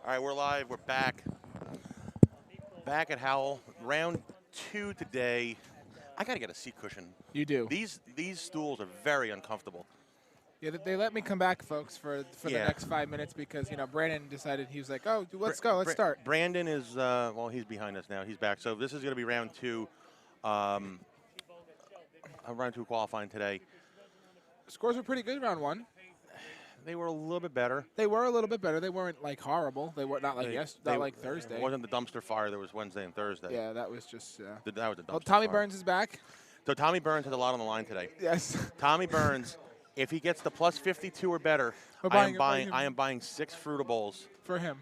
All right, we're live. We're back. Back at Howell. Round 2 today. I got to get a seat cushion. You do. These stools are very uncomfortable. Yeah, they let me come back, folks, for the Yeah. next 5 minutes because, Brandon decided he was like, oh, let's go, let's start. Brandon is, well, he's behind us now. He's back. So this is going to be round 2. Round 2 qualifying today. Scores were pretty good round 1. They were a little bit better. They were a little bit better. They weren't, like, horrible. They were not like not like Thursday. It wasn't the dumpster fire that was Wednesday and Thursday. Yeah, that was just, That was a dumpster Well, Tommy fire. Burns is back. So Tommy Burns has a lot on the line today. Yes. Tommy Burns, if he gets the plus 52 or better, I am buying 6 Fruitables. For him.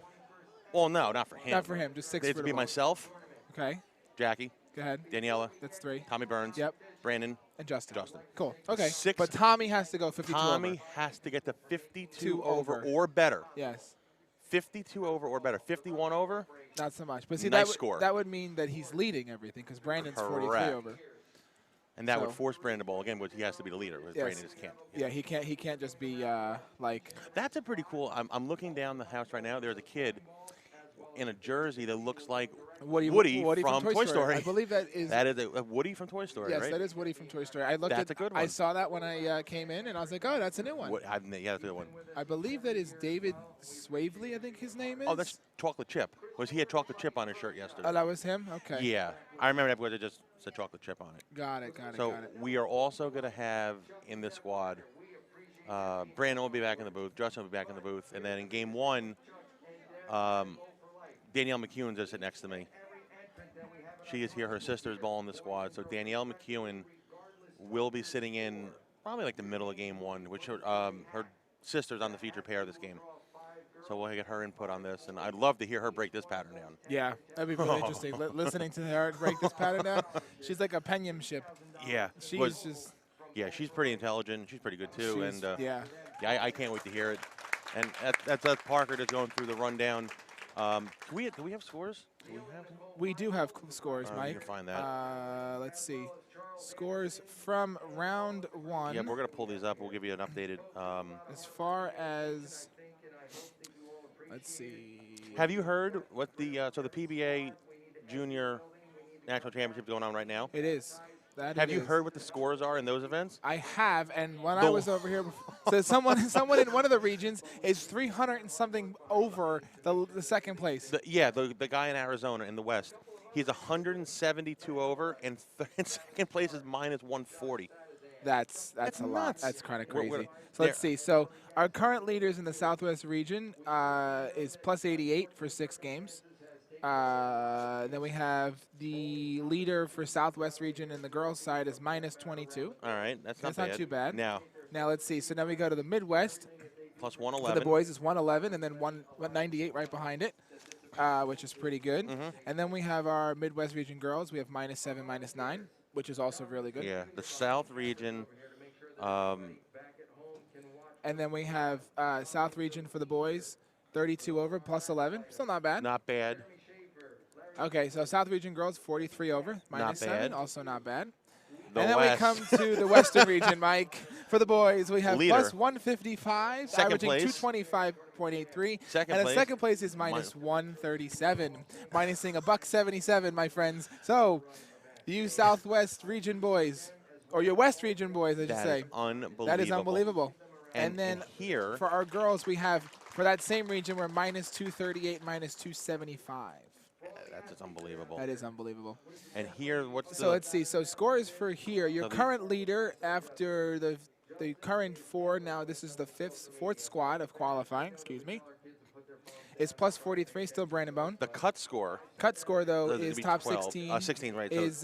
Well, no, not for him. Not for him, just 6 It would be Fruitables. myself, Okay, Jackie, go ahead. Daniela, That's 3. Tommy Burns, Yep. Brandon, And Justin. Justin. Cool. Okay. 6. But Tommy has to go 52 Tommy over. has to get to 52 Two over over. or better. Yes. 52 over or better. 51 over. Not so much. But see, Nice score. that would mean that he's leading everything because Brandon's 43 Correct. over. And that would So- force Brandon Bowl again, which he has to be the leader. Which Yes. Brandon just can't. Yeah, he can't just be like. That's a pretty cool. I'm looking down the house right now. There's a kid in a jersey that looks like Woody from Toy Story. I believe that is. That is a Woody from Toy Story, Yes, right? that is Woody from Toy Story. I looked That's at. a good I one. saw that when I came in, and I was like, oh, that's a new one. Yeah, that's a good one. I believe that is David Swavely. I think his name is. Oh, that's chocolate chip. He had chocolate chip on his shirt yesterday? Oh, that was him. Okay. Yeah, I remember that because it just said chocolate chip on it. Got it. So Got it. we are also going to have in this squad, Brandon will be back in the booth, Justin will be back in the booth, and then in game 1, Danielle McEwan's just sitting next to me. She is here. Her sister's ball in the squad. So Danielle McEwan will be sitting in probably like the middle of game 1, which her sister's on the feature pair this game. So we'll get her input on this, and I'd love to hear her break this pattern down. Yeah, that'd be really interesting. Listening to her break this pattern down, she's like a penmanship. Yeah. She's just. Yeah, she's pretty intelligent. She's pretty good too, She's- and yeah. I can't wait to hear it. And that's Parker just going through the rundown. Do we have scores? Do we have them? We do have scores, You Mike. can find that. Let's see. Scores from round 1. Yeah, we're gonna pull these up. We'll give you an updated. As far as, let's see. Have you heard what the so the PBA Junior National Championship is going on right now? It is. That Have it you is. heard what the scores are in those events? I have, and when I was over here, so someone in one of the regions is 300 and something over the second place. The guy in Arizona in the West, he's 172 over, and in second place is minus 140. That's That's a lot. nuts. That's kind of We're- crazy. we're- So let's see. So our current leaders in the Southwest region is plus 88 for 6 games. Then we have the leader for Southwest region in the girls' side is minus 22. All right, that's not That's bad. not too bad. Now, Now let's see. So now we go to the Midwest. plus For 111. the boys is 111 and then 198 right behind it, which is pretty good. Mm-hmm. And then we have our Midwest region girls. We have minus 7, minus 9, which is also really good. Yeah, the South region. And then we have South region for the boys, 32 over, plus 11. Still not bad. Not bad. Okay, so South region girls, 43 over, minus 7. bad. Also not bad. The and then West. we come to the Western region, Mike. For the boys, we have Leader. plus 155, Second averaging place. 225.83. Second and place. the second place is minus 137, minusing a $1.77, my friends. So, you Southwest region boys, or your West region boys, I should That say. is unbelievable. That is unbelievable. And then here, for our girls, we have, for that same region, we're minus 238, minus 275. that's just unbelievable. That is unbelievable. And here, what's So the? let's see. So scores for here. Your So the- current leader after the current 4. Now this is the fourth squad of qualifying. Excuse me. Is plus 43. Still Brandon Bohn. The cut score Cut score though it'd is be top 12. 16. 16, right? So Is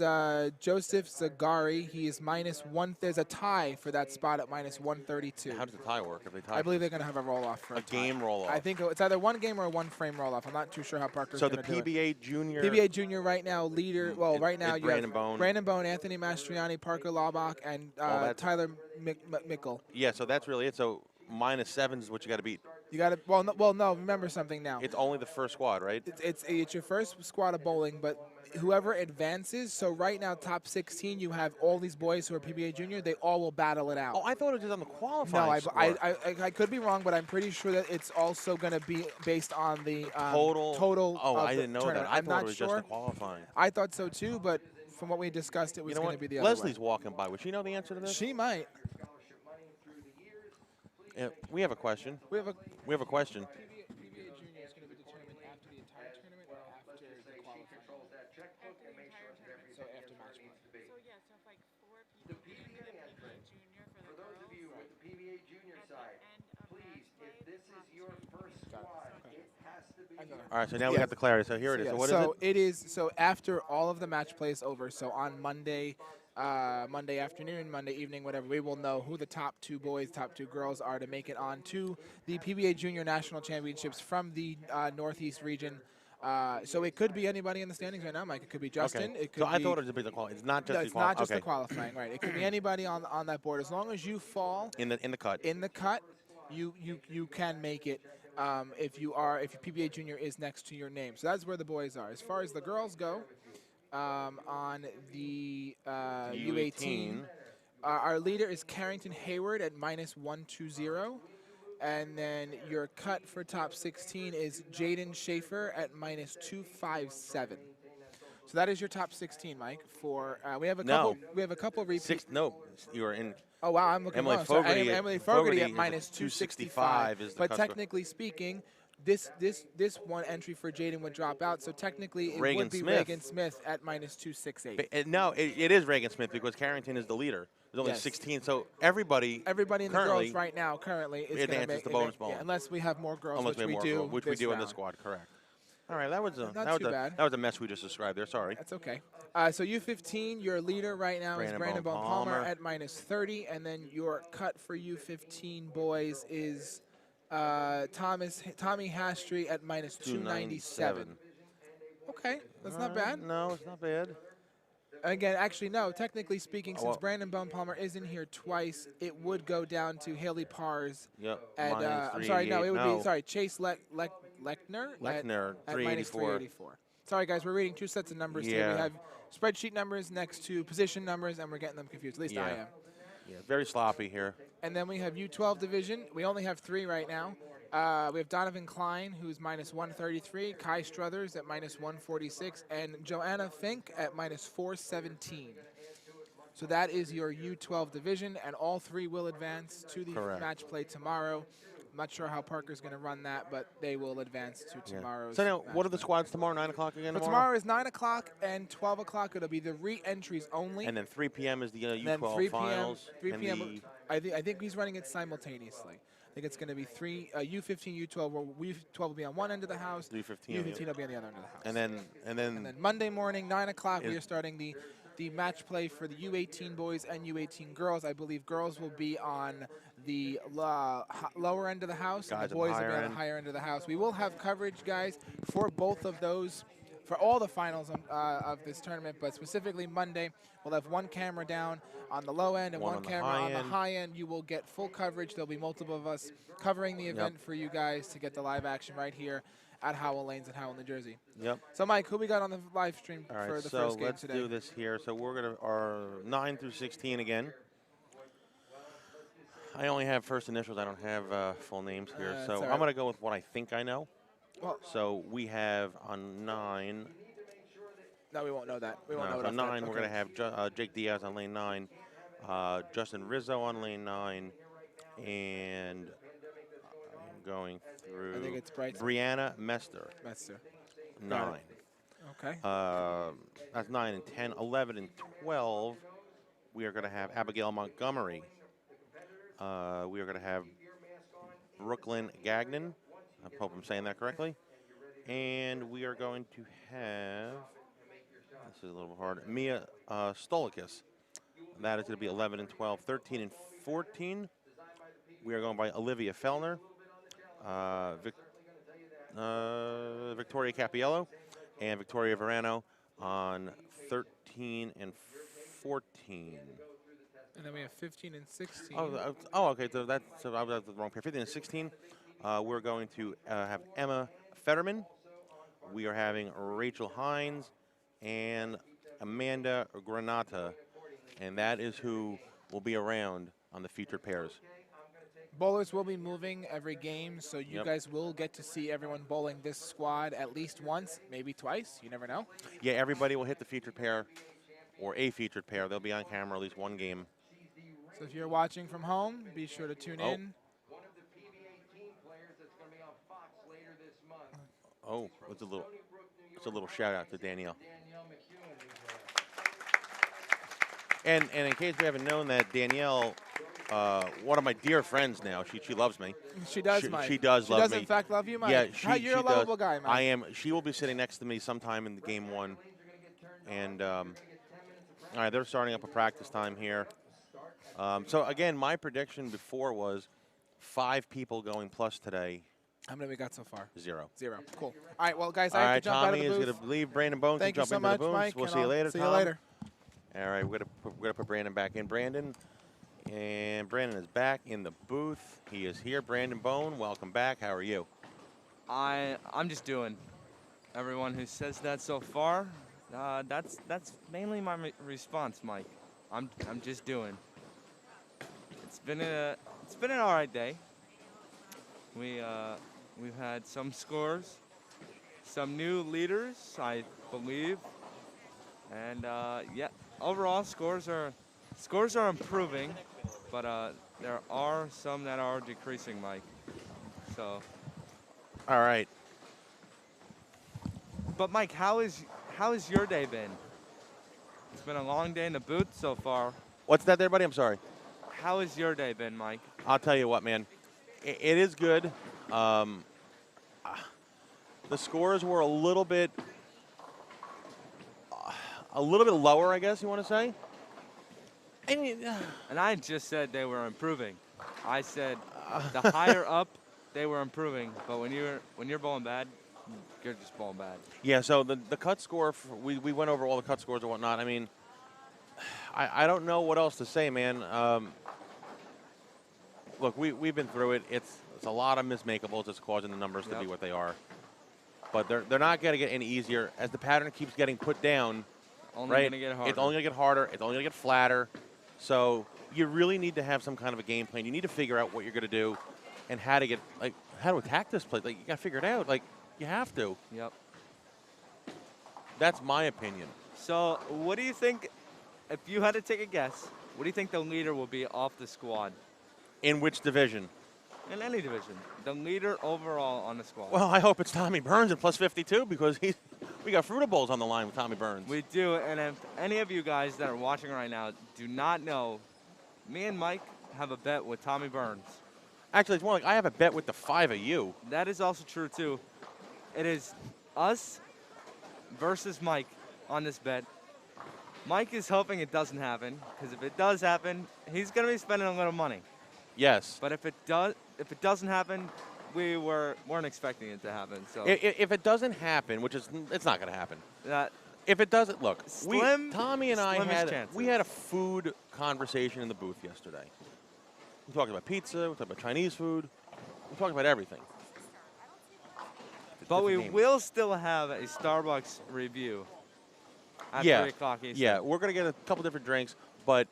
Joseph Zagari. He is minus 1. There's a tie for that spot at minus 132. how does the tie work? If they tie I believe they're going to have a roll-off for a tie. game roll-off. I think it's either one game or a one-frame roll-off. I'm not too sure how Parker's so going the to do it. PBA Junior. PBA Junior right now leader. Well, It- right now it's you Brandon have Bohn. Brandon Bohn, Anthony Mastriani, Parker Laubach, and that's- Tyler Mickle. Yeah, so that's really it. So -7 is what you got to beat. You got to no. Remember something now. It's only the first squad, right? It's your first squad of bowling, but whoever advances. So right now, top 16, you have all these boys who are PBA junior. They all will battle it out. Oh, I thought it was just on the No, qualifying score. I could be wrong, but I'm pretty sure that it's also going to be based on the total. Oh, of I the didn't know tournament. that. I I'm thought not it was sure. just the qualifying. I thought so too, but from what we discussed, it was You know going what? to be the other Leslie's way. walking by. Would she know the answer to this? She might. Yeah, we have a question. We have a We have a question. PBA junior is going to be determined after the entire tournament or after the qualifying. So after match play. So yeah, so if like 4 people get into the PBA junior for the girls. You with the PBA junior side, please, if this is your first squad, it has to be. All right, so now we got the clarity. So here it is. Yeah, So what so is it? so after all of the match play is over, so on Monday, Monday afternoon, Monday evening, whatever, we will know who the top 2 boys, top 2 girls are to make it on to the PBA Junior National Championships from the Northeast region. So it could be anybody in the standings right now, Mike. It could be Justin. Okay. It could So I be, thought it was a big qualifying. It's not just no, the it's not just okay. the qualifying, right? It could be anybody on that board as long as you fall in the cut. in the cut. You can make it if your PBA junior is next to your name. So that's where the boys are. As far as the girls go, on the U18, our leader is Carrington Hayward at -120, and then your cut for top 16 is Jaden Schaefer at -257. So that is your top 16, Mike. For we have a couple repeats. No, you are in. Oh wow, I'm looking Emily wrong. So Fogarty Emily at Fogarty at is -265. is the But customer. technically speaking, this one entry for Jaden would drop out. So technically, it Reagan would be Smith. Reagan Smith at -268. No, it is Reagan Smith because Carrington is the leader. There's only Yes. 16, so everybody in the currently girls right now currently is going to advances make to bonus ball. yeah, unless we have more girls, Unless which we have we more do, girls, which we this do in this round. squad, correct. All right, that was Not that too bad. was a mess we just described there. Sorry. That's okay. So U15, your leader right now is Brandon Bohn Palmer Palmer at -30, and then your cut for U15 boys is Tommy Hastry at -297. Okay, that's not bad. No, it's not bad. Again, actually, no. Technically speaking, since well- Brandon Bone Palmer is in here twice, it would go down to Haley Pars Yep. at. I'm sorry, no, it would be sorry. Chase Lechner. Lechner, at 384. -384. Sorry, guys, we're reading 2 sets of numbers here. Yeah. We have spreadsheet numbers next to position numbers, and we're getting them confused. At least I Yeah. am. Yeah, very sloppy here. And then we have U12 division. We only have 3 right now. We have Donovan Klein, who's -133, Kai Struthers at -146, and Joanna Fink at -417. So that is your U12 division, and all 3 will advance to the Correct. match play tomorrow. I'm not sure how Parker's going to run that, but they will advance to Yeah. tomorrow's. So now, match what are the play. squads tomorrow? 9 o'clock again But tomorrow? tomorrow is 9 o'clock and 12 o'clock. It'll be the re-entries only. And then 3 p.m. is the And then U12 3 p.m. finals. 3 and p.m. the- I think he's running it simultaneously. I think it's going to be U15, U12, where U12 will be on one end of the house. 3:15. U15 will be on the other end of the house. And then And then Monday morning, 9 o'clock, we Is- are starting the match play for the U18 boys and U18 girls. I believe girls will be on the lower end of the house, and Guys the on the boys will be higher on the end. higher end of the house. We will have coverage, guys, for both of those, for all the finals of this tournament, but specifically Monday, we'll have one camera down on the low end and One one on the camera high on the end. high end. You will get full coverage. There'll be multiple of us covering the event for you guys to get the live action right here at Howell Lanes in Howell, New Jersey. Yep. So, Mike, who we got on the live stream All right, for the so first game let's today? do this here. So we're going to, our 9 through 16 again. I only have first initials. I don't have full names here. That's So all I'm right. going to go with what I think I know. Well, So we have on 9. no, we won't know that. We won't know No, it so off 9, that. we're going to have Jake Diaz on lane 9, Justin Rizzo on lane 9, and I'm going through I think it's Bright Brianna Mester, Mester. 9. Okay. That's 9 and 10. 11 and 12, we are going to have Abigail Montgomery. We are going to have Brooklyn Gagnon. I hope I'm saying that correctly. And we are going to have, this is a little hard, Mia Stolikis. That is going to be 11 and 12. 13 and 14, we are going by Olivia Fellner. Victoria Capiello and Victoria Verano on 13 and 14. And then we have 15 and 16. Okay. So I was at the wrong pair. 15 and 16. We're going to have Emma Fetterman. We are having Rachel Hines and Amanda Granata, and that is who will be around on the featured pairs. Bowlers will be moving every game, so you Yep. guys will get to see everyone bowling this squad at least once, maybe twice. You never know. Yeah, everybody will hit the featured pair or a featured pair. They'll be on camera at least one game. So if you're watching from home, be sure to tune in. One of the PBA team players that's going to be on Fox later this month. Oh, it's a little shout out to Danielle. Danielle McEwan is And in case we haven't known that, Danielle, one of my dear friends now, she loves me. She does, Mike. She does love She does, me. in fact, love you, Mike. Yeah, You're she a lovable does. guy, Mike. I am. She will be sitting next to me sometime in the game one. And all right, they're starting up a practice time here. So again, my prediction before was 5 people going plus today. How many we got so far? 0. 0. Cool. All right, well, guys, All I have right, to jump out Tommy of the is booth. going to leave. Brandon Bohn can Thank you jump so into much, the booth. Mike. We'll and see you I'll later, See Tom. you later. All right, we're gonna put Brandon back in. Brandon, and is back in the booth. He is here. Brandon Bohn, welcome back. How are you? I'm just doing. Everyone who says that so far, that's mainly my response, Mike. I'm just doing. It's been an alright day. We've had some scores, some new leaders, I believe, and yeah, overall scores are improving, but there are some that are decreasing, Mike. So. All right. But Mike, how is your day been? It's been a long day in the booth so far. What's that there, buddy? I'm sorry. How has your day been, Mike? I'll tell you what, man. It is good. The scores were a little bit lower, I guess you want to say. I mean, And I just said they were improving. I said the higher up they were improving, but when you're bowling bad, you're just bowling bad. yeah. So the cut score, we went over all the cut scores and whatnot. I mean, I don't know what else to say, man. Look, we've been through it. It's a lot of mismakeables that's causing the numbers to be what they are. But they're not going to get any easier as the pattern keeps getting put down. Only right? gonna get harder. It's only going to get harder. It's only going to get flatter. So you really need to have some kind of a game plan. You need to figure out what you're going to do and how to attack this place. Like, you got to figure it out. Like, you have to. Yep. That's my opinion. So what do you think, if you had to take a guess, what do you think the leader will be off the squad? In which division? In any division. The leader overall on the squad. Well, I hope it's Tommy Burns at plus 52 because we got Fruitables on the line with Tommy Burns. We do, and if any of you guys that are watching right now do not know, me and Mike have a bet with Tommy Burns. Actually, it's more like I have a bet with the 5 of you. That is also true, too. It is us versus Mike on this bet. Mike is hoping it doesn't happen, because if it does happen, he's going to be spending a little money. Yes. But if it doesn't happen, we weren't expecting it to happen. So If it doesn't happen, which it's not going to happen. that If it doesn't, look, Tommy and I had a food conversation in the booth yesterday. We talked about pizza. We talked about Chinese food. We talked about everything. But we Different names. will still have a Starbucks review at 3 o'clock Eastern. Yeah, we're going to get a couple different drinks, but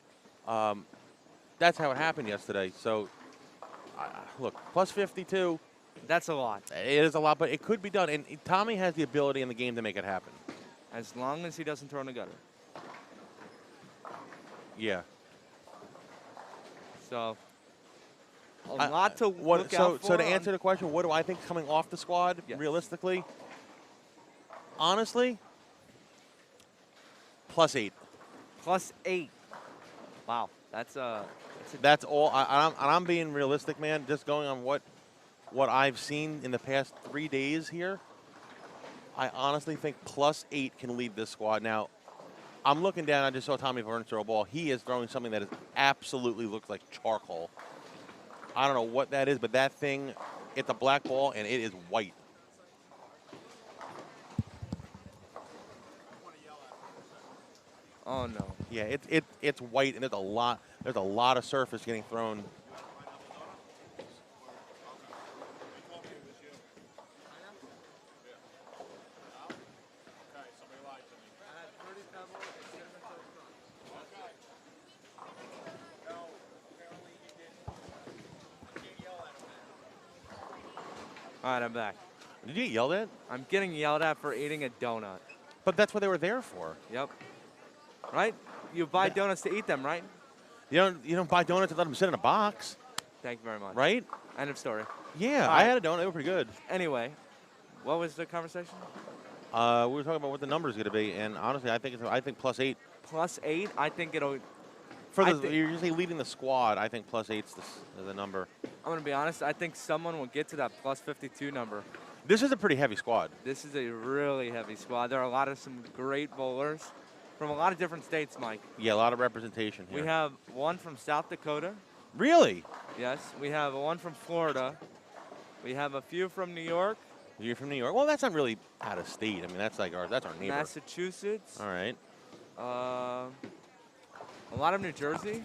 that's how it happened yesterday. So, look, plus 52. That's a lot. It is a lot, but it could be done. And Tommy has the ability in the game to make it happen. As long as he doesn't throw in the gutter. Yeah. So, a lot to look out for. So to answer the question, what do I think coming off the squad, Yes. realistically? Honestly, plus 8. Plus 8. Wow, that's all. I'm being realistic, man. Just going on what I've seen in the past 3 days here, I honestly think plus 8 can lead this squad. Now, I'm looking down. I just saw Tommy Burns throw a ball. He is throwing something that is absolutely looks like charcoal. I don't know what that is, but that thing, it's a black ball, and it is white. Oh no. Yeah, it's white, and there's a lot. There's a lot of surface getting thrown. All right, I'm back. Did you get yelled at? I'm getting yelled at for eating a donut. But that's what they were there for. Yep. Right? You buy donuts to eat them, right? You don't buy donuts and let them sit in a box, Thank you very much. right? End of story. Yeah, All I right. had a donut. They were pretty good. Anyway, what was the conversation? We were talking about what the number is going to be, and honestly, I think +8. +8. I think it'll. For I the thi- you're usually leading the squad. I think +8's the number. I'm gonna be honest. I think someone will get to that +52 number. This is a pretty heavy squad. This is a really heavy squad. There are some great bowlers from a lot of different states, Mike. Yeah, a lot of representation here. We have one from South Dakota. Really? Yes. We have one from Florida. We have a few from New York, You're from New York. Well, that's not really out of state. I mean, that's our neighbor. Massachusetts. All right. A lot of New Jersey,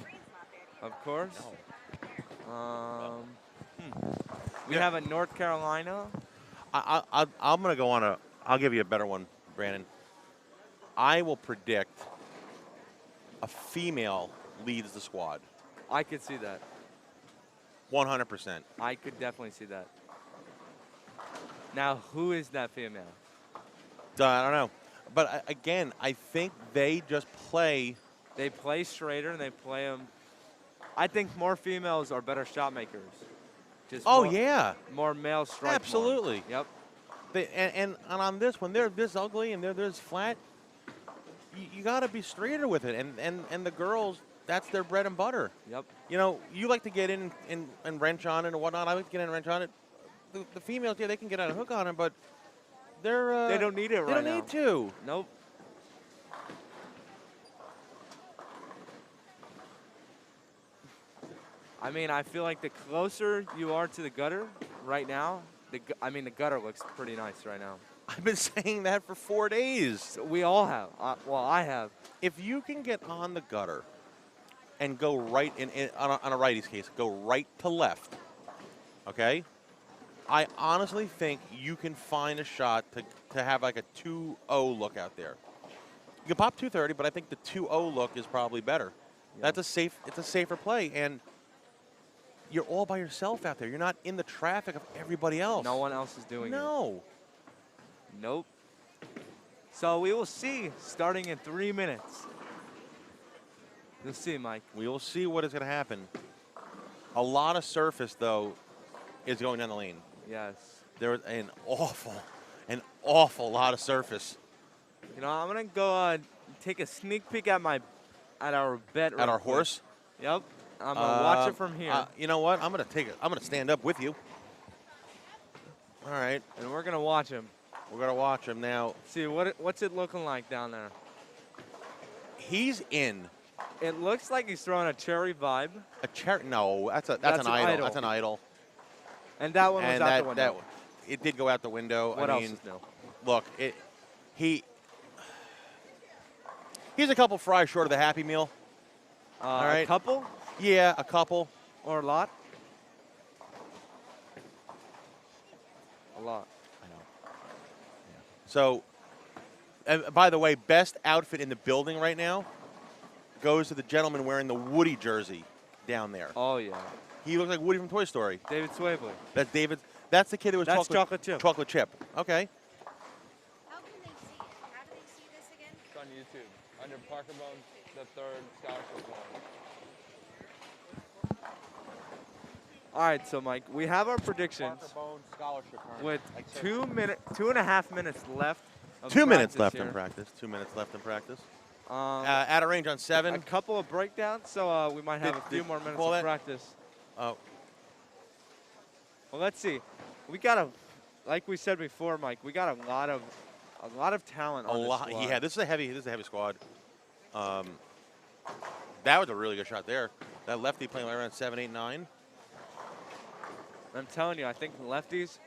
of course. We have a North Carolina. I'm gonna go on a. I'll give you a better one, Brandon. I will predict a female leads the squad. I could see that. 100%. I could definitely see that. Now, who is that female? I don't know, but again, I think they just play. They play straighter and they play them. I think more females are better shot makers. Just Oh more, yeah, more male strike. absolutely. Yep. And on this, when they're this ugly and they're this flat, you got to be straighter with it. And the girls, that's their bread and butter. Yep. You know, you like to get in and wrench on it and whatnot. I like to get in and wrench on it. The females, yeah, they can get on a hook on it, but they're They don't need it they right don't now. need to. Nope. I mean, I feel like the closer you are to the gutter right now, the gutter looks pretty nice right now. I've been saying that for 4 days. So we all have. Well, I have. If you can get on the gutter and go right on a righty's case, go right to left, okay? I honestly think you can find a shot to have like a 2-0 look out there. You can pop 230, but I think the 2-0 look is probably better. Yeah. It's a safer play, and you're all by yourself out there. You're not in the traffic of everybody else. No one else is doing it. No. Nope. So we will see starting in 3 minutes. You'll see, Mike. We will see what is going to happen. A lot of surface, though, is going down the lane. Yes. There's an awful lot of surface. You know, I'm gonna go take a sneak peek at our bet. At real our quick. horse. Yep. I'm gonna watch it from here, You know what? I'm gonna stand up with you. All right. and we're gonna watch him. We're gonna watch him now. See what's it looking like down there. He's in It looks like he's throwing a cherry vibe, a chair. No, that's an That's an idol. idol. That's an idol. and that one was And out that the window. it did go out the window. What I else mean, is new? look, he's a couple fries short of the Happy Meal. All right. A couple Yeah, a couple. or a lot? A lot. I know. Yeah. So, and by the way, best outfit in the building right now goes to the gentleman wearing the Woody jersey down there. Oh yeah. He looks like Woody from Toy Story. David Swabley. That's David. That's the kid that was That's chocolate chip. Chocolate chip. Okay. How can they see it? How do they see this again? It's on YouTube under Parker Bohn, the third scholarship one. All right, so Mike, we have our predictions with 2.5 minutes left. Of 2 minutes practice left here. in practice. 2 minutes left in practice. Um, Out of range on 7. a couple of breakdowns, so we might have a few more minutes call of that? practice. Oh, Well, let's see. We got like we said before, Mike. We got a lot of talent a on lot. this squad. Yeah, this is a heavy squad. That was a really good shot there. That lefty playing right around 7, 8, 9. I'm telling you, I think lefties,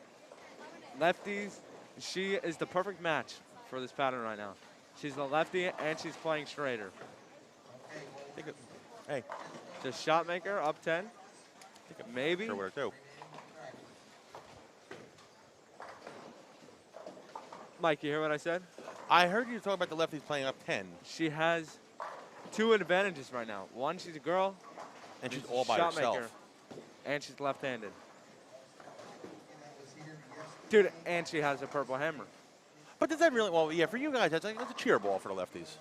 she is the perfect match for this pattern right now. She's a lefty and she's playing straighter. Hey, The shot maker up 10. Maybe. Sure, where too. Mike, you hear what I said? I heard you talk about the lefties playing up 10, She has 2 advantages right now. One, she's a girl. and she's She's all a by shot herself. maker, and she's left-handed. Dude, and she has a purple hammer. But does that really? Well, yeah, for you guys, that's a cheer ball for the lefties.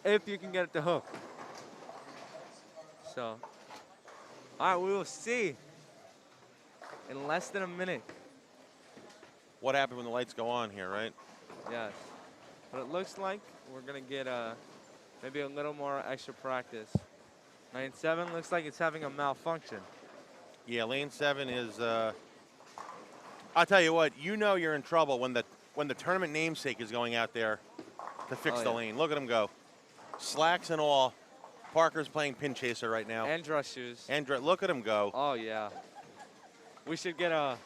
If you can get it to hook. So, all right, we will see in less than a minute. What happened when the lights go on here, right? Yes. But it looks like we're going to get maybe a little more extra practice. Lane 7 looks like it's having a malfunction. Yeah, lane 7 is. I'll tell you what. You know you're in trouble when the tournament namesake is going out there to fix Oh, the yeah. lane. Look at him go. Slacks and all. Parker's playing pin chaser right now. And dress shoes. Look at him go. Oh, yeah. We should get a...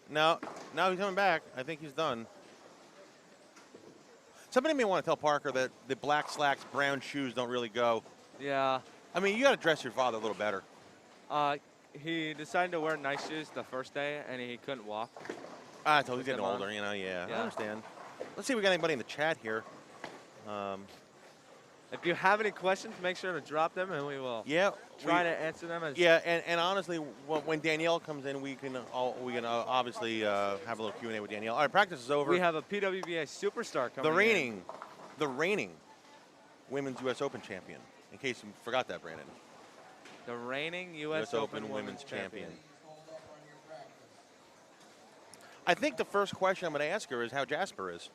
No, now he's coming back. I think he's done. Somebody may want to tell Parker that the black slacks, brown shoes don't really go. Yeah. I mean, you got to dress your father a little better. He decided to wear nice shoes the first day, and he couldn't walk. Until he's Put getting them on. older, you know, yeah. I Yeah. understand. Let's see if we got anybody in the chat here. If you have any questions, make sure to drop them, and we will Yeah. try to answer them as... Yeah, and honestly, when Danielle comes in, we can obviously have a little Q&A with Danielle. All right, practice is over. We have a PWBA superstar coming in. the reigning Women's U.S. Open champion. In case you forgot that, Brandon. The reigning U.S. Open Women's Champion. I think the first question I'm going to ask her is how Jasper is.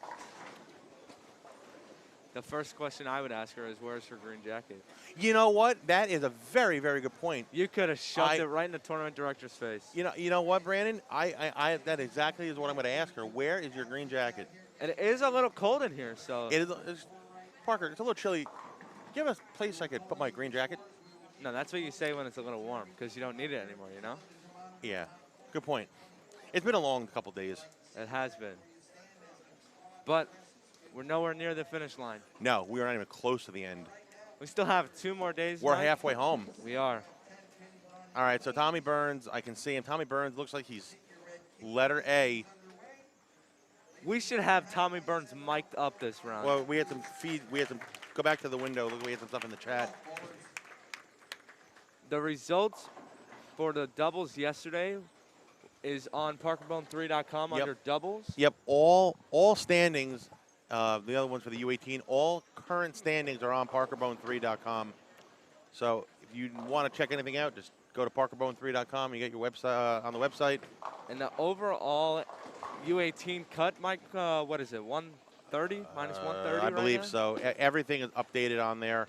The first question I would ask her is, where's her green jacket? You know what? That is a very, very good point. You could have shoved it right in the tournament director's face. You know what, Brandon? I that exactly is what I'm going to ask her. Where is your green jacket? And it is a little cold in here, so... Parker, it's a little chilly. Do you have a place I could put my green jacket? No, that's what you say when it's a little warm, because you don't need it anymore, you know? Yeah, good point. It's been a long couple days. It has been. But we're nowhere near the finish line. No, we are not even close to the end. We still have 2 more days. We're Mike. halfway home. We are. All right, so Tommy Burns, I can see him. Tommy Burns looks like he's letter A. We should have Tommy Burns mic'd up this round. Well, we had some go back to the window. Look, we had some stuff in the chat. The results for the doubles yesterday is on ParkerBone3.com Yep. under doubles. Yep, all standings, the other ones for the U18, all current standings are on ParkerBone3.com. So if you want to check anything out, just go to ParkerBone3.com. You get your website on the website. And the overall U18 cut, Mike, what is it, 130, minus 130 I believe right now? so. Everything is updated on there.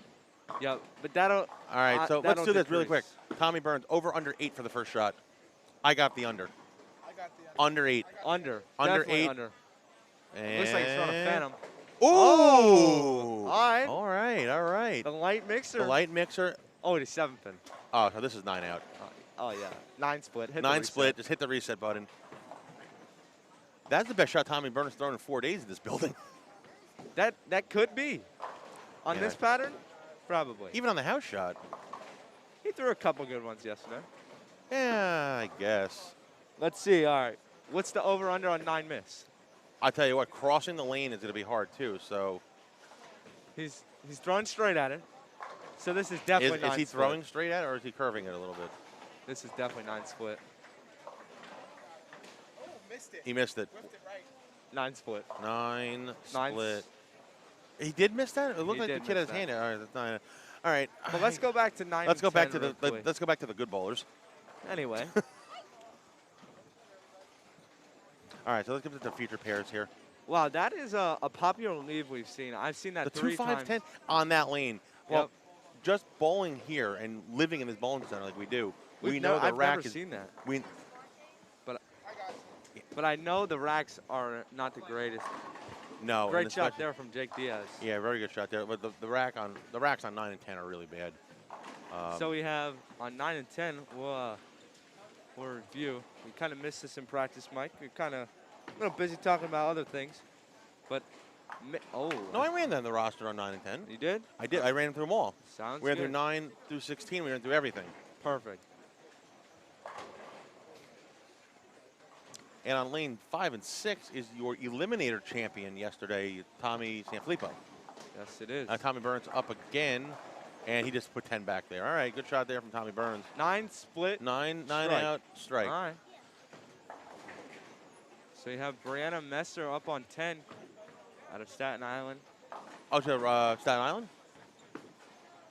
Yeah, but that'll... All right, so let's that'll do this really quick. decrease. Tommy Burns, over under 8 for the first shot. I got the under. I got the Under 8. Under. Under Definitely 8. under. And Looks like he's throwing a phantom. Ooh! Oh! All right. The light mixer. The light mixer. Oh, it is 7-pin. Oh, so this is 9 out. Oh, yeah. 9 split. Hit the 9 reset. split. Just hit the reset button. That's the best shot Tommy Burns has thrown in 4 days in this building. That could be. On Yeah. this pattern, probably. Even on the house shot. He threw a couple good ones yesterday. Yeah, I guess. Let's see. All right. What's the over-under on 9 miss? I'll tell you what, crossing the lane is going to be hard too. So He's throwing straight at it. So this is definitely 9 is he split. throwing straight at it or is he curving it a little bit? This is definitely 9 split. Oh, missed it. He missed it. Whipped it right. 9 split. 9 Nine split. He did miss that? It looked He like the did kid miss had his hand. All right, that's 9. All right. But let's go back to 9 Let's and go back 10 to real quick. let's go back to the good bowlers. Anyway. All right, so let's get to the future pairs here. Wow, that is a popular leave we've seen. I've seen that The 3 2, 5, times. 10 on that lane. Well, Yep. just bowling here and living in this bowling center like we do, we We've know never- the I've rack never is. seen that. We I got you. But I know the racks are not the greatest. no. and Great shot especially- there from Jake Diaz. Yeah, very good shot there. But the racks on 9 and 10 are really bad. So we have on 9 and 10, we'll review. We kind of missed this in practice, Mike. We're kind of a little busy talking about other things. But Oh. No, I ran that in the roster on 9 and 10. You did? I did. I ran through them all. Sounds We ran good. through 9 through 16. We ran through everything. Perfect. And on lane 5 and 6 is your Eliminator champion yesterday, Tommy Sanfilippo. Yes, it is. Tommy Burns up again, and he just put 10 back there. All right, good shot there from Tommy Burns. 9 split. 9 Strike. out, strike. All right. So you have Brianna Messer up on 10 out of Staten Island. Oh, to Staten Island?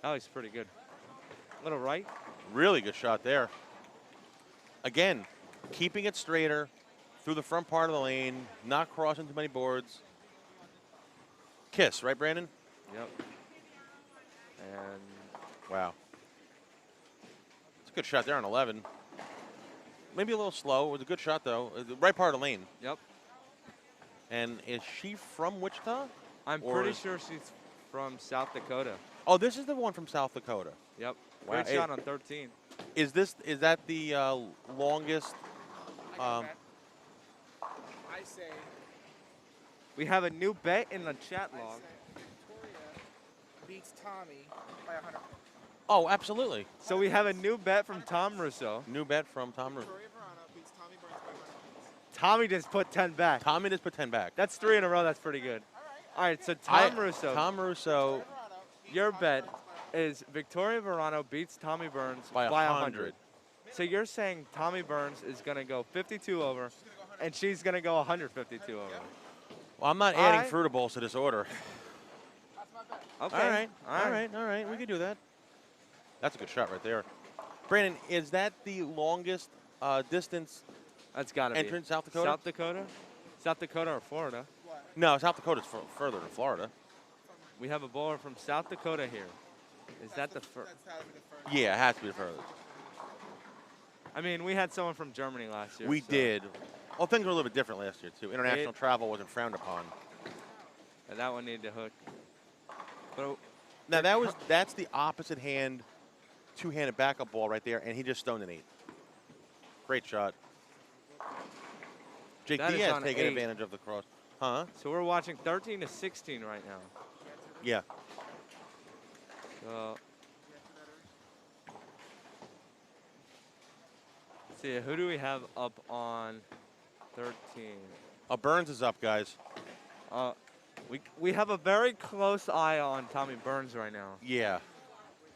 Oh, he's pretty good. Little right. Really good shot there. Again, keeping it straighter through the front part of the lane, not crossing too many boards. Kiss, right, Brandon? Yep. And Wow. It's a good shot there on 11. Maybe a little slow. It was a good shot, though. The right part of the lane. yep. And is she from Wichita? I'm Or pretty is- sure she's from South Dakota. Oh, this is the one from South Dakota. Yep. Wow. Great Hey. shot on 13. Is that the longest? I say. We have a new bet in the chat I log. say Victoria beats Tommy by 100. Oh, absolutely. So we have a new bet from Tom Russo. New bet from Tom Russo. Victoria Verano beats Tommy Burns by 100. Tommy just put 10 back. Tommy just put 10 back. That's 3 in a row. That's pretty good. All right, so I- Tom Russo, Tom Russo your bet is Victoria Verano beats Tommy Burns by by 100. So you're saying Tommy Burns is going to go 52 over, and she's going to go 152 over. Well, I'm not All adding right. fruitables to this order. Okay. All right. We can do that. That's a good shot right there. Brandon, is that the longest distance That's got to be. entrance, South Dakota? South Dakota? South Dakota or Florida? No, South Dakota's further than Florida. We have a bowler from South Dakota here. Is that the first? That's gotta be the first. Yeah, it has to be the furthest. I mean, we had someone from Germany last year. We so- did. Well, things were a little bit different last year, too. International It- travel wasn't frowned upon. And that one needed to hook. But Now, that's the opposite hand, two-handed backup ball right there, and he just stoned an 8. Great shot. Jake That is Diaz on taking 8. advantage of the cross. Huh? so we're watching 13 to 16 right now. Yeah. So let's see, who do we have up on 13? Burns is up, guys. We have a very close eye on Tommy Burns right now. Yeah.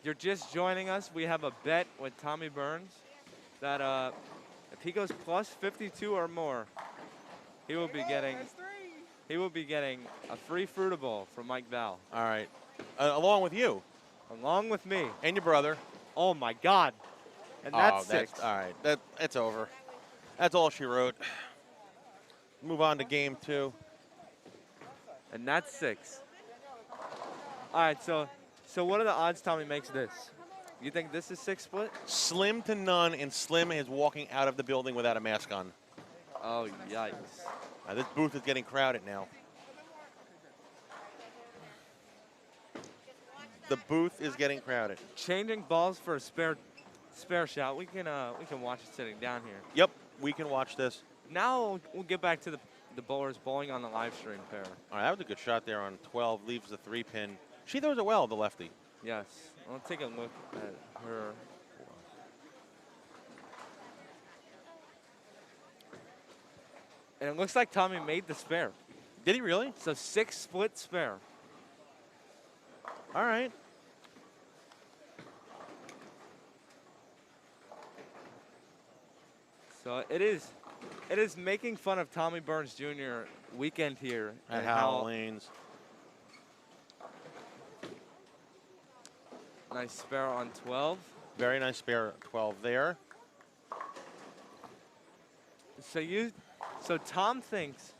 You're just joining us. We have a bet with Tommy Burns that if he goes plus 52 or more, he will be getting a free fruitable from Mike Val, All right. Along with you along with me. and your brother. Oh my God! And that's 6. All right. It's over. That's all she wrote. Move on to game 2. And that's 6. All right, so what are the odds Tommy makes this? You think this is 6 split? Slim to none, and Slim is walking out of the building without a mask on. Oh, yikes. This booth is getting crowded now. The booth is getting crowded. Changing balls for a spare shot. We can watch it sitting down here. Yep, we can watch this. Now we'll get back to the bowlers bowling on the live stream pair. All right, that was a good shot there on 12. Leaves the 3-pin. She throws it well, the lefty. Yes. I'll take a look at her. And it looks like Tommy made the spare. Did he really? So 6 split spare. All right. So it is making fun of Tommy Burns Jr. weekend here At and Howell Lanes. nice spare on 12. Very nice spare at 12 there. So Tom thinks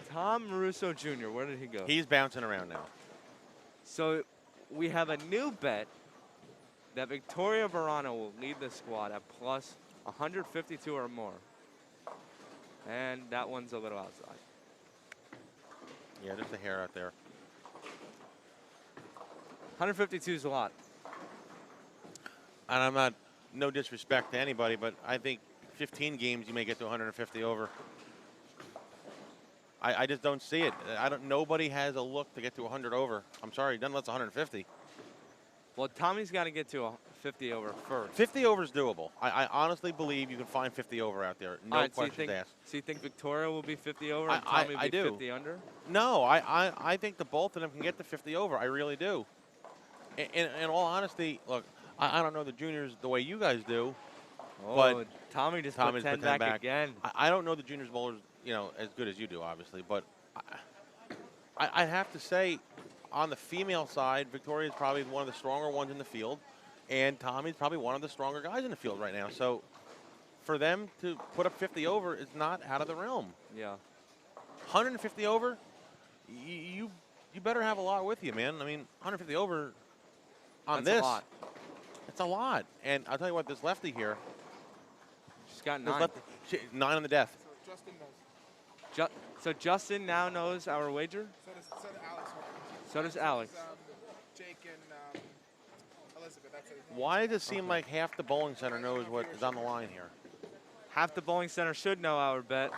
Tom Russo Jr. Where did he go? He's bouncing around now. So we have a new bet that Victoria Verano will lead the squad at plus 152 or more. And that one's a little outside. Yeah, just a hair out there. 152 is a lot. And I'm not, no disrespect to anybody, but I think 15 games you may get to 150 over. I just don't see it. I don't. Nobody has a look to get to 100 over. I'm sorry, none less 150. Well, Tommy's got to get to a 50 over first. 50 over is doable. I honestly believe you can find 50 over out there. No All right, questions asked. So you think Victoria will be 50 over and I- Tommy will I be do. 50 under? No, I think the both of them can get to 50 over. I really do. In all honesty, look, I don't know the juniors the way you guys do. Oh, But Tommy just Tommy's put 10 put 10 back again. I don't know the juniors bowlers, as good as you do, obviously. But I have to say, on the female side, Victoria is probably one of the stronger ones in the field, and Tommy's probably one of the stronger guys in the field right now. So for them to put up 50 over is not out of the realm. Yeah. 150 over, you better have a lot with you, man. I mean, 150 over on That's this, a lot. it's a lot. And I'll tell you what, this lefty here, She's got this 9. lefty, 9 on the death. So Justin knows. So Justin now knows our wager. So does Alex. So does Alex. Jake and Elizabeth. That's it. Why does it seem like half the bowling center knows what is on the line here? Half the bowling center should know our bet.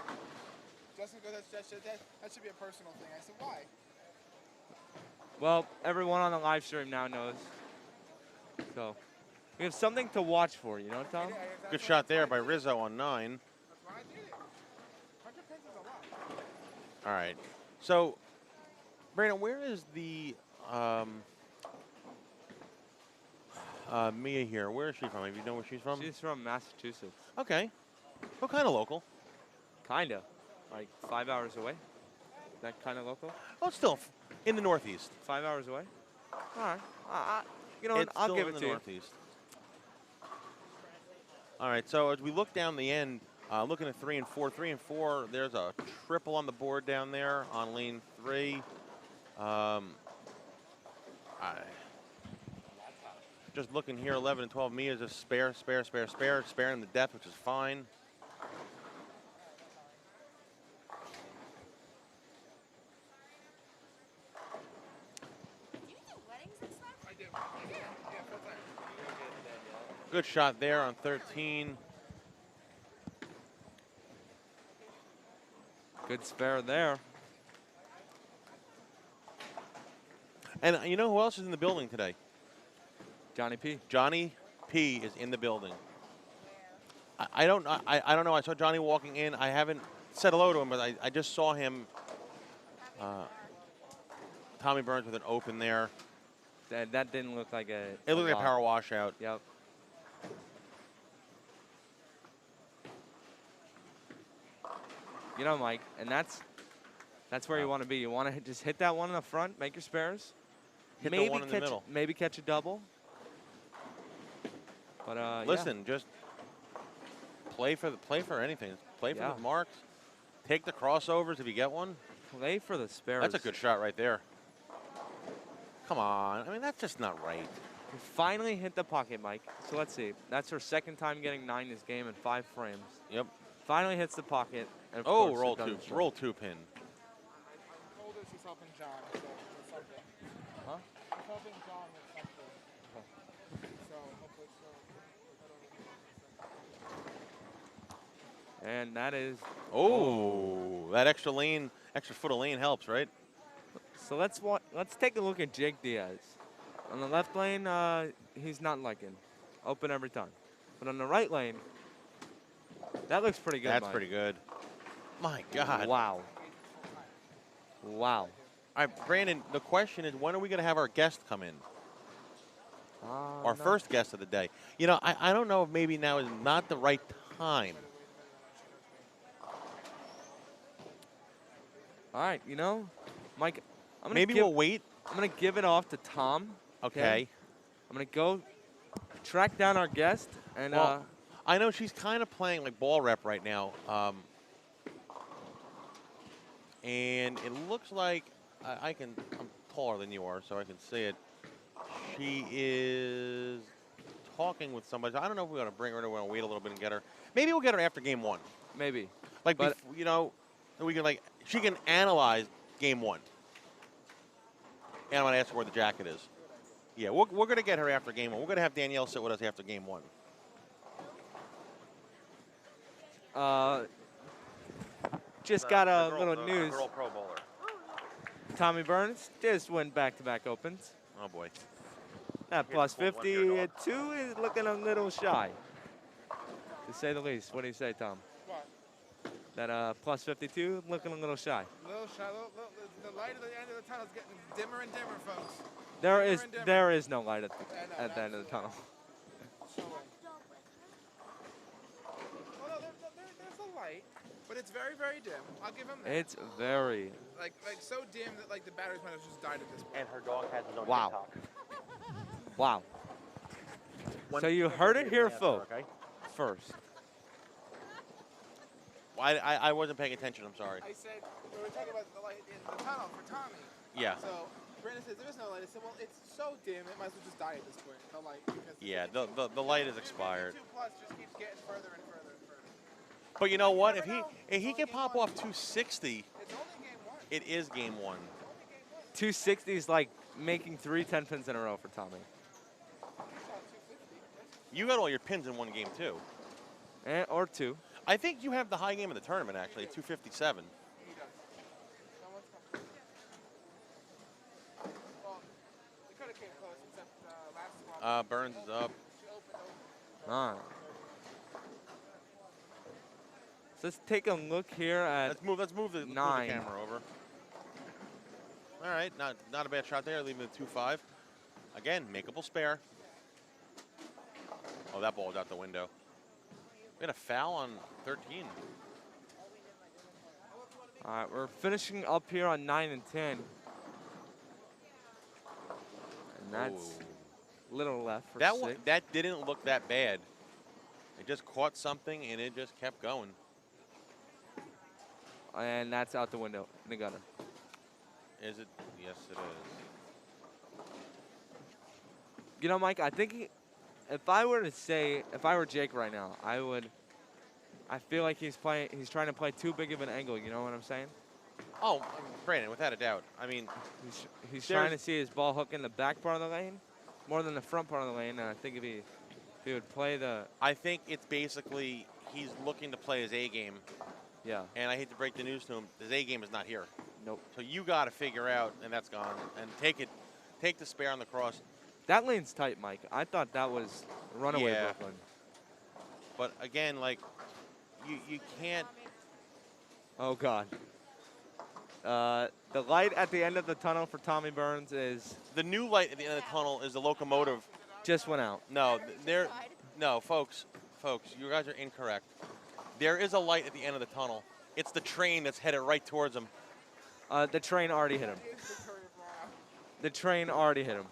Justin goes, that should be a personal thing. I said, why? Well, everyone on the live stream now knows. So we have something to watch for, you know, Tom? Good shot there by Rizzo on 9. That's why I did it. 100 pence is a lot. All right. So, Brandon, where is the Mia here? Where is she from? Have you know where she's from? She's from Massachusetts. Okay. What kind of local? Kinda. Like 5 hours away. That kind of local? Oh, it's still in the Northeast. 5 hours away? All right. You know what? It's I'll still give in it the to you. Northeast. All right, so as we look down the end, looking at 3 and 4. 3 and 4, there's a triple on the board down there on lane 3. Just looking here, 11 and 12. Mia's just sparing the depth, which is fine. Do you do weddings and stuff? I do. Yeah, full time. Good shot there on 13. Good spare there. And you know who else is in the building today? Johnny P. Johnny P is in the building. I don't know. I saw Johnny walking in. I haven't said hello to him, but I just saw him. Tommy Burns with an open there. That didn't look like a. It looked like a lot. power washout. Yep. You know, Mike, and that's where you want to be. You want to just hit that one in the front, make your spares. Hit the maybe one in the catch, middle. Maybe catch a double. But Listen, just play for anything. Play for Yeah. the marks. Take the crossovers if you get one. play for the spares. That's a good shot right there. Come on. I mean, that's just not right. We finally hit the pocket, Mike. So let's see. That's her second time getting 9 this game in 5 frames. Yep. Finally hits the pocket. And of Oh, course, roll it doesn't two. show. Roll 2 pin. I told her she's helping John, so it's something. Huh? She's helping John with something. So hopefully she'll. And that is. Oh, that extra foot of lane helps, right? So let's take a look at Jake Diaz. On the left lane, he's not liking. Open every time. But on the right lane, that looks pretty good, That's Mike. pretty good. My God. Wow. Wow. All right, Brandon, the question is, when are we going to have our guest come in? Our first guest of the day. You know, I don't know if maybe now is not the right time. All right, you know, Mike, Maybe we'll wait. I'm going to give it off to Tom. Okay. I'm going to go track down our guest. And Well, I know she's kind of playing like ball rep right now. And it looks like I'm taller than you are, so I can see it. She is talking with somebody. I don't know if we want to bring her or we want to wait a little bit and get her. Maybe we'll get her after game 1. maybe. Like, But- you know, we can she can analyze game 1. And I'm going to ask her where the jacket is. Yeah, we're going to get her after game 1. We're going to have Danielle sit with us after game 1. just got a the little girl, news. The girl Pro Bowler. Tommy Burns just win back-to-back opens. Oh boy. That Here's plus the cold one here, 50 dog. at 2 is looking a little shy, to say the least. What do you say, Tom? What? That plus 52 looking a little shy. Little shallow. The light at the end of the tunnel is getting dimmer and dimmer, folks. There is no light I know, at the end of the tunnel. Well, no, there's a light, but it's very, very dim. I'll give him that. It's very like so dim that like the batteries might have just died at this point. And her dog has his own Wow. TikTok. wow. So you heard it here, folks. First. Well, I wasn't paying attention. I'm sorry. I said we were talking about the light in the tunnel for Tommy. Yeah. So Brandon says there is no light. I said, well, it's so dim it might as well just die at this point. The light. Because Yeah. The light is expired. 2 plus just keeps getting further and further and further. But you know what? If he can pop off 260, It's only game 1. it is game 1. 260 is like making 3 10 pins in a row for Tommy. You got all your pins in one game too. Or 2. I think you have the high game of the tournament actually, 257. He does. Someone's coming. Well, we could have came close except last squad. Burns is up. She opened. All right. So let's take a look here at Let's move the 9. camera over. All right, not a bad shot there. Leaving the 2-5. Again, makeable spare. Oh, that ball's out the window. We had a foul on 13. All right, we're finishing up here on 9 and 10. And that's little left for That 6. one, that didn't look that bad. It just caught something and it just kept going. And that's out the window in the gutter. Is it? Yes, it is. You know, Mike, I think if I were Jake right now, I feel like he's trying to play too big of an angle, you know what I'm saying? Oh, Brandon, without a doubt. I mean, He's trying to see his ball hook in the back part of the lane more than the front part of the lane, and I think if he would play the... I think it's basically he's looking to play his A game, Yeah, and I hate to break the news to him, his A game is not here. nope. So you got to figure out, and that's gone, and take the spare on the cross. That lane's tight, Mike. I thought that was runaway Yeah. Brooklyn. But again, like, you can't. Oh, God. The light at the end of the tunnel for Tommy Burns is The new light at the end of the tunnel is the locomotive. just went out. No, folks, you guys are incorrect. There is a light at the end of the tunnel. It's the train that's headed right towards him. The train already hit him. The train already hit him.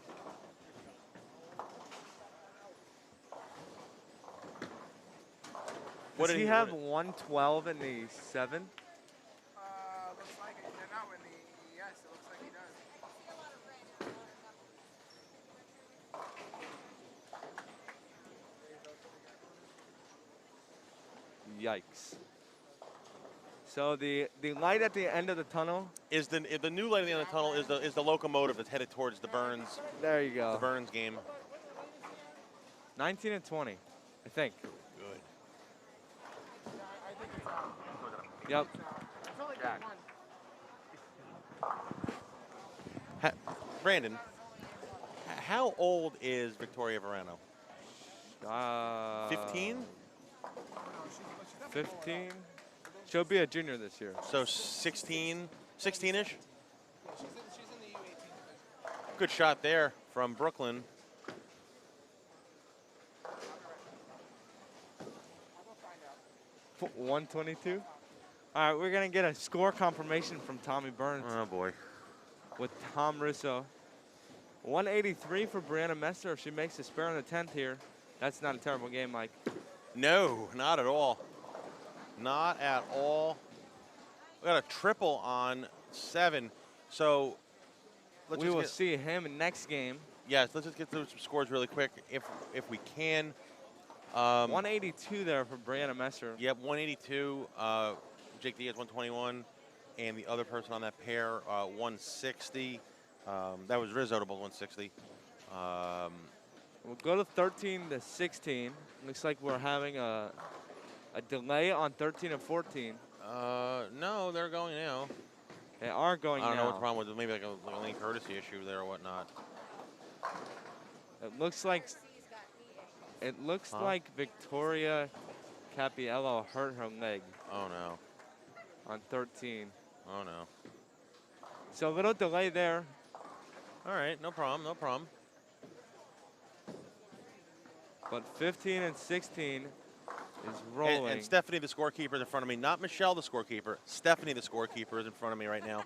What Does did he he- have what 112 in the 7? Looks like it. They're not winning the. Yes, it looks like he does. Yikes. So the light at the end of the tunnel, Is the new light at the end of the tunnel is the locomotive that's headed towards the Burns there you go. game. 19 and 20, I think. Good. I think it's out. Yep. I feel like they won. Brandon, how old is Victoria Verano? 15? 15. She'll be a junior this year. So 16, 16-ish? She's in the U18 division. Good shot there from Brooklyn. 122. All right, we're gonna get a score confirmation from Tommy Burns Oh boy. with Tom Russo. 183 for Brianna Messer. If she makes a spare on the 10th here, that's not a terrible game, Mike. No, not at all. Not at all. We got a triple on 7. So let's We just will get, see him next game. yes, let's just get through some scores really quick if we can. 182 there for Brianna Messer. Yep, 182. Jake Diaz 121, and the other person on that pair 160. That was Rizzo to both 160. We'll go to 13 to 16. Looks like we're having a delay on 13 and 14. No, they're going now. They are going I don't know what now. the problem was. Maybe like a lane courtesy issue there or whatnot. It looks like Huh? like Victoria Capiello hurt her leg Oh no. on 13. Oh no. So a little delay there. All right, no problem, no problem. But 15 and 16 is rolling. And Stephanie, the scorekeeper, is in front of me. Not Michelle, the scorekeeper. Stephanie, the scorekeeper, is in front of me right now.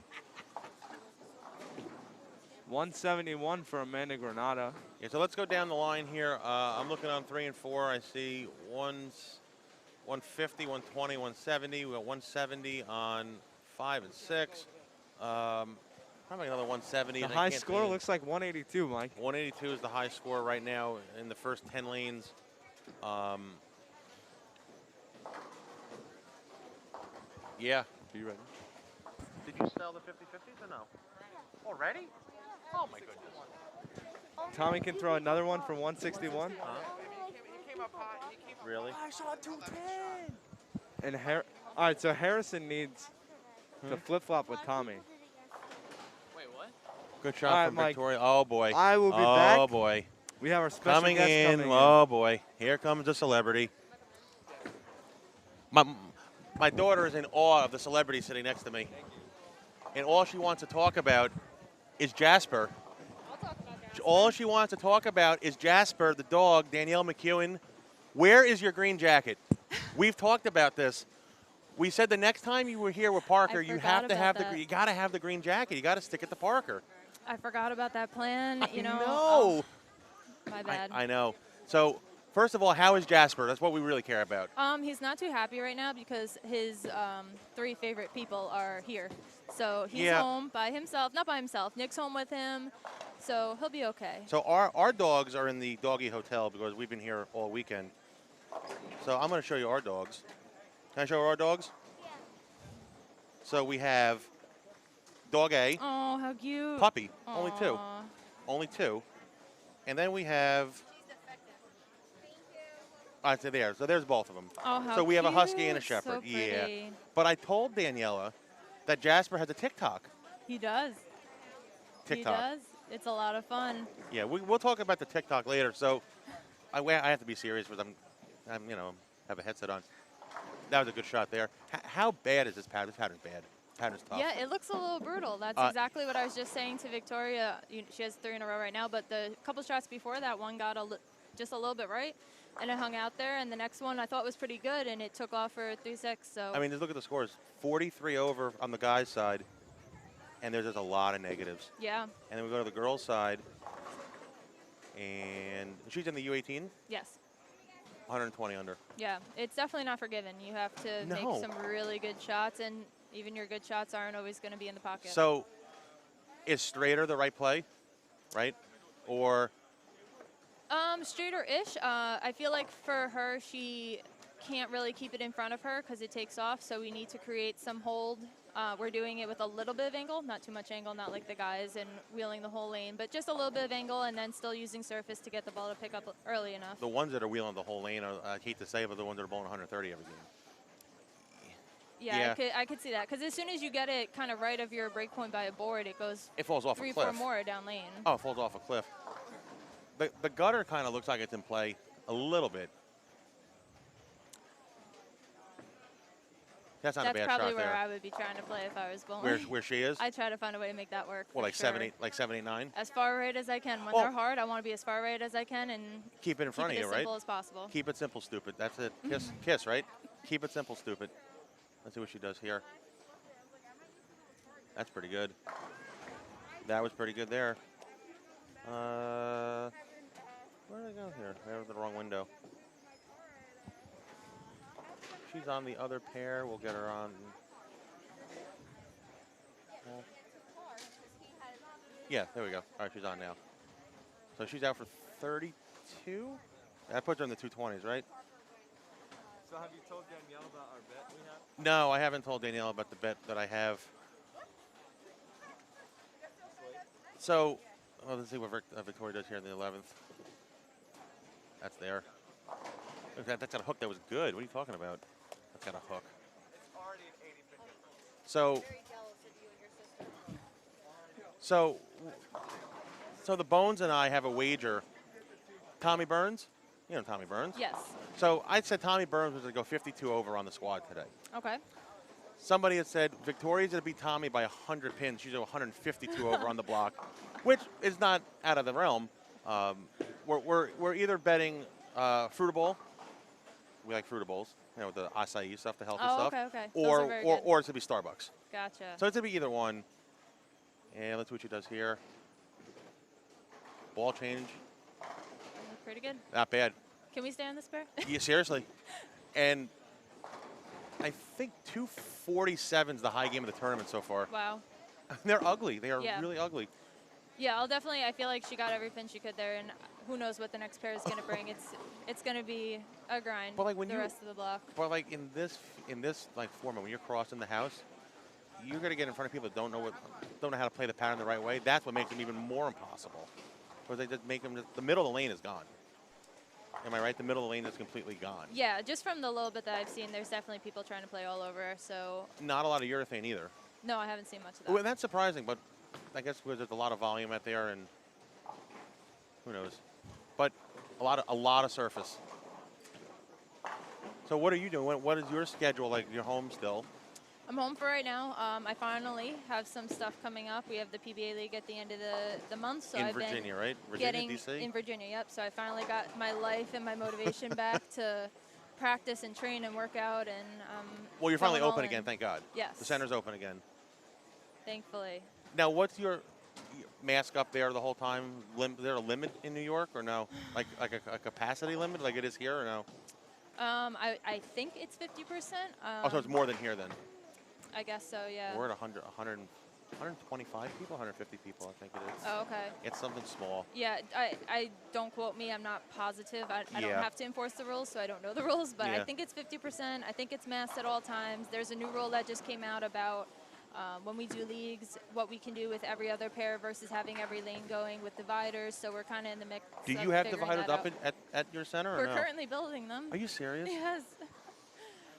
171 for Amanda Granada. Yeah, so let's go down the line here. I'm looking on 3 and 4. I see 150, 120, 170. We got 170 on 5 and 6. Probably another 170. The and I high can't score see- looks like 182, Mike. 182 is the high score right now in the first 10 lanes. Yeah. Are you ready? Did you sell the 50-50s or no? Already? Oh my goodness. Tommy can throw another one from 161. Really? And all right, so Harrison needs to flip-flop with Tommy. Good All shot right, from Mike. Victoria. Oh boy. I will be back. Oh boy. We have our special Coming guest in. coming in. Oh boy. Here comes the celebrity. My daughter is in awe of the celebrity sitting next to me. And all she wants to talk about is Jasper. All she wants to talk about is Jasper, the dog, Danielle McEwan. Where is your green jacket? We've talked about this. We said the next time you were here with Parker, you forgot have to about have that. you got to have the green jacket. You got to stick it to Parker. I forgot about that plan. I You know. know. Oh, my bad. I know. So, first of all, how is Jasper? That's what we really care about. He's not too happy right now because his 3 favorite people are here. So he's Yeah. home by himself. Not by himself. Nick's home with him. So he'll be okay. So our dogs are in the doggy hotel because we've been here all weekend. So I'm going to show you our dogs. Can I show our dogs? Yeah. So we have dog A, Oh, how cute. puppy, only 2. Aw. Only 2. And then we have, I say there. So there's both of them. Oh, how So we have a husky and a cute. shepherd. So Yeah. pretty. But I told Daniela that Jasper has a TikTok. He does. TikTok. He does. It's a lot of fun. Yeah, we'll talk about the TikTok later. So I have to be serious because I'm have a headset on. That was a good shot there. How bad is this pattern? This pattern's bad. Pattern's tough. Yeah, it looks a little brutal. That's exactly what I was just saying to Victoria. She has 3 in a row right now, but the couple shots before that, one got just a little bit right, and it hung out there. And the next one I thought was pretty good, and it took off for 3-6. So I mean, just look at the scores. 43 over on the guys' side, and there's just a lot of negatives. yeah, And then we go to the girls' side, and she's in the U18, yes, 120 under. yeah. It's definitely not forgiven. You have to No. make some really good shots, and even your good shots aren't always going to be in the pocket. So is straighter the right play, right? Or Straighter-ish. I feel like for her, she can't really keep it in front of her because it takes off. So we need to create some hold. We're doing it with a little bit of angle, not too much angle, not like the guys and wheeling the whole lane, but just a little bit of angle and then still using surface to get the ball to pick up early enough. the ones that are wheeling the whole lane, I hate to say it, but the ones that are blowing 130 every game. Yeah, Yeah. I could see that because as soon as you get it kind of right of your break point by a board, it goes It falls off 3, a cliff. 4 more down lane. Oh, it falls off a cliff. The gutter kind of looks like it's in play a little bit. That's not That's a bad probably shot where there. I would be trying to play if I was bowling. Where she is? I try to find a way to make that work. Well, for like sure. 7, 8, 9. As far right as I can. When Well- they're hard, I want to be as far right as I can and Keep it in keep front it of as you, right? simple as possible. Keep it simple, stupid. That's it. Kiss, right? Keep it simple, stupid. Let's see what she does here. That's pretty good. That was pretty good there. Where did I go here? There was the wrong window. She's on the other pair. We'll get her on. Yeah, there we go. All right, she's on now. So she's out for 32? That puts her in the 220s, right? So have you told Danielle about our bet we have? No, I haven't told Danielle about the bet that I have. So, well, let's see what Victoria does here in the 11th. That's there. Look, that's got a hook that was good. What are you talking about? That's got a hook. It's already an 80 So, Very jealous of you and your sister. so, so the Bones and I have a wager. Tommy Burns, you know Tommy Burns. Yes. So I said Tommy Burns was going to go 52 over on the squad today. Okay. Somebody had said Victoria's going to beat Tommy by 100 pins. She's 152 over on the block, which is not out of the realm. We're either betting Fruitable. We like Fruitables, you know, the acai stuff, the healthy Oh, stuff. okay. Those are very good. Or it's going to be Starbucks. Gotcha. So it's going to be either one. And let's see what she does here. Ball change. Pretty good. Not bad. Can we stay on this pair? Yeah, seriously. And I think 247 is the high game of the tournament so far. Wow. They're ugly. They are Yeah. really ugly. Yeah, I feel like she got every pin she could there, and who knows what the next pair is going to bring. It's going to be a grind. But like when the rest of the block. But like in this like format, when you're crossing the house, you're gonna get in front of people that don't know how to play the pattern the right way. That's what makes them even more impossible. Because they just make them. The middle of the lane is gone. Am I right? The middle of the lane is completely gone. Yeah, just from the little bit that I've seen, there's definitely people trying to play all over her. So Not a lot of urethane either. no, I haven't seen much of that. Well, that's surprising, but I guess because there's a lot of volume out there, and who knows. But a lot of surface. So what are you doing? What is your schedule like? You're home still? I'm home for right now. I finally have some stuff coming up. We have the PBA League at the end of the month. So In I've Virginia, been right? Virginia, getting DC? in Virginia, yep. So I finally got my life and my motivation back to practice and train and work out. And Well, you're finally going all open in. again, thank God. Yes. The center's open again. Thankfully. Now, what's your mask up there the whole time? Is there a limit in New York or no? Like a capacity limit like it is here or no? I think it's 50%. Oh, so it's more than here then. I guess so, yeah. We're at 125 people, 150 people, I think it is. Oh, okay. It's something small. Yeah, I don't quote me. I'm not positive. I don't Yeah. have to enforce the rules, so I don't know the rules. But I Yeah. think it's 50%. I think it's masked at all times. There's a new rule that just came out about when we do leagues, what we can do with every other pair versus having every lane going with dividers. So we're kind of in the mix. Do of you have figuring dividers that up out. at your center or We're no? currently building them. Are you serious? Yes.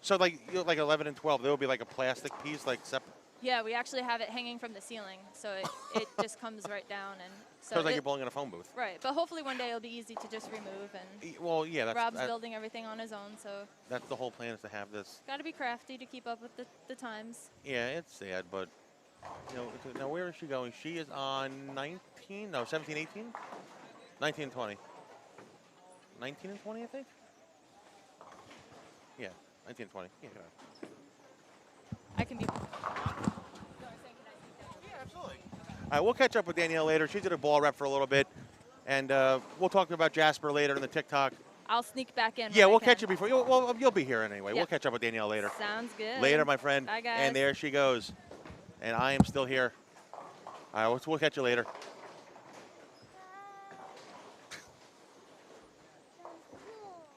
So like 11 and 12, there will be like a plastic piece like separate. Yeah, we actually have it hanging from the ceiling, so it just comes right down, and so So it's like it- you're bowling in a phone booth. right. But hopefully one day it'll be easy to just remove, and Well, yeah, Rob's that's building everything on his own, so that's the whole plan is to have this. got to be crafty to keep up with the times. Yeah, it's sad, but you know, now where is she going? She is on 19, no, 17, 18? 19 and 20. 19 and 20, I think? Yeah, 19 and 20. Yeah, I can be. Yeah, absolutely. All right, we'll catch up with Danielle later. She's at a ball rep for a little bit, and we'll talk about Jasper later in the TikTok. I'll sneak back in. Yeah, when I we'll can. catch you before. You'll be here anyway. Yeah. We'll catch up with Danielle later. Sounds good. Later, my friend. Bye, guys. And there she goes. And I am still here. All right, we'll catch you later.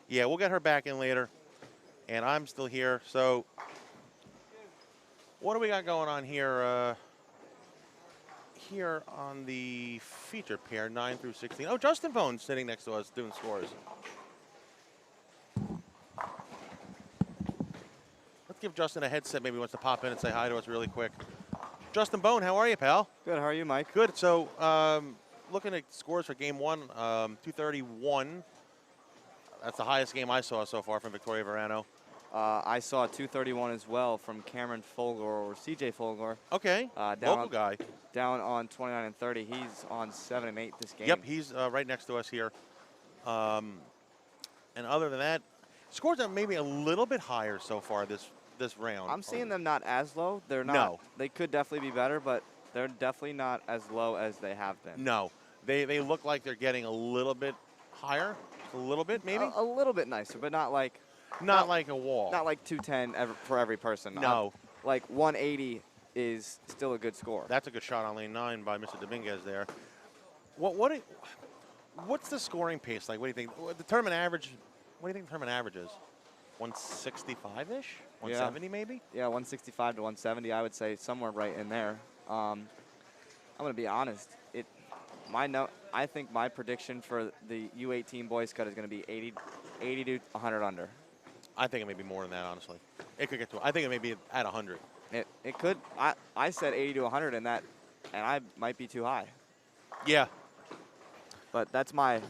Yeah, we'll get her back in later. And I'm still here. So, what do we got going on here? Here on the feature pair, 9 through 16. Oh, Justin Bohn sitting next to us doing scores. Let's give Justin a headset. Maybe he wants to pop in and say hi to us really quick. Justin Bohn, how are you, pal? Good. How are you, Mike? Good. So, looking at scores for game one, 231. That's the highest game I saw so far from Victoria Verano. I saw 231 as well from Cameron Folgor, or CJ Folgor, Okay. down Local on- guy. down on 29 and 30. He's on 7 and 8 this game. Yep, he's right next to us here. And other than that, scores are maybe a little bit higher so far this round. I'm seeing them not as low. They're not. No. They could definitely be better, but they're definitely not as low as they have been. No, they look like they're getting a little bit higher, a little bit maybe. A little bit nicer, but not like not like a wall. not like 210 for every person. No. Like 180 is still a good score. That's a good shot on lane 9 by Mr. Dominguez there. What's the scoring pace like? What do you think? The tournament average. What do you think the tournament average is? 165-ish, 170 maybe. Yeah, 165 to 170. I would say somewhere right in there. I'm gonna be honest. I think my prediction for the U18 boys cut is gonna be 80 to 100 under. I think it may be more than that, honestly. It could get to. I think it may be at 100. It could. I said 80 to 100, and I might be too high. Yeah. But that's my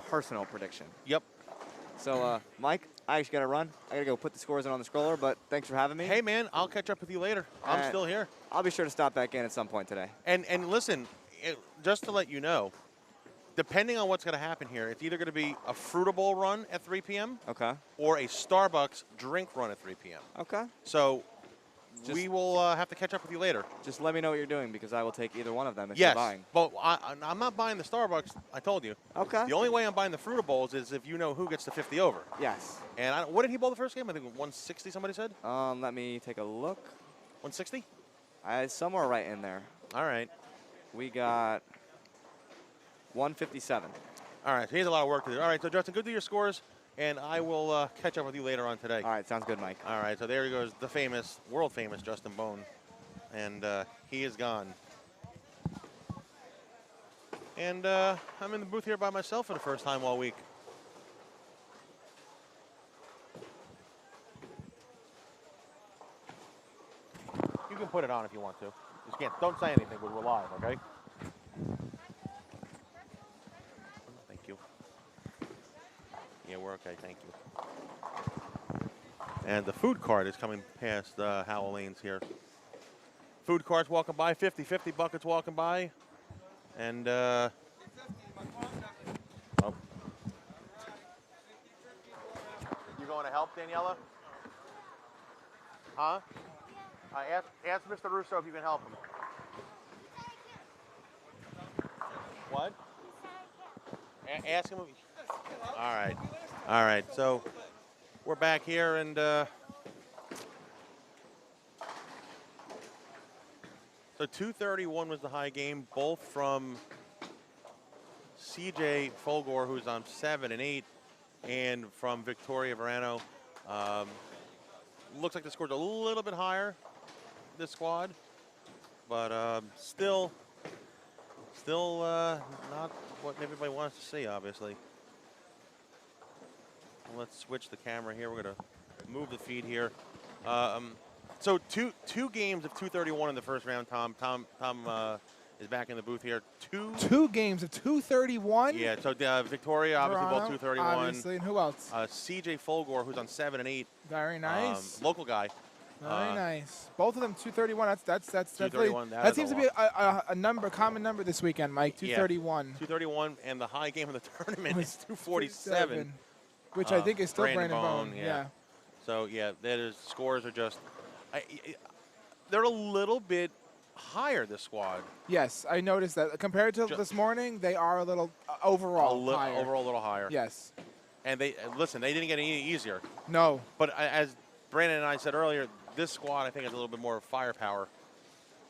personal prediction. Yep. So, Mike, I actually got to run. I got to go put the scores in on the scroller, but thanks for having me. Hey, man, I'll catch up with you later. I'm still here. I'll be sure to stop back in at some point today. And listen, just to let you know, depending on what's going to happen here, it's either going to be a Fruitable run at 3 p.m. Okay. or a Starbucks drink run at 3 p.m. Okay. So we will have to catch up with you later. Just let me know what you're doing because I will take either one of them if Yes, you're buying. but I'm not buying the Starbucks. I told you. Okay. The only way I'm buying the Fruitables is if you know who gets the 50 over. Yes. And what did he bowl the first game? I think 160. Somebody said. Let me take a look. 160. Somewhere right in there. All right. We got 157. All right. So he has a lot of work to do. All right. So Justin, go do your scores, and I will catch up with you later on today. All right. Sounds good, Mike. All right. So there he goes, the famous, world famous Justin Bohn, and he is gone. And I'm in the booth here by myself for the first time all week. You can put it on if you want to. Just can't. Don't say anything. We're live, okay? Thank you. Yeah, we're okay. Thank you. And the food cart is coming past Howell Lanes here. Food carts walking by. 50-50 buckets walking by. And oh. You going to help, Daniela? Huh? Ask Mr. Russo if you can help him. What? Ask him. All right. All right. So we're back here, and so 231 was the high game, both from CJ Folgore, who's on 7 and 8, and from Victoria Verano. Looks like the score's a little bit higher, this squad, but still not what everybody wants to see, obviously. Let's switch the camera here. We're going to move the feed here. So two games of 231 in the first round, Tom. Tom is back in the booth here. Two games of 231? Yeah, so Victoria, obviously, Toronto, both 231. Obviously, and who else? CJ Folgore, who's on 7 and 8. Very nice. Local guy. Very nice. Both of them 231. That's 231. That seems to be a common number this weekend, Mike. 231. Yeah, 231, and the high game of the tournament is 247. Which I think is still Brandon Brandon Bohn. Yeah. So yeah, scores are just they're a little bit higher, this squad. Yes, I noticed that. Compared to this morning, they are a little overall higher. Overall a little higher. Yes. And they didn't get any easier. No. But as Brandon and I said earlier, this squad I think has a little bit more firepower.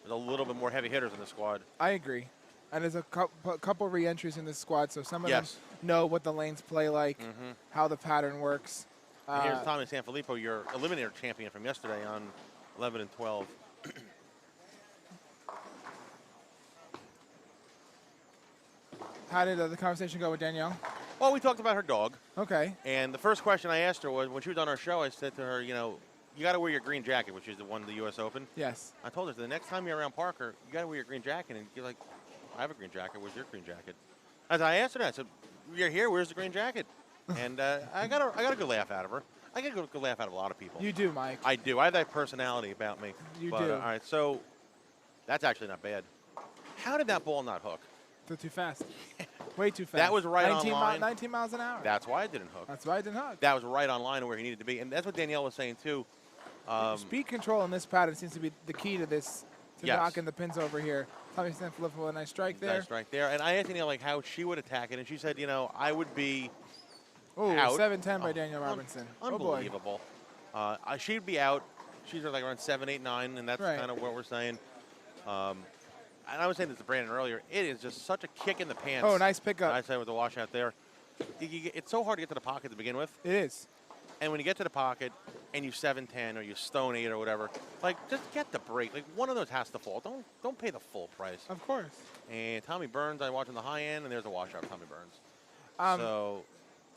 There's a little bit more heavy hitters in the squad. I agree. And there's a couple re-entries in this squad, so some of them Yes. know what the lanes play like, how the pattern works. And here's Tommy Sanfilippo, your eliminator champion from yesterday on 11 and 12. How did the conversation go with Danielle? Well, we talked about her dog. Okay. And the first question I asked her was, when she was on our show, I said to her, you got to wear your green jacket, which is the one of the U.S. Open. Yes. I told her, the next time you're around Parker, you got to wear your green jacket. And you're like, I have a green jacket. Where's your green jacket? As I asked her that, I said, you're here. Where's the green jacket? And I got a good laugh out of her. I get a good laugh out of a lot of people. You do, Mike. I do. I have that personality about me. You but, do. All right, so that's actually not bad. How did that ball not hook? Too fast. Way too fast. That was right on line. 19 miles an hour. That's why it didn't hook. That's why it didn't hook. That was right on line where he needed to be. And that's what Danielle was saying, too. Speed control in this pattern seems to be the key to this, to Yes. knocking the pins over here. Tommy Sanfilippo with a nice strike there. Nice strike there. And I asked Danielle, how she would attack it. And she said, I would be Ooh, out. 7-10 by Danielle Robinson. Unbelievable. She'd be out. She's like around 7, 8, 9, and that's Right. kind of what we're saying. And I was saying this to Brandon earlier. It is just such a kick in the pants. Oh, nice pickup. I said with the washout there. It's so hard to get to the pocket to begin with. It is. And when you get to the pocket and you 7-10 or you stone 8 or whatever, just get the break. One of those has to fall. Don't pay the full price. Of course. And Tommy Burns, I watch on the high end, and there's a washout of Tommy Burns. So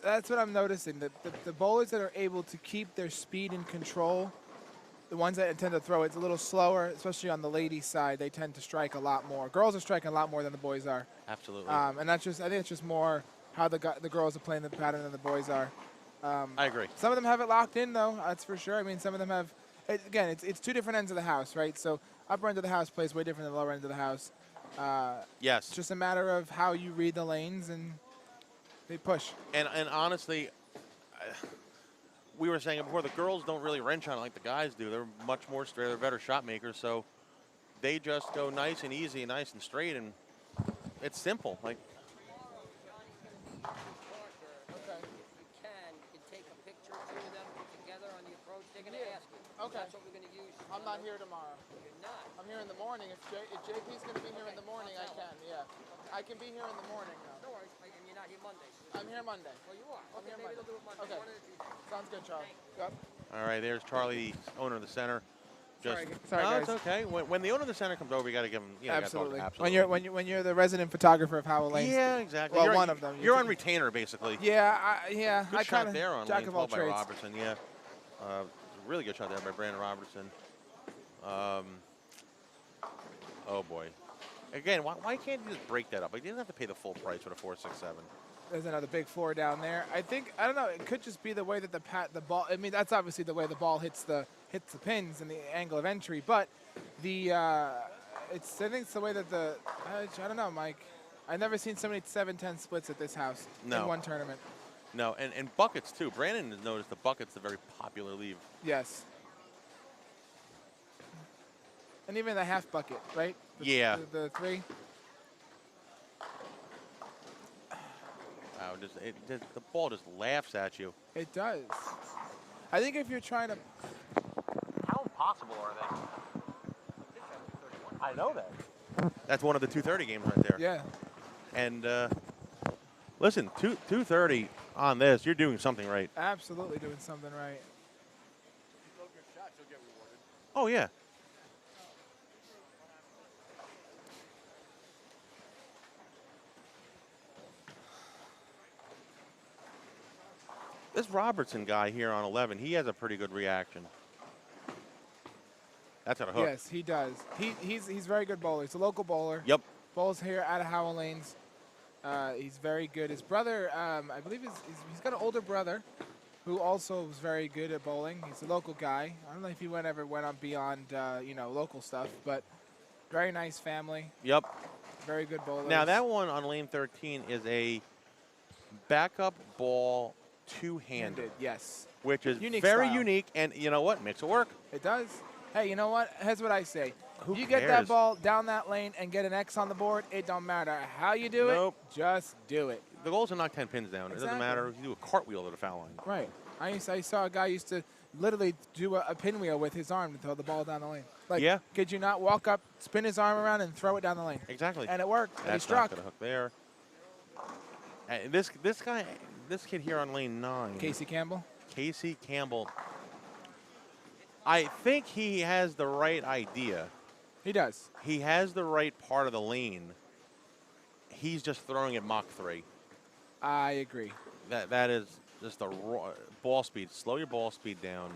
that's what I'm noticing. The bowlers that are able to keep their speed in control the ones that tend to throw it's a little slower, especially on the ladies' side. They tend to strike a lot more. Girls are striking a lot more than the boys are. Absolutely. And I think it's just more how the girls are playing the pattern than the boys are. I agree. Some of them have it locked in, though. That's for sure. I mean, some of them have. Again, it's two different ends of the house, right? So upper end of the house plays way different than the lower end of the house. Yes. It's just a matter of how you read the lanes and they push. And honestly, we were saying it before, the girls don't really wrench on it like the guys do. They're much more straight. They're better shot makers, so they just go nice and easy and nice and straight, and it's simple. Like, Okay. You can take a picture or two of them together on the approach. They're going to ask you. Okay. That's what we're going to use. I'm not here tomorrow. You're not. I'm here in the morning. If JP's going to be here in the morning, I can. Yeah, I can be here in the morning. No worries. And you're not here Monday. I'm here Monday. Well, you are. I'm Okay, here maybe Monday. they'll do it Monday. Okay. One of the two days. Sounds good, Charlie. Yep. all right, there's Charlie, the owner of the center. Just, Sorry, no, guys. it's okay. When the owner of the center comes over, you got to give him. You know, Absolutely. Absolutely. When you're the resident photographer of Howell Lane. Yeah, exactly. Well, You're, one of them. You're on retainer, basically. Yeah, Good I shot kind there on of jack lane of all 12 by trades. Robertson. Yeah, really good shot there by Brandon Robertson. Oh boy. Again, why can't you just break that up? Like, you didn't have to pay the full price for the 4.67. There's another big four down there. I don't know. It could just be the way that the ball. I mean, that's obviously the way the ball hits the pins and the angle of entry. But I think it's the way that I don't know, Mike. I've never seen so many 7-10 splits at this house in one tournament. No, and buckets too. Brandon has noticed the bucket's a very popular leave. Yes. And even the half bucket, right? Yeah. The three. Wow, the ball just laughs at you. It does. I think if you're trying to. How impossible are they? I know that. That's one of the 230 games right there. Yeah. And listen, 230 on this, you're doing something right. Absolutely doing something right. Oh yeah. This Robertson guy here on 11, he has a pretty good reaction. That's on a hook. Yes, he does. He's very good bowler. He's a local bowler. Yep. Bowls here out of Howell Lanes. He's very good. His brother, I believe he's got an older brother who also was very good at bowling. He's a local guy. I don't know if he ever went on beyond local stuff, but very nice family. Yep. Very good bowler. Now that one on lane 13 is a backup ball two-handed. Yes. Which is Unique very style. unique, and you know what? Makes it work. It does. Hey, you know what? Here's what I say. Who you get that cares? ball down that lane and get an X on the board, it don't matter how you do Nope. it, just do it. The goal is to knock 10 pins down. It doesn't Exactly. matter if you do a cartwheel to the foul line. Right. I saw a guy used to literally do a pinwheel with his arm to throw the ball down the lane. Like, Yeah. Could you not walk up, spin his arm around, and throw it down the lane? Exactly. And it worked. And he That's struck. not going to hook there. And this kid here on lane 9. Casey Campbell. Casey Campbell. I think he has the right idea. He does. He has the right part of the lane. He's just throwing it Mach 3. I agree. That is just a raw ball speed. Slow your ball speed down.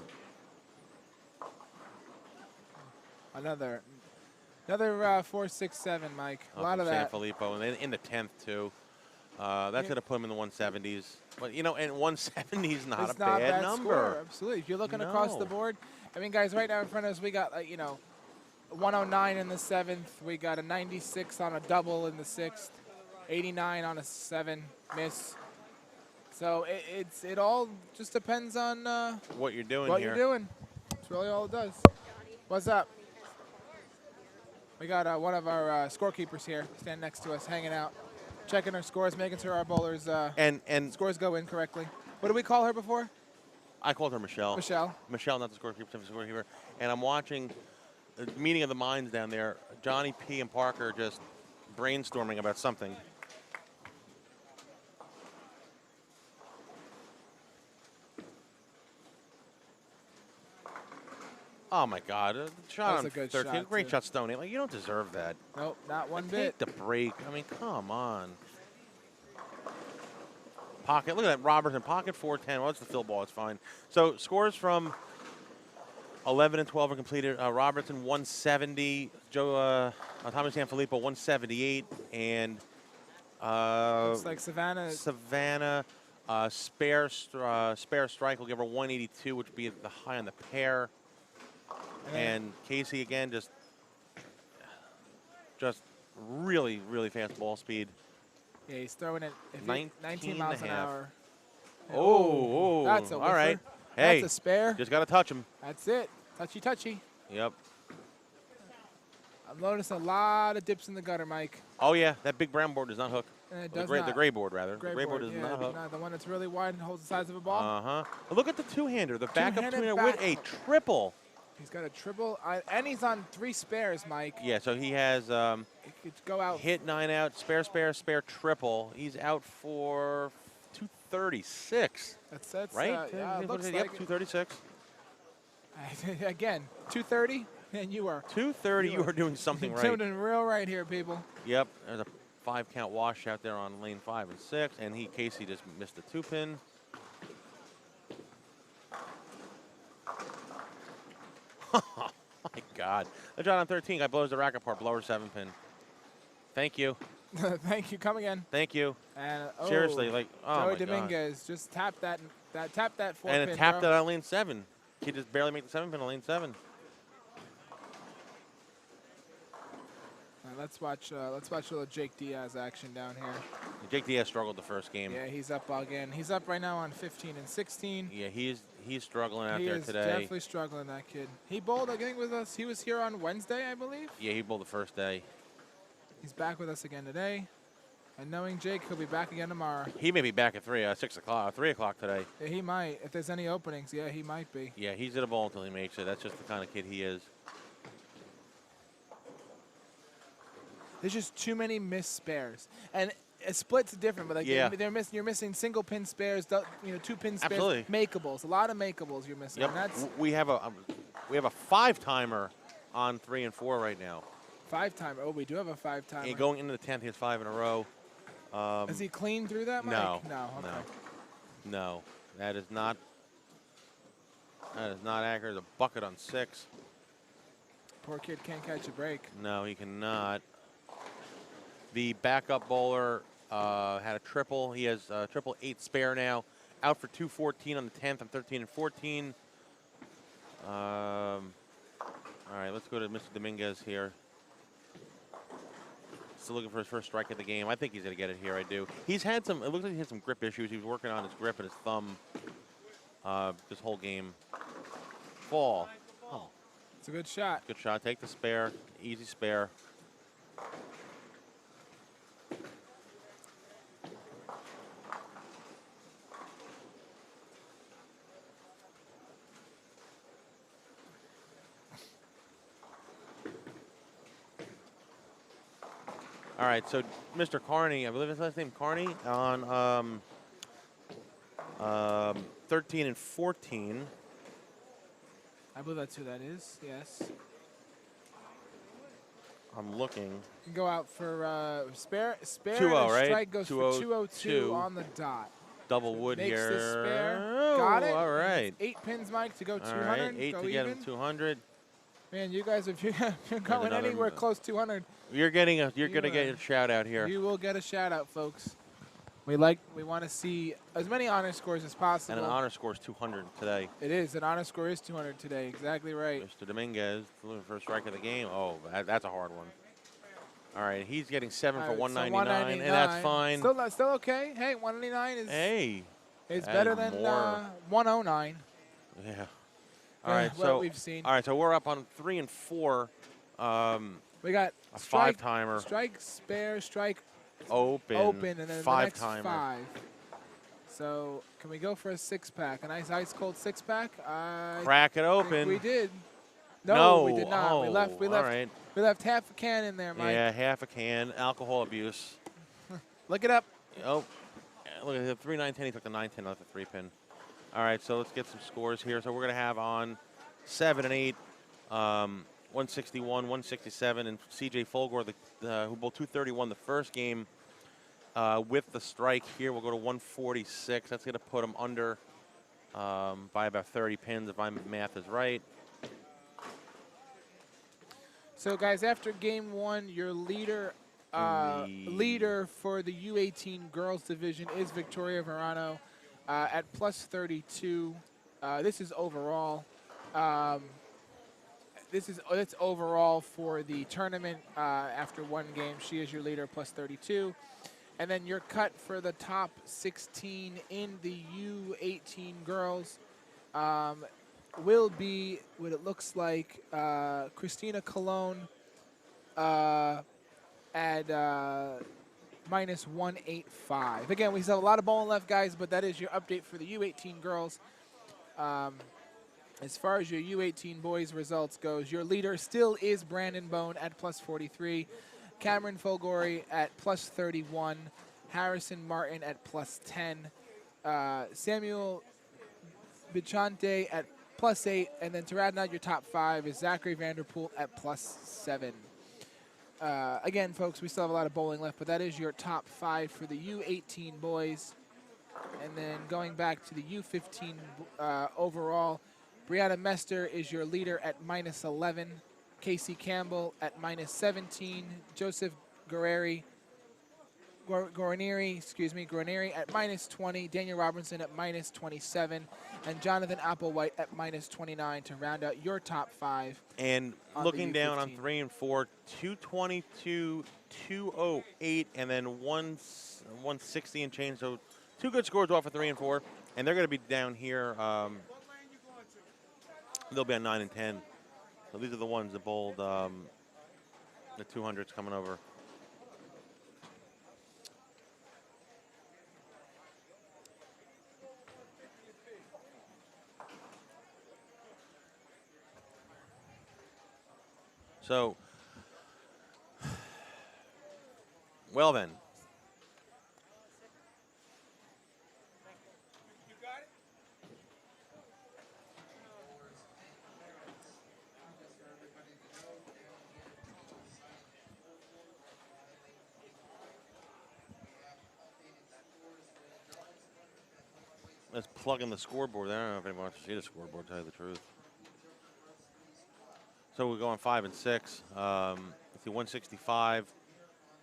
Another 4.67, Mike. A lot of San that. Filippo, and then in the 10th too. That's going to put him in the 170s. But and 170 is not It's a not bad bad number. score. Absolutely. If you're looking across the No. board, I mean, guys, right now in front of us, we got 109 in the 7th. We got a 96 on a double in the 6th. 89 on a 7 miss. So it all just depends on What you're doing what here. you're doing. That's really all it does. What's up? We got one of our scorekeepers here, standing next to us, hanging out, checking our scores, making sure our bowlers' And scores go in correctly. What did we call her before? I called her Michelle. Michelle. Michelle, not the scorekeeper, the scorekeeper. And I'm watching the meeting of the minds down there. Johnny P. and Parker just brainstorming about something. Oh my God! Shot That was on a good 13. shot, Great too. shot, Stoney. Like, you don't deserve that. Nope, not one Take bit. the break. I mean, come on. Pocket. Look at that, Robertson. Pocket 410. Well, it's the fill ball. It's fine. So scores from 11 and 12 are completed. Robertson 170, Tommy Sanfilippo 178, and Looks like Savannah. Savannah spare strike will give her 182, which would be the high on the pair. And Casey again just really fast ball speed. Yeah, he's throwing it 19 miles and an a half. hour. Oh, that's a all whiffer. right. Hey, That's a spare. just got to touch him. That's it. Touchy. Yep. I've noticed a lot of dips in the gutter, Mike. Oh, yeah, that big brown board does not hook. It Well, does the not. gray board, rather. Gray the gray board does yeah, not hook. the one that's really wide and holds the size of a ball. Uh-huh. Look at the two-hander, the backup Two-handed two-hander with a triple. He's got a triple, and he's on 3 spares, Mike. Yeah, so he has He could go out. hit 9 out, spare, triple. He's out for 236. That's right? yeah, it looks Yep, like 236. it. Again, 230, and you are 230, you are doing something right. doing real right here, people. Yep, there's a 5-count wash out there on lane 5 and 6, and Casey just missed the 2-pin. Oh my God! The shot on 13, guy blows the rack apart, blower 7-pin. Thank you, Thank you. Come again. thank you. And Seriously, like, oh Joey my God. Dominguez just tapped that 4-pin. And it tapped it bro. on lane 7. He just barely made the 7-pin on lane 7. Let's watch a little Jake Diaz action down here. Jake Diaz struggled the first game. Yeah, he's up again. He's up right now on 15 and 16. Yeah, he's struggling out He there is today. definitely struggling, that kid. He bowled, I think, with us. He was here on Wednesday, I believe. Yeah, he bowled the first day. He's back with us again today. And knowing Jake, he'll be back again tomorrow. He may be back at 3 o'clock today. Yeah, he might. If there's any openings, yeah, he might be. Yeah, he's at a bowl until he makes it. That's just the kind of kid he is. There's just too many missed spares. And a split's different, but like Yeah. you're missing single pin spares, 2-pin spares, Absolutely. makeables. A lot of makeables you're missing. Yep. And that's We have a 5-timer on 3 and 4 right now. 5-timer. Oh, we do have a 5-timer. And going into the 10th, he has 5 in a row. Is he clean through that, Mike? No. No. Okay. No, that is not accurate. There's a bucket on 6. Poor kid can't catch a break. No, he cannot. The backup bowler had a triple. He has a triple 8 spare now. Out for 214 on the 10th. I'm 13 and 14. All right, let's go to Mr. Dominguez here. Still looking for his first strike of the game. I think he's going to get it here. I do. He's had some. It looks like he had some grip issues. He was working on his grip and his thumb this whole game. Ball. Oh, It's a good shot. good shot. Take the spare. Easy spare. All right, so Mr. Carney, I believe his last name Carney, on 13 and 14. I believe that's who that is. Yes. I'm looking. You can go out for spare. 2-0, and right? Strike goes for 202 202 on the dot. Double wood Makes here. this spare. Oh, Got it. all right. 8 pins, Mike, to go All 200. right, 8 go to get even. him 200. Man, you guys, if you're going another- anywhere close 200, You're gonna get a shout out here. you will get a shout out, folks. We want to see as many honor scores as possible. And an honor score is 200 today. It is. An honor score is 200 today. Exactly right. Mr. Dominguez looking for a strike of the game. Oh, that's a hard one. All right, he's getting 7 All for right, so 199, and that's fine. Still okay. Hey, 199 is Hey. it's and better than more. 109. Yeah. All right, what so we've seen. All right, so we're up on 3 and 4. We got A strike, 5-timer. strike, spare, strike, Open, open, and then the next 5-timer. 5. So can we go for a 6-pack? A nice ice cold 6-pack? Crack it open. We did. No, we did not. Oh, we left. all right. We left half a can in there, Mike. Yeah, half a can. Alcohol abuse. Look it up. Oh, look at the 3, 9, 10. He took the 9, 10 off the 3-pin. All right, so let's get some scores here. So we're going to have on 7 and 8, 161, 167, and C.J. Fulgore, who bowled 231 the first game, with the strike here. We'll go to 146. That's going to put him under by about 30 pins if my math is right. So, guys, after game one, your leader for the U18 girls division is Victoria Verano at plus 32. This is overall. It's overall for the tournament after one game. She is your leader, plus 32. And then your cut for the top 16 in the U18 girls will be what it looks like Christina Colon at minus 185. Again, we still have a lot of bowling left, guys, but that is your update for the U18 girls. As far as your U18 boys results goes, your leader still is Brandon Bohn at plus 43, Cameron Folgori at plus 31, Harrison Martin at plus 10, Samuel Bichante at plus 8, and then to round out your top 5 is Zachary Vanderpool at plus 7. Again, folks, we still have a lot of bowling left, but that is your top 5 for the U18 boys. And then going back to the U15 overall, Brianna Mester is your leader at minus 11, Casey Campbell at minus 17, Joseph Guarneri at minus 20, Daniel Robinson at minus 27, and Jonathan Applewhite at minus 29 to round out your top 5. And looking down on 3 and 4, 222, 208, and then 160 and change. So 2 good scores off of 3 and 4, and they're going to be down here. They'll be on 9 and 10. So these are the ones that bowled the 200s coming over. So, well then. Let's plug in the scoreboard. I don't know if anyone wants to see the scoreboard, to tell you the truth. So we're going 5 and 6. Let's see, 165.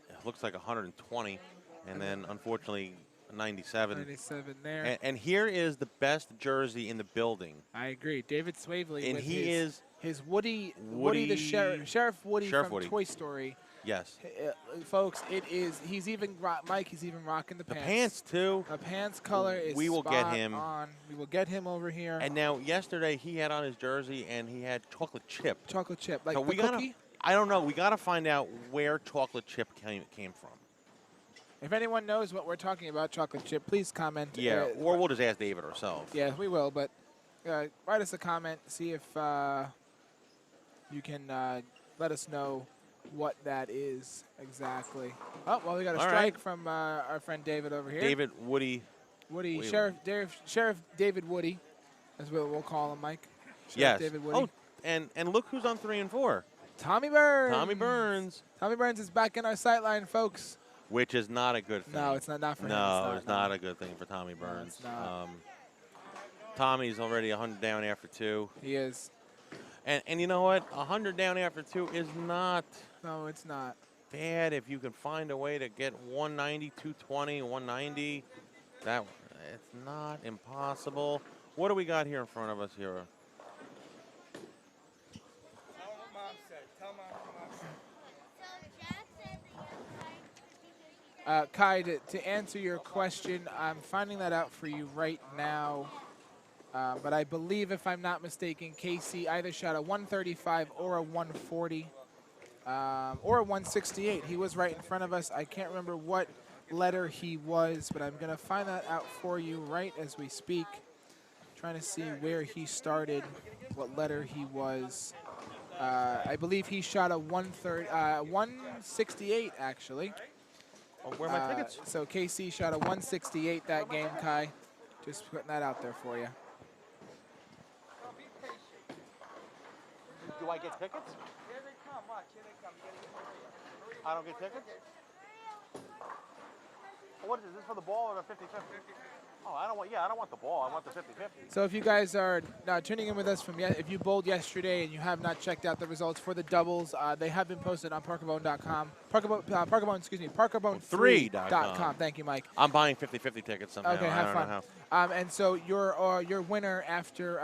It looks like 120. And then, unfortunately, 97. 97 there. And here is the best jersey in the building. I agree. David Swavely. And with he is his Woody the Sheriff Woody from Toy Story. Yes. Folks, it is. He's even rocking the pants. The pants too. The pants color is. We will get him on. We will get him over here. And now, yesterday he had on his jersey and he had chocolate chip. Chocolate chip, like so the cookie. I don't know. We got to find out where chocolate chip came from. If anyone knows what we're talking about, chocolate chip, please comment. Yeah, or we'll just ask David ourselves. Yeah, we will. But write us a comment. See if you can let us know what that is exactly. Oh, well, we got a strike from our friend David over here. David Woody. Sheriff David Woody, that's what we'll call him, Mike. Yes. David Woody. Oh, and look who's on 3 and 4. Tommy Burns. Tommy Burns. Tommy Burns is back in our sightline, folks. Which is not a good thing. No, it's not for him. No, it's not a good thing for Tommy Burns. No, Tommy's already 100 down after 2. He is. And you know what? 100 down after 2 is not. No, it's not bad if you can find a way to get 190, 220, 190. It's not impossible. What do we got here in front of us here? Tell what Mom said. Tell Mom what Mom said. Kai, to answer your question, I'm finding that out for you right now. But I believe, if I'm not mistaken, Casey either shot a 135 or a 140 or a 168. He was right in front of us. I can't remember what letter he was, but I'm going to find that out for you right as we speak. Trying to see where he started, what letter he was. I believe he shot a 168, actually. Oh, where are my tickets? So KC shot a 168 that game, Kai. Just putting that out there for you. Do I get tickets? Here they come. Watch. Here they come. You gotta get I don't get tickets? What is this? Is this for the ball or the 50-50? Oh, I don't want the ball. I want the 50-50. So if you guys are tuning in with us if you bowled yesterday and you have not checked out the results for the doubles, they have been posted on parkerbone.com. Parkerbone3.com. Thank you, Mike. I'm buying 50-50 tickets somehow. Okay, I have don't fun. know how. And so your winner after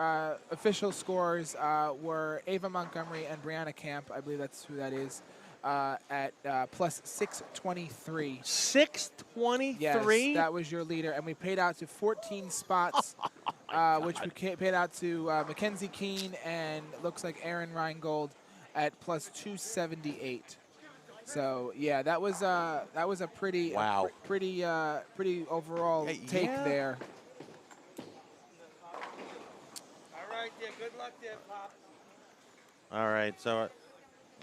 official scores were Ava Montgomery and Brianna Camp. I believe that's who that is. At plus 623. 623? Yes, that was your leader. And we paid out to 14 spots, which we paid out to Mackenzie Keene and looks like Aaron Reingold at plus 278. So yeah, that was a pretty Wow. pretty overall take yeah. there. All right, there. Good luck there, Pop. All right, so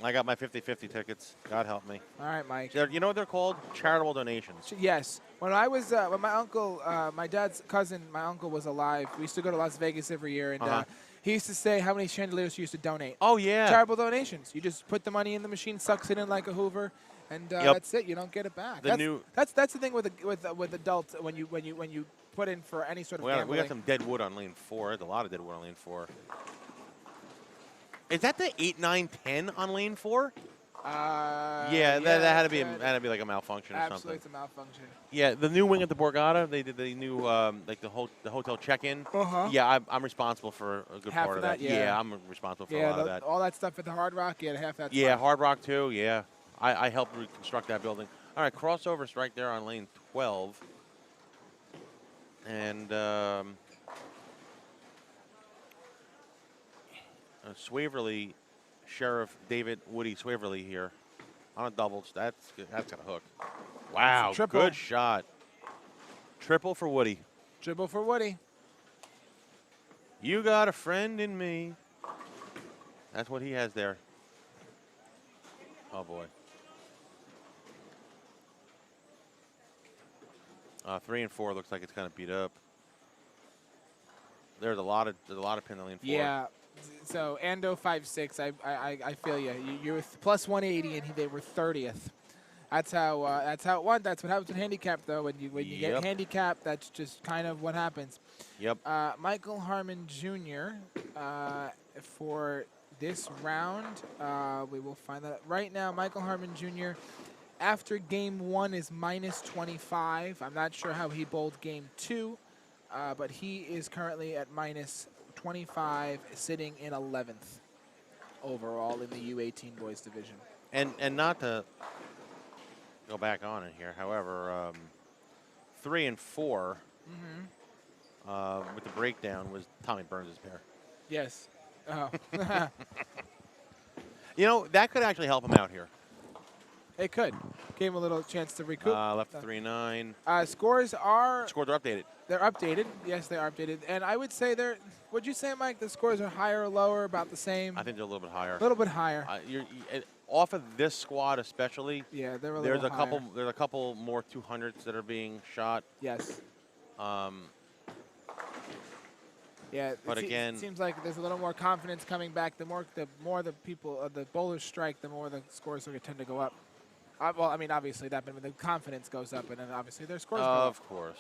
I got my 50-50 tickets. God help me. All right, Mike. You know what they're called? Charitable donations. Yes. When I was, when my uncle, my dad's cousin, my uncle was alive, we used to go to Las Vegas every year, and he used to say how many chandeliers he used to donate. Oh, yeah. Charitable donations. You just put the money in the machine, sucks it in like a Hoover, and that's it. You don't get it back. That's the thing with adults when you put in for any sort of gambling. We got some dead wood on lane 4. There's a lot of dead wood on lane 4. Is that the 8, 9, 10 on lane 4? Yeah, that had to be like a malfunction or something. Absolutely, it's a malfunction. Yeah, the new wing at the Borgata, they did the new like the hotel check-in. Yeah, I'm responsible for a good Half part of of that. that, yeah. I'm responsible for a lot of that. All that stuff at the Hard Rock, yeah, half that. Yeah, Hard Rock too. Yeah, I helped reconstruct that building. All right, crossovers right there on lane 12, and Swaverly, Sheriff David Woody Swaverly here on a doubles. That's got a hook. Wow, good shot. Triple for Woody. Triple for Woody. You got a friend in me. That's what he has there. Oh boy. 3 and 4 looks like it's kind of beat up. There's a lot of pin in lane 4. Yeah. So Ando 5-6. I feel you. You're plus 180, and they were 30th. That's how it went. That's what happens with handicap, though. When you get handicapped, that's just kind of what happens. Yep. Michael Harmon Jr. For this round, we will find that out. Right now, Michael Harmon Jr. after game 1 is minus 25. I'm not sure how he bowled game 2, but he is currently at minus 25, sitting in 11th overall in the U18 boys division. And not to go back on it here, however, 3 and 4 with the breakdown was Tommy Burns' pair. Yes. Oh. You know, that could actually help him out here. It could. Gave him a little chance to recoup. Left 3-9. Scores are updated. They're updated. Yes, they are updated. And I would say would you say, Mike, the scores are higher or lower, about the same? I think they're a little bit higher. A little bit higher. Off of this squad especially. Yeah, they're a little higher. There's a couple more 200s that are being shot. Yes. Yeah, but again, it seems like there's a little more confidence coming back. The more the people, the bowlers strike, the more the scores are going to tend to go up. Well, I mean, obviously that, but the confidence goes up, and then obviously their scores go up. Of course.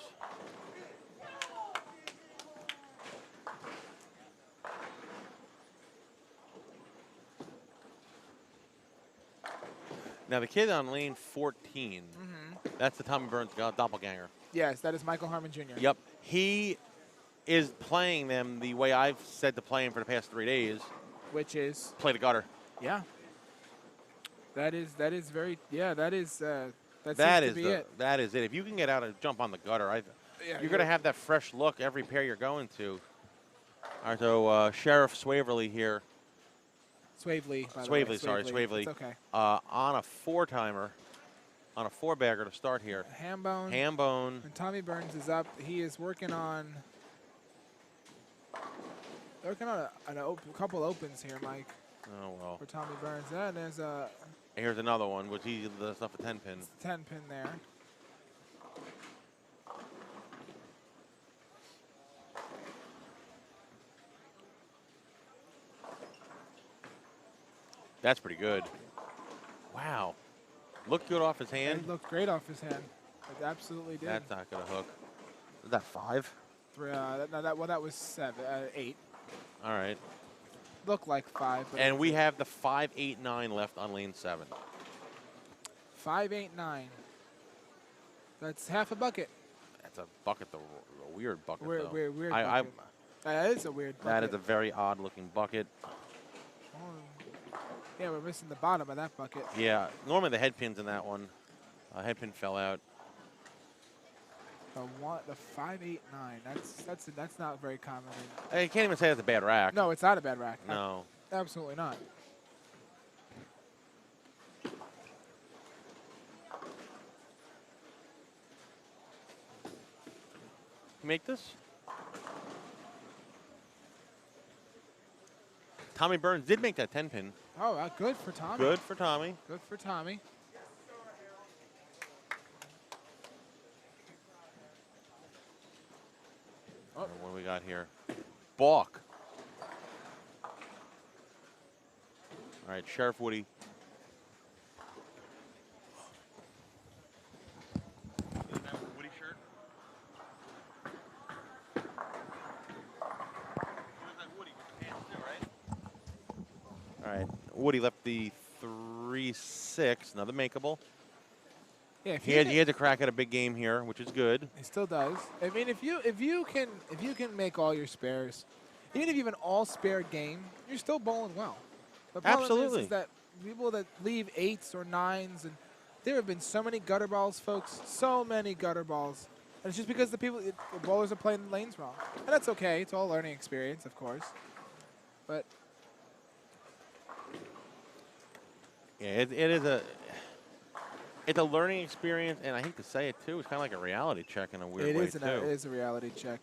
Now the kid on lane 14, that's the Tommy Burns doppelganger. Yes, that is Michael Harmon Jr. Yep. He is playing them the way I've said to play him for the past 3 days. Which is? Play the gutter. Yeah. That is very, yeah, that is it. That is it. If you can get out and jump on the gutter, you're going to have that fresh look every pair you're going to. All right, so Sheriff Swaverly here. Swavely. Swavely. It's okay. On a 4-timer, on a 4-bagger to start here. Hambone. And Tommy Burns is up. He is working on a couple opens here, Mike. Oh, well. For Tommy Burns. And there's here's another one, which he does off a 10-pin. 10-pin there. That's pretty good. Wow. Looked good off his hand. It looked great off his hand. It absolutely did. That's not going to hook. Is that 5? No, that was 8. All right. Looked like 5. But And we have the 5, 8, 9 left on lane 7. 5, 8, 9. That's half a bucket. That's a bucket, though. A weird bucket, though. Weird I, bucket. That is a weird bucket. that is a very odd-looking bucket. Yeah, we're missing the bottom of that bucket. Yeah, normally the head pin's in that one. Head pin fell out. The 5, 8, 9. That's not very common. I can't even say that's a bad rack. No, it's not a bad rack. No. Absolutely not. Make this? Tommy Burns did make that 10 pin. Oh, good for Tommy. Good for Tommy. Good for Tommy. Oh. What do we got here? Balk. All right, Sheriff Woody. Woody shirt? All right, Woody left the 3-6, another makeable. Yeah, if He had to crack at a big game here, which is good. He still does. I mean, if you can make all your spares, even if you have an all spare game, you're still bowling well. The problem Absolutely. is that people that leave 8s or 9s, and there have been so many gutter balls, folks. So many gutter balls, and it's just because the bowlers are playing the lanes wrong, and that's okay. It's all learning experience, of course. But Yeah, it's a learning experience, and I hate to say it too. It's kind of like a reality check in a weird way too. It is a reality check.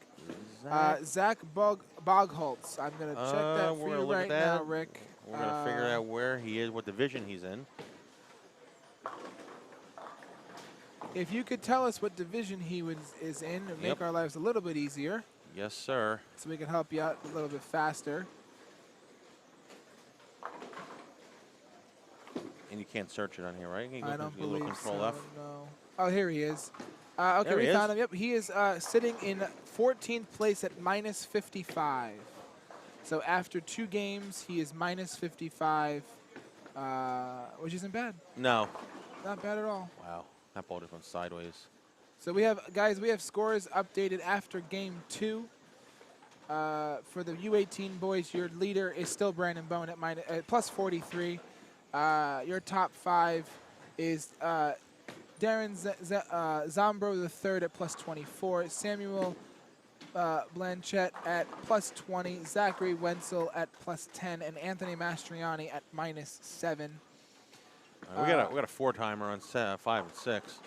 Zach Bogholtz. I'm gonna check that for you right now, Rick. We're gonna figure out where he is, what division he's in. If you could tell us what division he is in, and make our lives a little bit easier. Yes, sir. So we can help you out a little bit faster. And you can't search it on here, right? You I don't believe Control so, F. no. Oh, here he is. Okay, There he we found is. him. Yep, he is sitting in 14th place at minus 55. So after 2 games, he is minus 55, which isn't bad. No. Not bad at all. Wow, that ball just went sideways. So we have scores updated after game 2. For the U18 boys, your leader is still Brandon Bohn at plus 43. Your top 5 is Darren Zombro III at plus 24, Samuel Blanchett at plus 20, Zachary Wenzel at plus 10, and Anthony Mastriani at minus 7. We got a 4-timer on 5 and 6.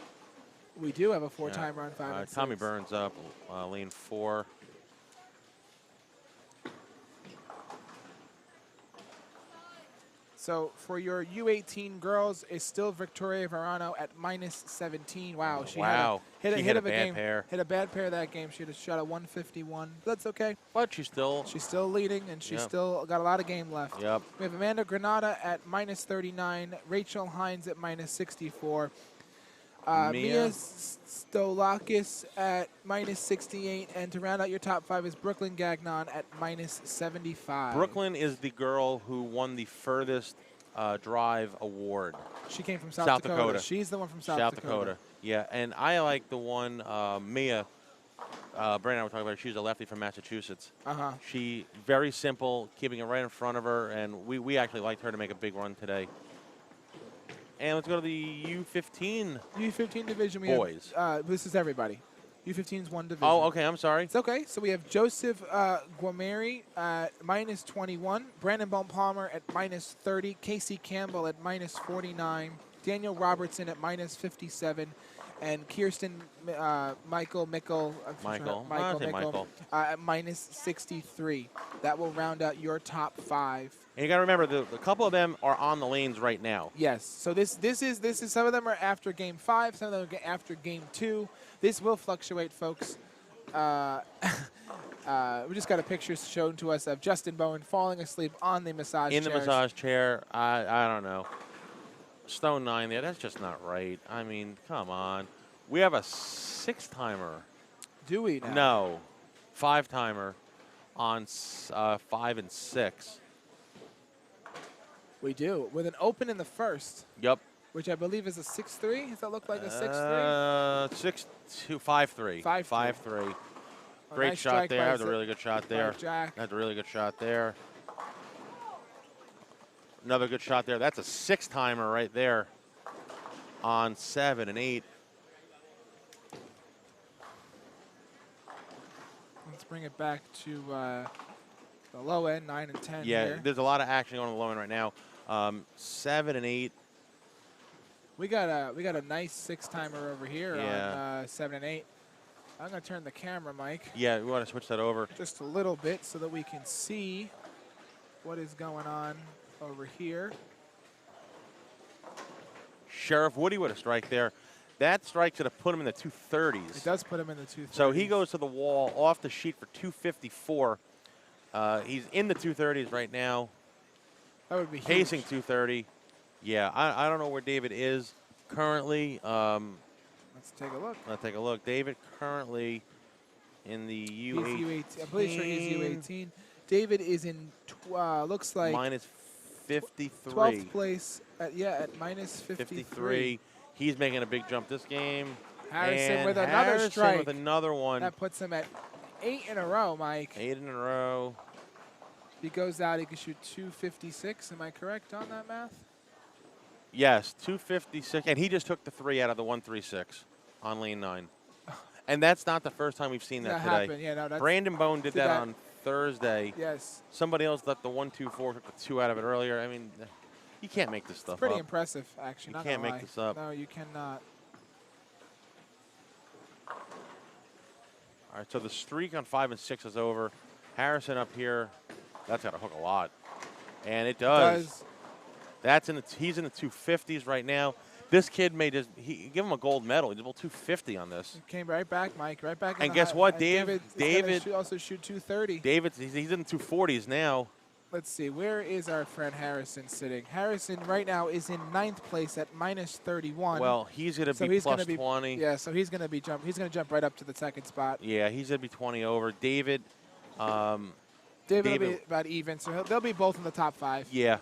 We do have a 4-timer on 5 and 6. Tommy Burns up, lane 4. So for your U18 girls, is still Victoria Verano at minus 17. Wow, she hit a bad pair. Hit a bad pair that game. She had a shot at 151. That's okay. But she's still leading, and she's still got a lot of game left. Yep. We have Amanda Granada at minus 39, Rachel Hines at minus 64, Mia Stolakis at minus 68, and to round out your top 5 is Brooklyn Gagnon at minus 75. Brooklyn is the girl who won the furthest drive award. She came from South Dakota. She's the one from South Dakota. Yeah, and I like the one, Mia. Brandon and I were talking about her. She's a lefty from Massachusetts. She, very simple, keeping it right in front of her, and we actually liked her to make a big run today. And let's go to the U15. U15 division. Boys. This is everybody. U15 is one division. Oh, okay. I'm sorry. It's okay. So we have Joseph Guameri at minus 21, Brandon Palmer at minus 30, Casey Campbell at minus 49, Daniel Robertson at minus 57, and Kirsten Michael at minus 63. That will round out your top 5. And you got to remember, the couple of them are on the lanes right now. Yes. So this is some of them are after game 5, some of them are after game 2. This will fluctuate, folks. We just got a picture shown to us of Justin Bowen falling asleep on the massage chair. In the massage chair, I don't know. Stone 9 there, that's just not right. I mean, come on. We have a 6-timer. Do we now? No. 5-timer on 5 and 6. We do. With an open in the first, Yep. which I believe is a 6-3. Does that look like a 6-3? 6-2, 5-3. 5-3. 5-3. A Great nice shot strike there. by That's a really good shot there. Jack. That's a really good shot there. Another good shot there. That's a 6-timer right there on 7 and 8. Let's bring it back to the low end, 9 and 10 Yeah, here. there's a lot of action going on the low end right now. 7 and 8. We got a nice 6-timer over here Yeah. on 7 and 8. I'm gonna turn the camera, Mike, Yeah, we want to switch that over. just a little bit so that we can see what is going on over here. Sheriff Woody with a strike there. That strike should have put him in the 230s. It does put him in the 230s. So he goes to the wall off the sheet for 254. He's in the 230s right now. That would be huge. Pacing 230. Yeah, I don't know where David is currently. Let's take a look. Let's take a look. David currently in the U18. He's U18. I'm pretty sure he's U18. David is in, looks like minus 53. 12th place at minus 53. He's making a big jump this game. Harrison And with another Harrison strike. with another one. That puts him at 8 in a row, Mike. 8 in a row. If he goes out, he can shoot 256. Am I correct on that math? Yes, 256. And he just took the 3 out of the 136 on lane 9. And that's not the first time we've seen that today. happened. Yeah, no, that's Brandon Bohn did that on Thursday. Yes. Somebody else left the 1-2-4, took the 2 out of it earlier. I mean, you can't make this stuff Pretty up. impressive, actually. You not can't gonna make lie. this up. No, you cannot. All right, so the streak on 5 and 6 is over. Harrison up here, that's got to hook a lot. And it does. That's he's in the 250s right now. This kid may just give him a gold medal. He did 250 on this. He came right back, Mike. Right back. In And the guess high. what, And David? David also shoot 230. David, he's in the 240s now. Let's see. Where is our friend Harrison sitting? Harrison right now is in 9th place at minus 31. Well, he's going to So be he's plus gonna be- 20. Yeah, so he's going to be He's going to jump right up to the 2nd spot. Yeah, he's going to be 20 over. David. David will be about even, so they'll be both in the top 5. Yeah.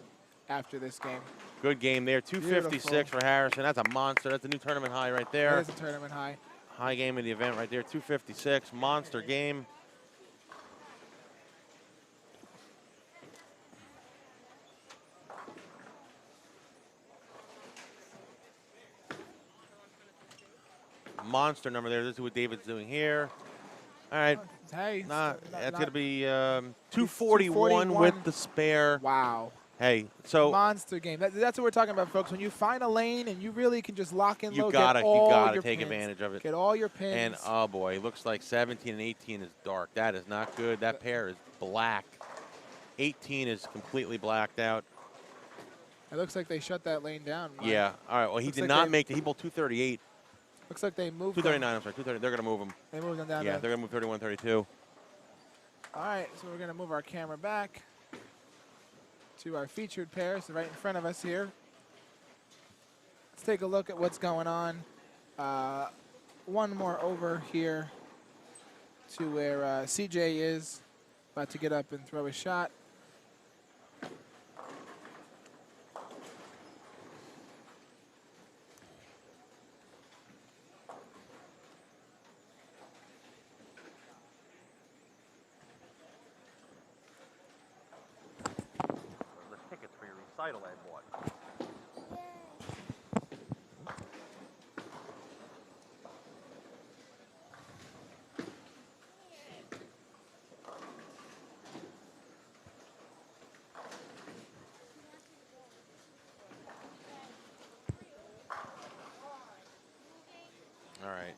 After this game. Good game there. 256 Beautiful. for Harrison. That's a monster. That's a new tournament high right there. That is a tournament high. High game of the event right there. 256. Monster game. Monster number there. This is what David's doing here. All right. Hey. That's going to be 241 with the spare. Wow. Hey, so monster game. That's what we're talking about, folks. When you find a lane and you really can just lock in low, you gotta your take pins. advantage of it. Get all your pins. And oh boy, it looks like 17 and 18 is dark. That is not good. That pair is black. 18 is completely blacked out. It looks like they shut that lane down. Mike. Yeah. All right. Well, he did not make it. He bowled 238. Looks like they moved. 239. I'm sorry. 230. They're gonna move him. They moved them down. Yeah, they're gonna move 31, 32. All right, so we're gonna move our camera back to our featured pairs right in front of us here. Let's take a look at what's going on. One more over here to where CJ is about to get up and throw a shot. Tickets for your recital I bought. All right.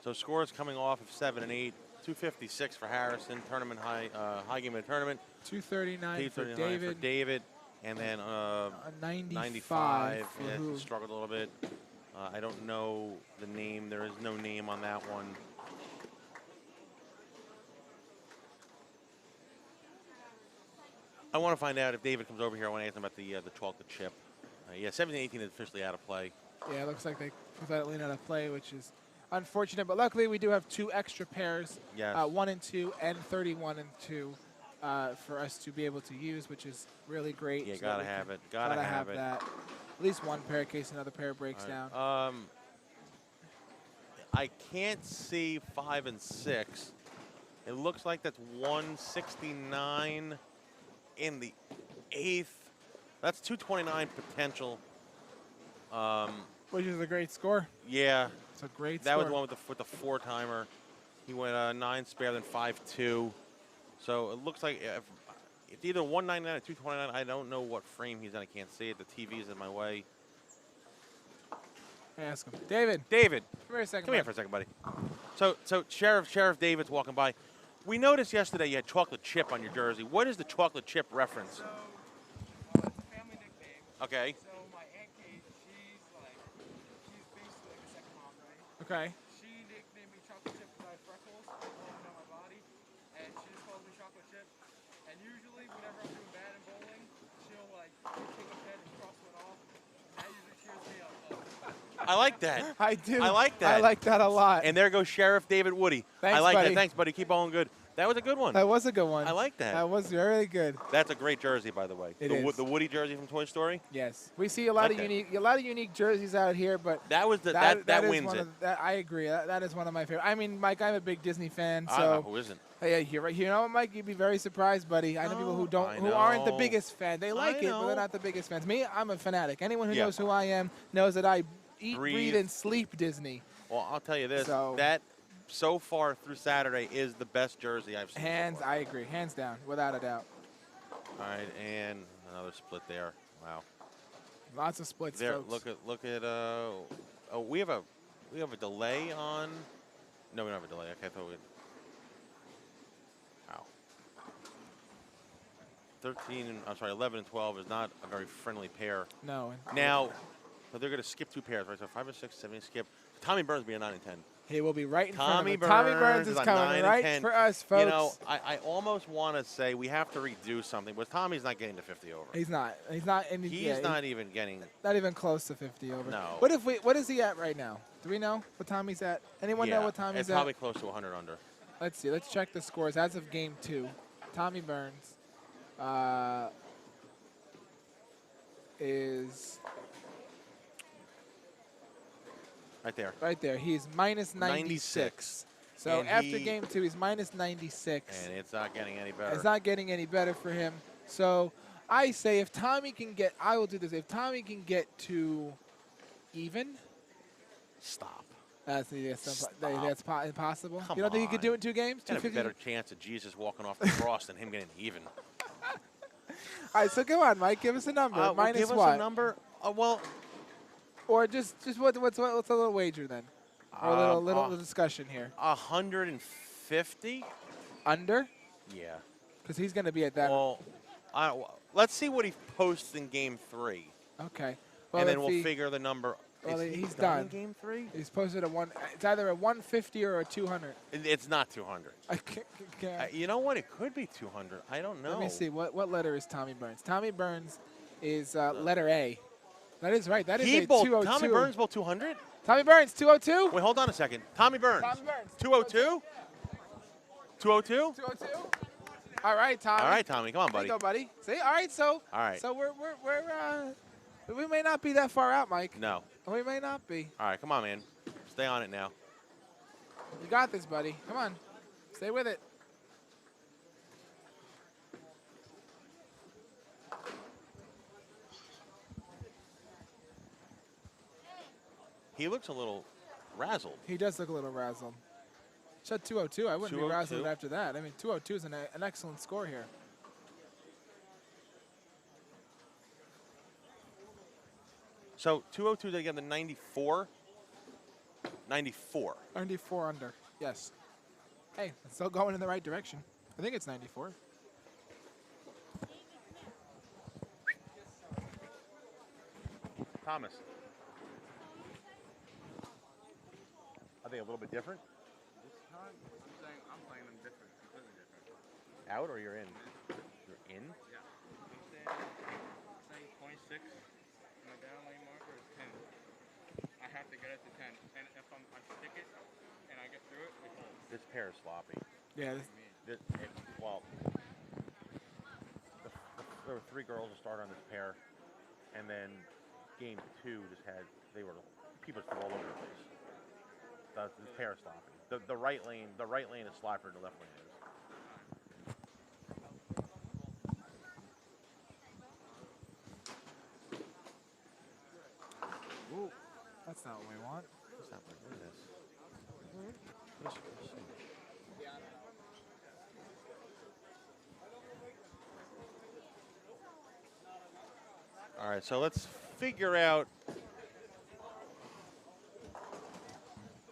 So scores coming off of 7 and 8. 256 for Harrison, tournament high, high game of the tournament. 239 for 239 David. for David, and then a 95. 95. For Yeah, who? he struggled a little bit. I don't know the name. There is no name on that one. I want to find out if David comes over here. I want to ask him about the chocolate chip. Yeah, 17-18 is officially out of play. Yeah, it looks like they put that lean out of play, which is unfortunate. But luckily, we do have 2 extra pairs, Yes. 1 and 2 and 31 and 2, for us to be able to use, which is really great. Yeah, so that gotta we have can- it. Gotta have it. that. At least 1 pair in case another pair breaks down. I can't see 5 and 6. It looks like that's 169 in the 8th. That's 229 potential. Which is a great score. Yeah, It's a great that score. was the one with the 4-timer. He went 9 spare, then 5-2. So it looks like it's either 199 or 229. I don't know what frame he's in. I can't see it. The TV's in my way. Ask him. David. David, Come here a second. come here for a second, buddy. So Sheriff David's walking by. We noticed yesterday you had chocolate chip on your jersey. What is the chocolate chip reference? So, it's a family nickname. Okay. So my Aunt Kate, she's basically like a second mom, right? Okay. She nicknamed me Chocolate Chip because I have freckles all over my body, and she just calls me Chocolate Chip. And usually, whenever I'm doing bad in bowling, she'll like take a pen and cross one off. That usually cheers me up. I like that. I do. I like that. I like that a lot. And there goes Sheriff David Woody. Thanks, I like buddy. that. Thanks, buddy. Keep on good. That was a good one. That was a good one. I like that. That was really good. That's a great jersey, by the way. It the, is. The Woody jersey from Toy Story. Yes. We see a lot Okay. of unique jerseys out here, but That was the that that is wins one it. of that, I agree. That is one of my favorite. I mean, Mike, I'm a big Disney fan, I don't know so who isn't. yeah, you're right. You know what, Mike? You'd be very surprised, buddy. I know people who I who aren't the know. biggest fan. They like it, but know. they're not the biggest fans. Me, I'm a fanatic. Anyone who Yeah. knows who I am knows that I eat, Breathe. breathe, and sleep Disney. Well, I'll tell you this. So- That so far through Saturday is the best jersey I've seen. Hands, So far. I agree. Hands down, without a doubt. All right, and another split there. Wow. Lots of splits, There. folks. Look at. Oh, we have a delay on. No, we don't have a delay. Okay, I thought we. Wow. 11 and 12 is not a very friendly pair. No. Now, so they're going to skip 2 pairs, right? So 5 and 6, 7 and skip. Tommy Burns will be a 9 and 10. He will be right in Tommy front of him. Tommy Burns Burns is is a coming 9 and right 10. for us, folks. You know, I almost want to say we have to redo something, but Tommy's not getting to 50 over. He's not. He's not. And He's not even getting. Not even close to 50 over. No. What is he at right now? Do we know what Tommy's at? Anyone know what Tommy's it's at? probably close to 100 under. Let's see. Let's check the scores as of game 2. Tommy Burns is Right there. right there. He's minus 96. So And after he- game 2, he's minus 96. And it's not getting any better. It's not getting any better for him. So I say if Tommy can get, I will do this. If Tommy can get to even, Stop. that's impossible. Come You don't think he could do it on. in 2 games? Got a 250? better chance of Jesus walking off the cross than him getting even. All right, so come on, Mike. Give us a number. Well, Minus give us what? a number. Well, Or just what's a little wager then? Or a little discussion here. 150. Under? Yeah. Because he's going to be at that. Well, let's see what he posts in game 3, Okay. Well, and then if we'll he- figure the number. Well, Is he he's done in done. game 3. He's posted it's either a 150 or a 200. It's not 200. I can't. You know what? It could be 200. I don't know. Let me see. What letter is Tommy Burns? Tommy Burns is letter A. That is right. That is He a bowled, 202. Tommy Burns bowled 200? Tommy Burns, 202? Wait, hold on a second. Tommy Burns. Tommy Burns. 202? 202? 202? All right, Tommy. All right, Tommy. Come on, There buddy. you go, buddy. See? All right, so. All right. So we may not be that far out, Mike. No. We may not be. All right, come on, man. Stay on it now. You got this, buddy. Come on. Stay with it. He looks a little razzled. He does look a little razzled. Shot 202. I wouldn't be 202. razzled after that. I mean, 202 is an excellent score here. So 202, they get the 94. 94. 94 under. Yes. Hey, it's still going in the right direction. I think it's 94. Thomas. Are they a little bit different? I'm playing them different, completely different. Out or you're in? You're in? Yeah. I'm saying 0.6. My down lane marker is 10. it to 10. And if I stick it and I get through it, it holds. This pair is sloppy. Yeah. Well, there were 3 girls to start on this pair, and then game 2 people just all over the place. This pair is sloppy. The right lane is sloppier than the left lane is. Ooh, that's not what we want. What's that? What is this? Let's see. All right, so let's figure out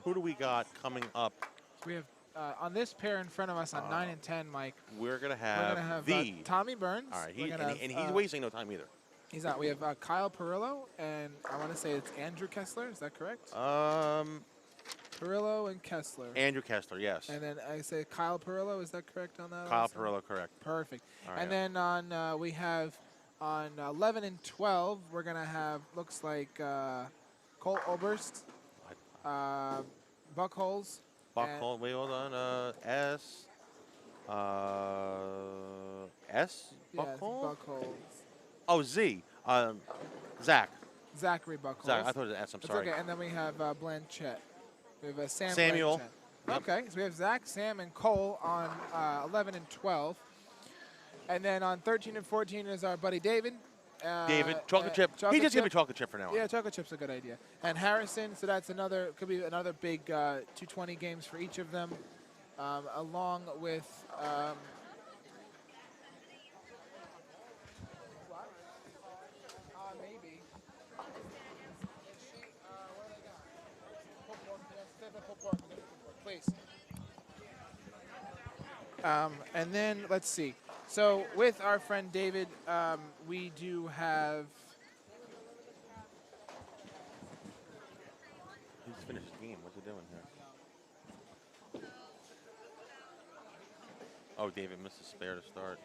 who do we got coming up. We have on this pair in front of us on 9 and 10, Mike. We're gonna We're gonna have have Tommy Burns. All right, We're gonna have, he's wasting no time either. He's not. We have Kyle Perillo, and I want to say it's Andrew Kessler. Is that correct? Perillo and Kessler. Andrew Kessler, yes. And then I say Kyle Perillo. Is that correct on that? Kyle also? Perillo, correct. Perfect. All right. And then on we have on 11 and 12, we're gonna have looks like Cole Oberst, Buckholes. Buckhold, wait, hold on. S. S. Yes, Buckhold? Buckholes. Oh, Z. Zach. Zachary Buckholes. Zach. I thought it was S. I'm That's sorry. okay. And then we have Blanchett. We have Samuel. Blanchett. Yep. Okay, so we have Zach, Sam, and Cole on 11 and 12. And then on 13 and 14 is our buddy David. David, chocolate chip. He just gave me chocolate chip for now. Yeah, chocolate chip's a good idea. And Harrison, so that's could be another big 220 games for each of them, along with. Maybe. Please. And then let's see. So with our friend David, we do have. He's finished his game. What's he doing here? Oh, David missed a spare to start.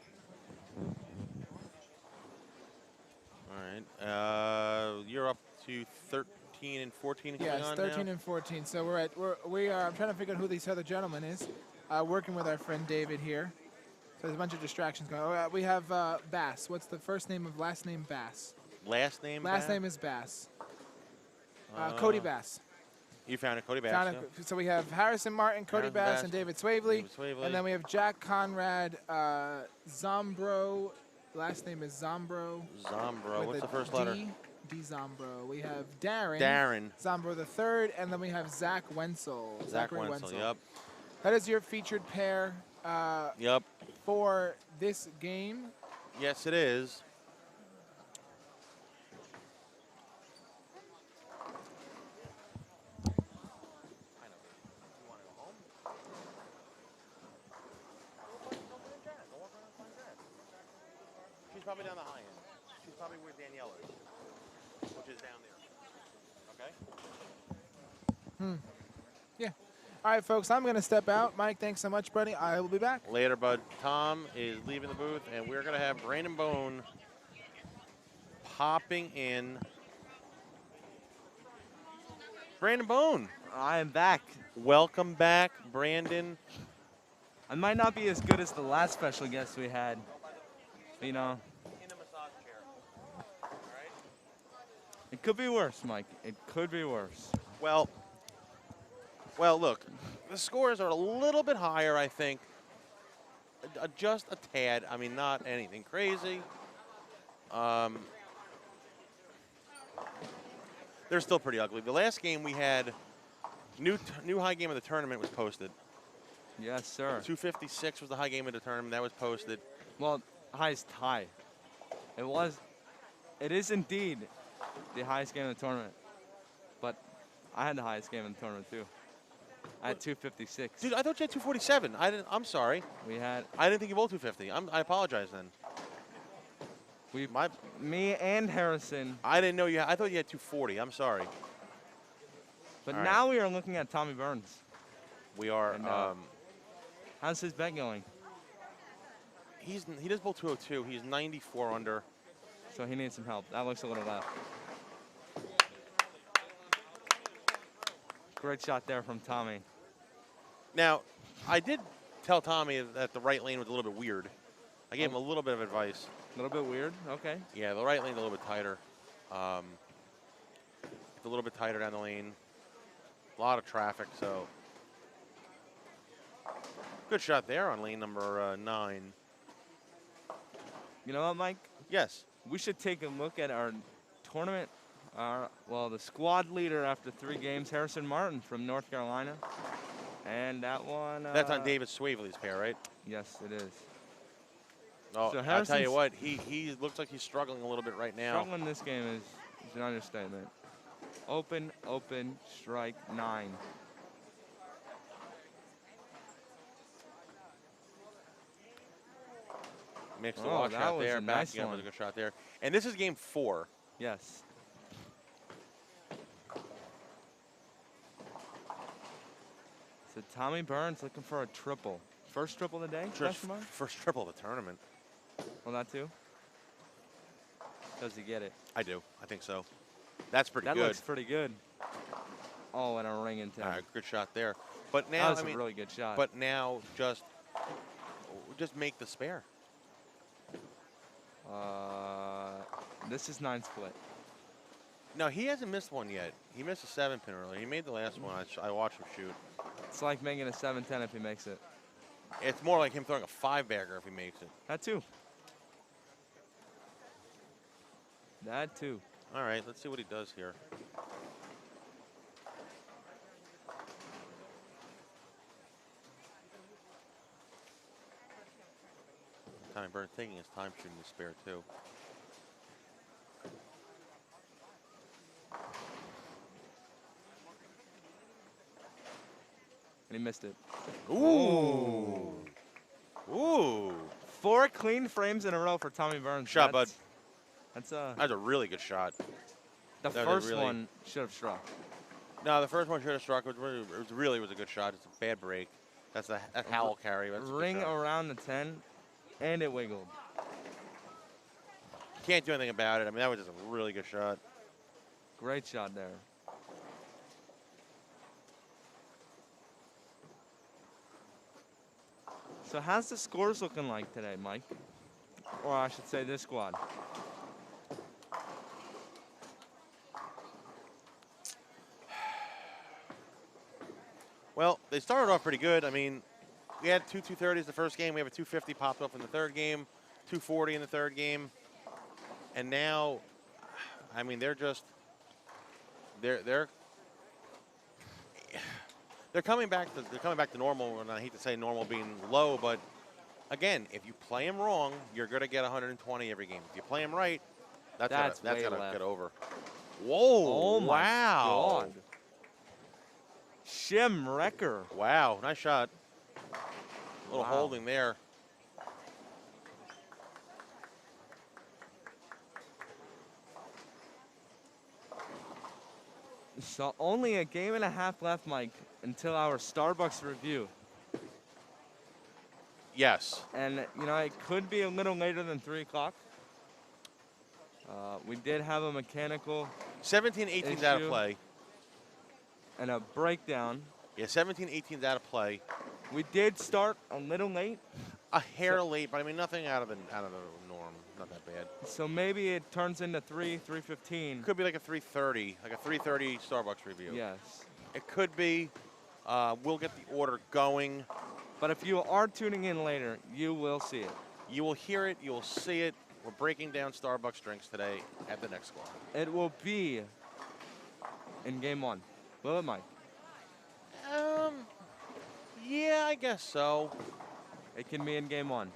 All right. You're up to 13 and 14 going Yes, on 13 now? and 14. So we are. I'm trying to figure out who this other gentleman is. Working with our friend David here. So there's a bunch of distractions going on. We have Bass. What's the first name of last name Bass? Last name? Last name is Bass. Cody Bass. You found it, Cody Bass. Found it. So we have Harrison Martin, Cody Harrison Bass, Bass, and David Swavely. David Swavely. And then we have Jack Conrad, Zombro. Last name is Zombro. Zombro. with What's a the first letter? D Zombro. We have Darren. Darren. Zombro the third, and then we have Zach Wenzel. Zach Zachary Wenzel, yep. That is your featured pair Yep. for this game. Yes, it is. She's probably down the high end. She's probably where Danielle is, which is down there. Okay? Yeah. All right, folks, I'm going to step out. Mike, thanks so much, buddy. I will be back. Later, bud. Tom is leaving the booth, and we're going to have Brandon Bohn popping in. Brandon Bohn. I am back. Welcome back, Brandon. I might not be as good as the last special guest we had. You know, In a massage chair. All right? it could be worse, Mike. It could be worse. Well, look, the scores are a little bit higher, I think. Just a tad. I mean, not anything crazy. They're still pretty ugly. The last game we had, new high game of the tournament was posted. Yes, sir. 256 was the high game of the tournament. That was posted. Well, highest tie. It is indeed the highest game of the tournament. But I had the highest game of the tournament too. I had 256. Dude, I thought you had 247. I'm sorry. I didn't think you both 250. I apologize then. Me and Harrison. I didn't know you. I thought you had 240. I'm sorry. But All now we are looking at Tommy Burns. We are. And, how's his bet going? He does bowl 202. He's 94 under. So he needs some help. That looks a little left. Great shot there from Tommy. Now, I did tell Tommy that the right lane was a little bit weird. I gave him a little bit of advice. A little bit weird. Okay. Yeah, the right lane's a little bit tighter. It's a little bit tighter down the lane. A lot of traffic, so. Good shot there on lane number 9. You know what, Mike? Yes. We should take a look at our tournament. The squad leader after 3 games, Harrison Martin from North Carolina. And that one. That's on David Swavely's pair, right? Yes, it is. Oh, So I'll tell you what, he looks like he's struggling a little bit right now. Struggling this game is an understatement. Open, strike 9. Makes the walk that shot was there, a nice backing up one. with a good shot there. And this is game 4. Yes. So Tommy Burns looking for a triple. First triple of the day? Question mark? First triple of the tournament. Well, that too. Does he get it? I do. I think so. That's pretty That good. looks pretty good. Oh, and a ring in 10. All right, good shot there. But now, That was I mean, a really good shot. But now, just make the spare. This is 9 split. No, he hasn't missed one yet. He missed a 7-pin earlier. He made the last one. I watched him shoot. It's like making a 7-10 if he makes it. It's more like him throwing a 5-bagger if he makes it. That too. That too. All right, let's see what he does here. Tommy Burns taking his time shooting the spare too. And he missed it. Ooh. Ooh. 4 clean frames in a row for Tommy Burns. Shot, bud. That's a really good shot. The That was a first really- one should have struck. No, the first one should have struck. It really was a good shot. It's a bad break. That's a Howell carry. That's a good Ring shot. around the 10, and it wiggled. Can't do anything about it. I mean, that was just a really good shot. Great shot there. So how's the scores looking like today, Mike? Or I should say this squad. Well, they started off pretty good. I mean, we had 230s the first game. We have a 250 popped up in the third game, 240 in the third game. And now, I mean, they're coming back to normal, and I hate to say normal being low, but again, if you play them wrong, you're going to get 120 every game. If you play them right, that's way gonna left. get over. Whoa! Oh my wow! God. Shim Wrecker. Wow! Nice shot. A little Wow. holding there. So only a game and a half left, Mike, until our Starbucks review. Yes. And, you know, it could be a little later than 3 o'clock. We did have a mechanical 17-18's out of issue. play. And a breakdown. Yeah, 17-18's out of play. We did start a little late. A hair late, but I mean nothing out of the norm. Not that bad. So maybe it turns into 3:15. Could be like a 3:30, like a 3:30 Starbucks review. Yes. It could be. We'll get the order going. But if you are tuning in later, you will see it. You will hear it. You will see it. We're breaking down Starbucks drinks today at the next squad. It will be in game 1. Will it, Mike? Yeah, I guess so. It can be in game 1.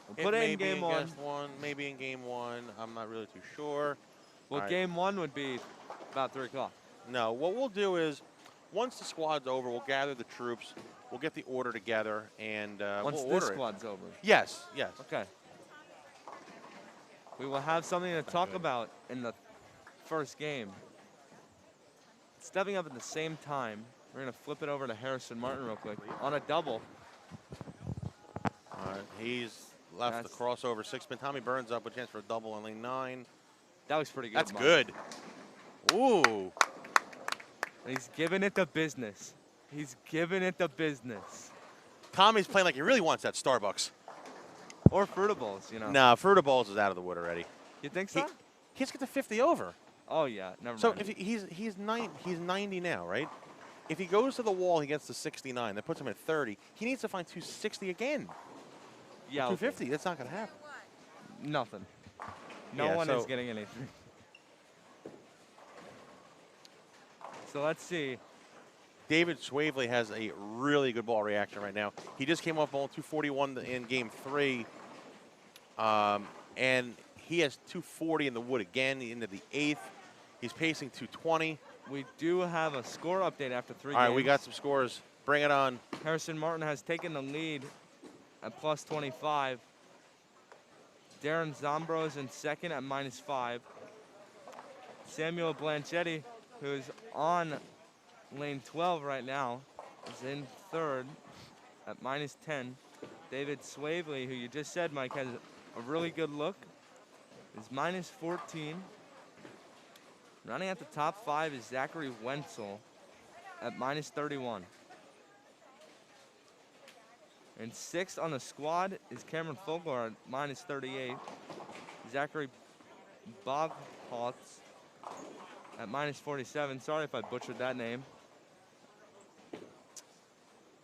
We'll It put it may in be game 1. guest one, maybe in game 1. I'm not really too sure. Well, All right. game 1 would be about 3 o'clock. No, what we'll do is, once the squad's over, we'll gather the troops. We'll get the order together, and Once we'll this order it. squad's over. Yes, yes. Okay. We will have something to talk about in the first game. Stepping up at the same time, we're going to flip it over to Harrison Martin real quick on a double. All right, he's left the crossover 6-pin. Tommy Burns up with a chance for a double on lane 9. That was pretty good. That's Mike. good. Ooh. And he's giving it the business. He's giving it the business. Tommy's playing like he really wants that Starbucks. Or Fruitables, you know. Nah, Fruita Balls is out of the wood already. You think so? He has to get to 50 over. Oh, yeah. Never So mind. if he's 90 now, right? If he goes to the wall, he gets to 69. That puts him at 30. He needs to find 260 again. Yeah, 250. That's not going to happen. Nothing. No Yeah, one so- is getting anything. So let's see. David Swavely has a really good ball reaction right now. He just came off ball 241 in game 3. And he has 240 in the wood again into the 8th. He's pacing 220. We do have a score update after 3 All right, games. we got some scores. Bring it on. Harrison Martin has taken the lead at plus 25. Darren Zombro is in second at -5. Samuel Blanchetti, who's on lane 12 right now, is in third at -10. David Swavely, who you just said, Mike, has a really good look, is -14. Running at the top 5 is Zachary Wenzel at -31. And 6th on the squad is Cameron Fogler at -38. Zachary Bogholtz at -47. Sorry if I butchered that name.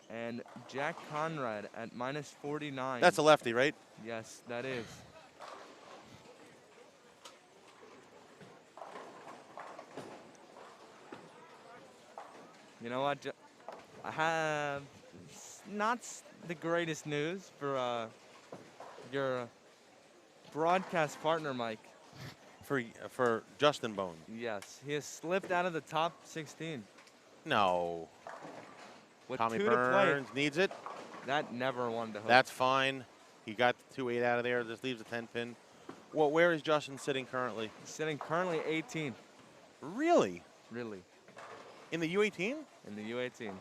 And Jack Conrad at -49. That's a lefty, right? Yes, that is. You know what? I have not the greatest news for your broadcast partner, Mike. For Justin Bohn. Yes, he has slipped out of the top 16. No. With Tommy 2 to play, Burns needs it. that never won the hook. That's fine. He got the 2-8 out of there. This leaves a 10 pin. Well, where is Justin sitting currently? He's sitting currently 18. Really? Really, In the U18? in the U18.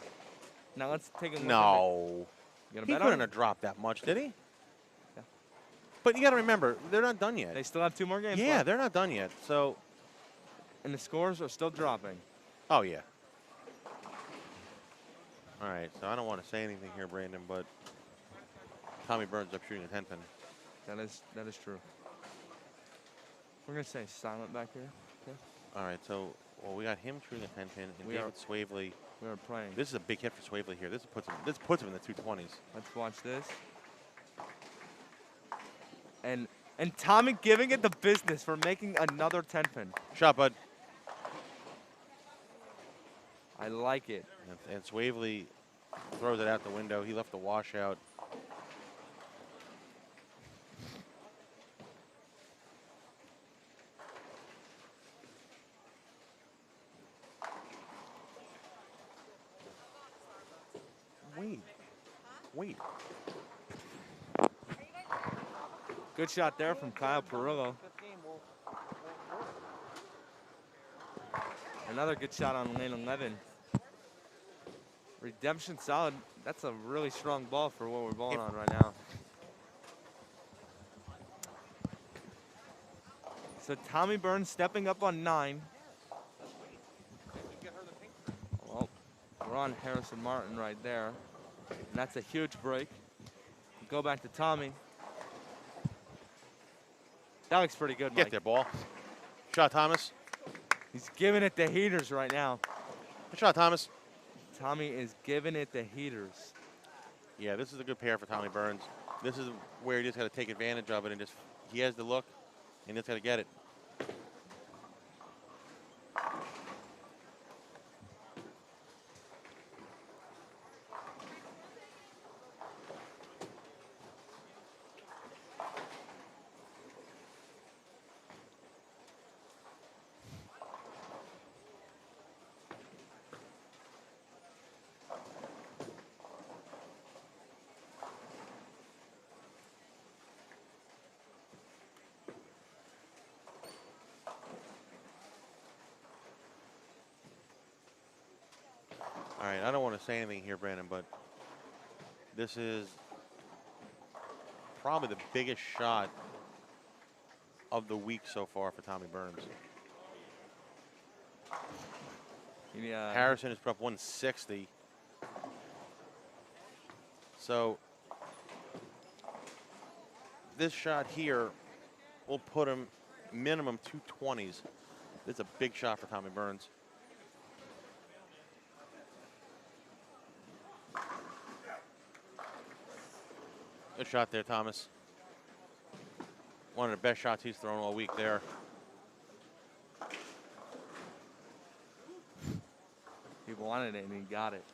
Now let's take a look. No. You gonna He bet couldn't on it? have dropped that much, did he? Yeah. But you got to remember, they're not done yet. They still have 2 more games Yeah, left. they're not done yet. So, And the scores are still dropping. oh, yeah. All right, so I don't want to say anything here, Brandon, but Tommy Burns up shooting a 10 pin. That is true. We're gonna stay silent back here. Okay. All right, so we got him shooting a 10 pin, and We David Swavely. We are playing. This is a big hit for Swavely here. This puts him in the 220s. Let's watch this. And Tommy giving it the business for making another 10 pin. Shot, bud. I like it. And Swavely throws it out the window. He left the washout. Wait. Good shot there from Kyle Perillo. Another good shot on lane 11. Redemption solid. That's a really strong ball for what we're balling on right now. So Tommy Burns stepping up on 9. Well, we're on Harrison Martin right there. And that's a huge break. Go back to Tommy. That looks pretty good, Mike. Get there, ball. Shot, Thomas. He's giving it the heaters right now. Good shot, Thomas. Tommy is giving it the heaters. Yeah, this is a good pair for Tommy Burns. This is where he just got to take advantage of it and just, he has the look and just got to get it. All right, I don't want to say anything here, Brandon, but this is probably the biggest shot of the week so far for Tommy Burns. Yeah. Harrison has put up 160. So this shot here will put him minimum 220s. It's a big shot for Tommy Burns. Good shot there, Thomas. One of the best shots he's thrown all week there. He wanted it and he got it.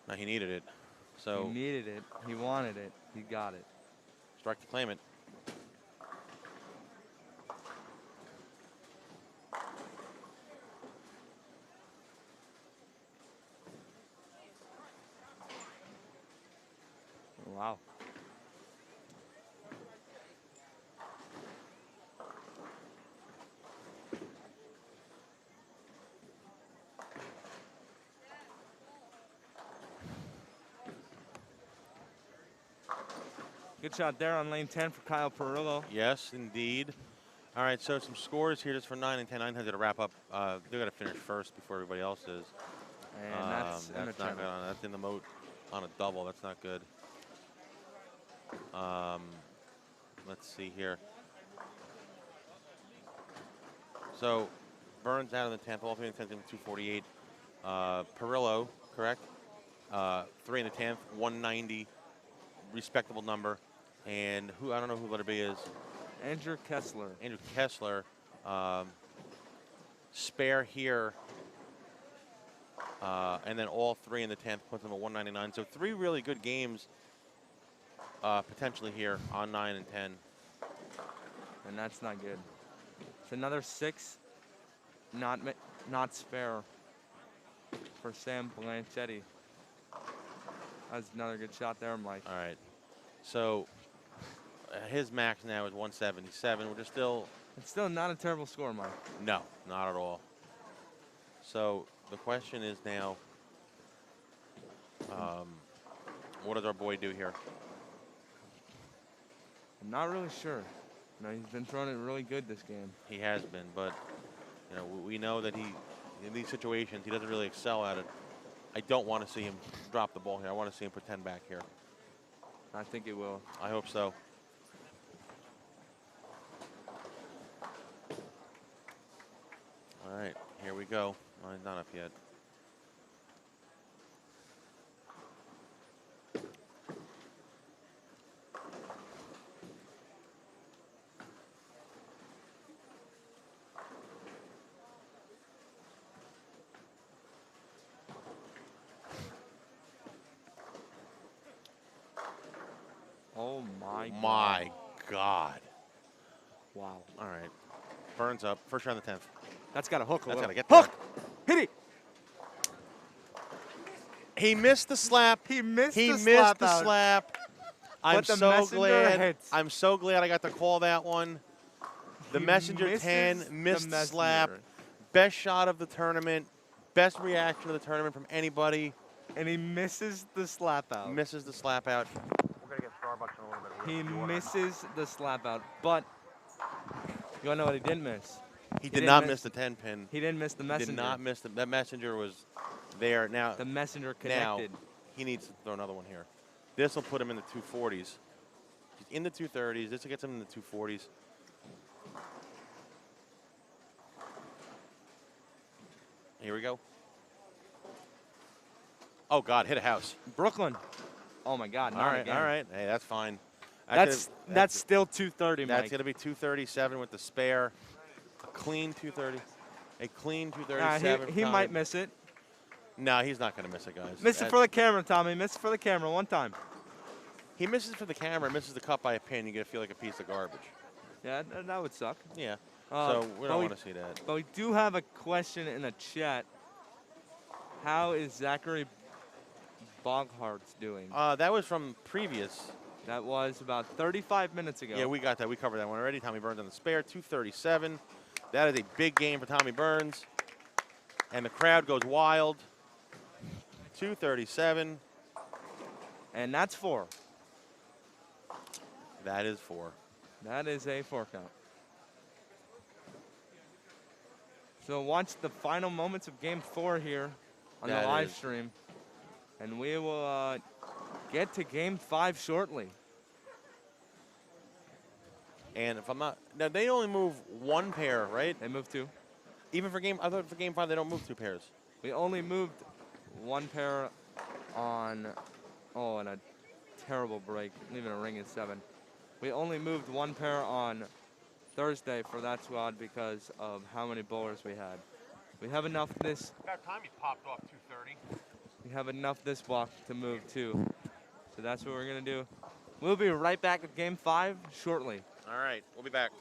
Now he needed it. So He needed it. He wanted it. He got it. strike to claim it. Wow. Good shot there on lane 10 for Kyle Perillo. Yes, indeed. All right, so some scores here just for 9 and 10. 9 has to wrap up. They're going to finish first before everybody else is. And that's not good. That's in the moat on a double. That's not good. Let's see here. So Burns out of the 10th. All 3 in the 10th, 248. Perillo, correct? 3 in the 10th, 190. Respectable number. And who, I don't know who letter B is. Andrew Kessler. Andrew Kessler. Spare here. And then all 3 in the 10th puts them at 199. So 3 really good games potentially here on 9 and 10. And that's not good. It's another 6 not spare for Sam Blanchetti. That's another good shot there, Mike. All right. So his max now is 177, which is still... It's still not a terrible score, Mike. No, not at all. So the question is now, what does our boy do here? I'm not really sure. No, he's been throwing it really good this game. He has been, but you know, we know that he, in these situations, he doesn't really excel at it. I don't want to see him drop the ball here. I want to see him put 10 back here. I think it will. I hope so. All right, here we go. Mine's not up yet. Oh my God. Wow. All right. Burns up. First round of the 10th. That's got a hook. That's got to get hook. there. Hit it. He missed the slap. He missed the slap. slap. I'm But the so messenger glad. hits. I'm so glad I got to call that one. The He messenger 10 misses missed the the slap. messenger. Best shot of the tournament. Best reaction of the tournament from anybody. And he misses the slap out. Misses the slap out. We're gonna get Starbucks in a little bit. He misses the slap out. But you wanna know what he didn't miss? He did didn't not miss- miss the 10 pin. He didn't miss the He messenger. did not miss that messenger was there. Now The messenger now connected. he needs to throw another one here. This will put him in the 240s. He's in the 230s. This will get him in the 240s. Here we go. Oh God, hit a house. Brooklyn. Oh my God. All Not right, again. all right. Hey, that's fine. That's still 230, That's Mike. gonna be 237 with the spare. A clean 230. A clean Nah, 237. he might miss it. No, he's not gonna miss it, guys. Miss it for the camera, Tommy. Miss it for the camera one time. He misses for the camera, misses the cut by a pin. You're gonna feel like a piece of garbage. Yeah, that would suck. Yeah. Uh, So we but don't want to see that. But we do have a question in the chat. How is Zachary Boghart's doing? That was from previous. That was about 35 minutes ago. Yeah, we got that. We covered that one already. Tommy Burns on the spare, 237. That is a big game for Tommy Burns. And the crowd goes wild. 237. And that's 4. That is 4. That is a 4 count. So watch the final moments of Game 4 here on the That live is- stream. And we will get to Game 5 shortly. And if I'm not, now they only move one pair, right? They move 2. Even for I thought for game 5 they don't move 2 pairs. We only moved 1 pair on, and a terrible break, leaving a ring in 7. We only moved 1 pair on Thursday for that squad because of how many bowlers we had. We have enough this. About time you popped off 230. We have enough this block to move 2. So that's what we're gonna do. We'll be right back with Game 5 shortly. All right, we'll be back.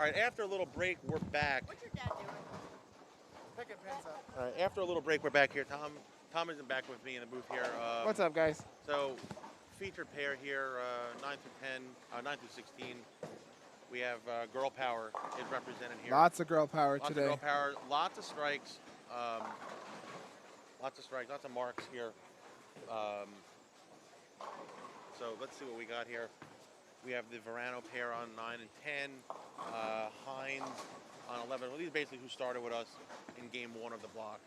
All right, after a little break, we're back. What's your dad doing? Picking pins up. All right, after a little break, we're back here. Tom isn't back with me in the booth here. What's up, guys? So, featured pair here, 9 through 10, 9 through 16. We have girl power is represented here. Lots of girl power Lots today. of girl power, lots of strikes, lots of marks here. So let's see what we got here. We have the Verano pair on 9 and 10, Hines on 11. Well, these are basically who started with us in game 1 of the block.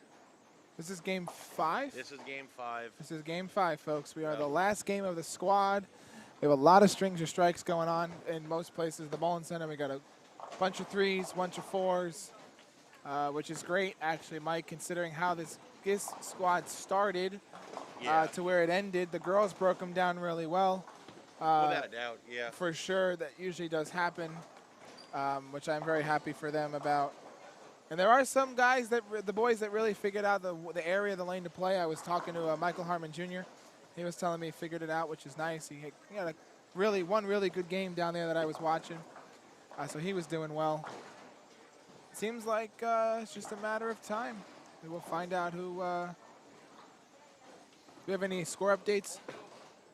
This is game 5? This is game 5. This is game 5, folks. We are Yep. the last game of the squad. We have a lot of strings or strikes going on in most places. The Bohn Center, we got a bunch of 3s, bunch of 4s, which is great, actually, Mike, considering how this squad started to where it ended. The girls broke them down really well. Without a doubt, yeah. For sure, that usually does happen, which I'm very happy for them about. And there are some guys, the boys that really figured out the area, the lane to play. I was talking to Michael Harmon Jr. He was telling me he figured it out, which is nice. He had one really good game down there that I was watching. So he was doing well. Seems like it's just a matter of time. We will find out who. Do we have any score updates?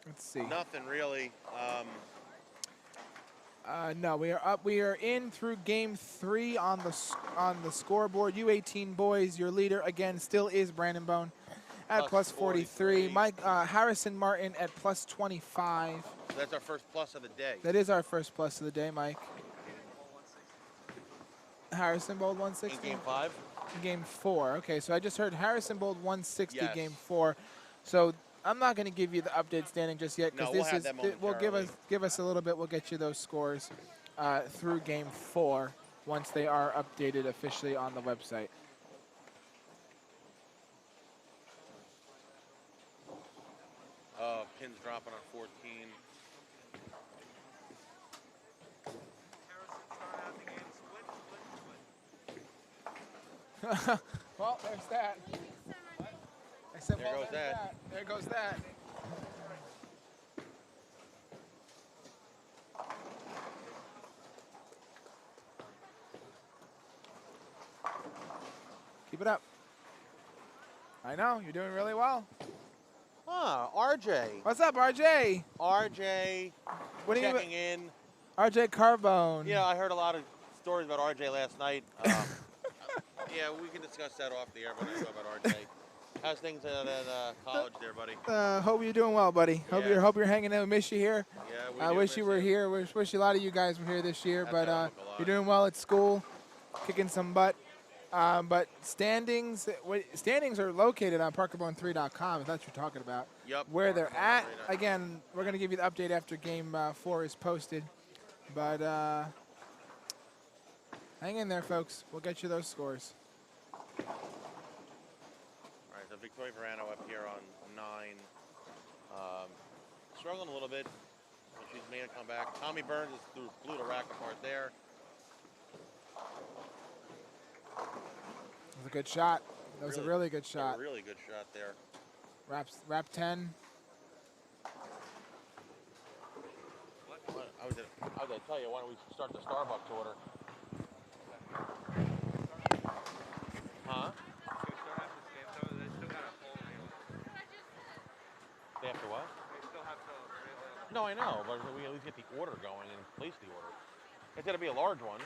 Let's see. Nothing really. No, we are up. We are in through game 3 on the scoreboard. U18 boys, your leader again still is Brandon Bohn at plus 43. Mike Harrison Martin at plus 25. So that's our first plus of the day. That is our first plus of the day, Mike. Harrison bowled 160. In game 5? In game 4. Okay, so I just heard Harrison bowled 160 Yes. game 4. So I'm not going to give you the update standing just yet because No, we'll this have is that will give us a little bit. We'll get you those scores through game 4 once they are updated officially on the website. Pins dropping on 14. Well, there's that. I said, There well, goes there's that. There goes that. Keep it up. I know, you're doing really well. RJ. What's up, RJ? RJ What do you checking in. RJ Carbone. Yeah, I heard a lot of stories about RJ last night. Yeah, we can discuss that off the air when I talk about RJ. How's things at college there, buddy? Hope you're doing well, buddy. Yeah. Hope you're hanging out. We miss you here. Yeah, we I do wish miss you were here. Wish a lot of you guys were here this year. That's But a lot. you're doing well at school, kicking some butt. But standings are located on ParkerBone3.com. If that's what you're talking about. Yep. Where they're at. Again, we're going to give you the update after Game 4 is posted. But hang in there, folks. We'll get you those scores. All right, so Victoria Verano up here on 9. Struggling a little bit, but she's made a comeback. Tommy Burns is blew the rack apart there. That was a good shot. That was a really good shot. A really good shot there. Wrap 10. I was gonna tell you, why don't we start the Starbucks order? Huh? They have to what? No, I know, but we at least get the order going and place the order. It's gonna be a large one.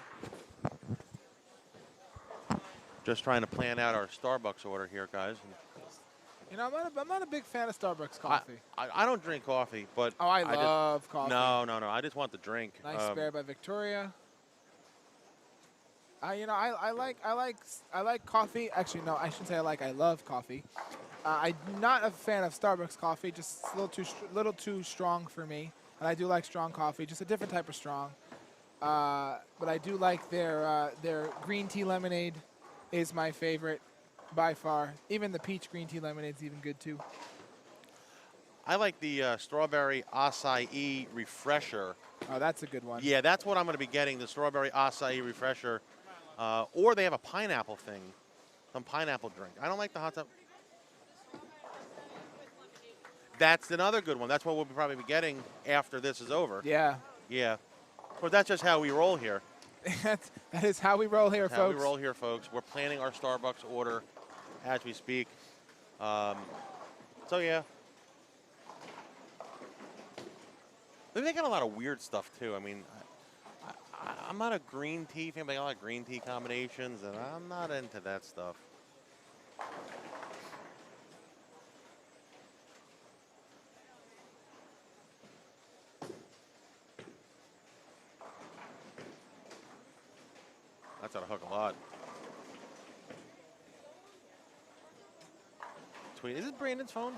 Just trying to plan out our Starbucks order here, guys. You know, I'm not a big fan of Starbucks coffee. I don't drink coffee, but I love coffee. No. I just want the drink. Nice spare by Victoria. I like coffee. Actually, no, I shouldn't say I like. I love coffee. I'm not a fan of Starbucks coffee. Just a little too strong for me. And I do like strong coffee, just a different type of strong. But I do like their green tea lemonade is my favorite by far. Even the peach green tea lemonade is even good too. I like the strawberry acai refresher. Oh, that's a good one. Yeah, that's what I'm going to be getting, the strawberry acai refresher. Or they have a pineapple thing, some pineapple drink. I don't like the hot tub. That's another good one. That's what we'll probably be getting after this is over. Yeah. Yeah. Well, that's just how we roll here. that is how we roll here, That's how we folks. roll here, folks. We're planning our Starbucks order as we speak. So yeah. They got a lot of weird stuff too. I mean, I'm not a green tea fan, but they got a lot of green tea combinations, and I'm not into that stuff. That's out of hook a lot. Tweet. Is it Brandon's phone?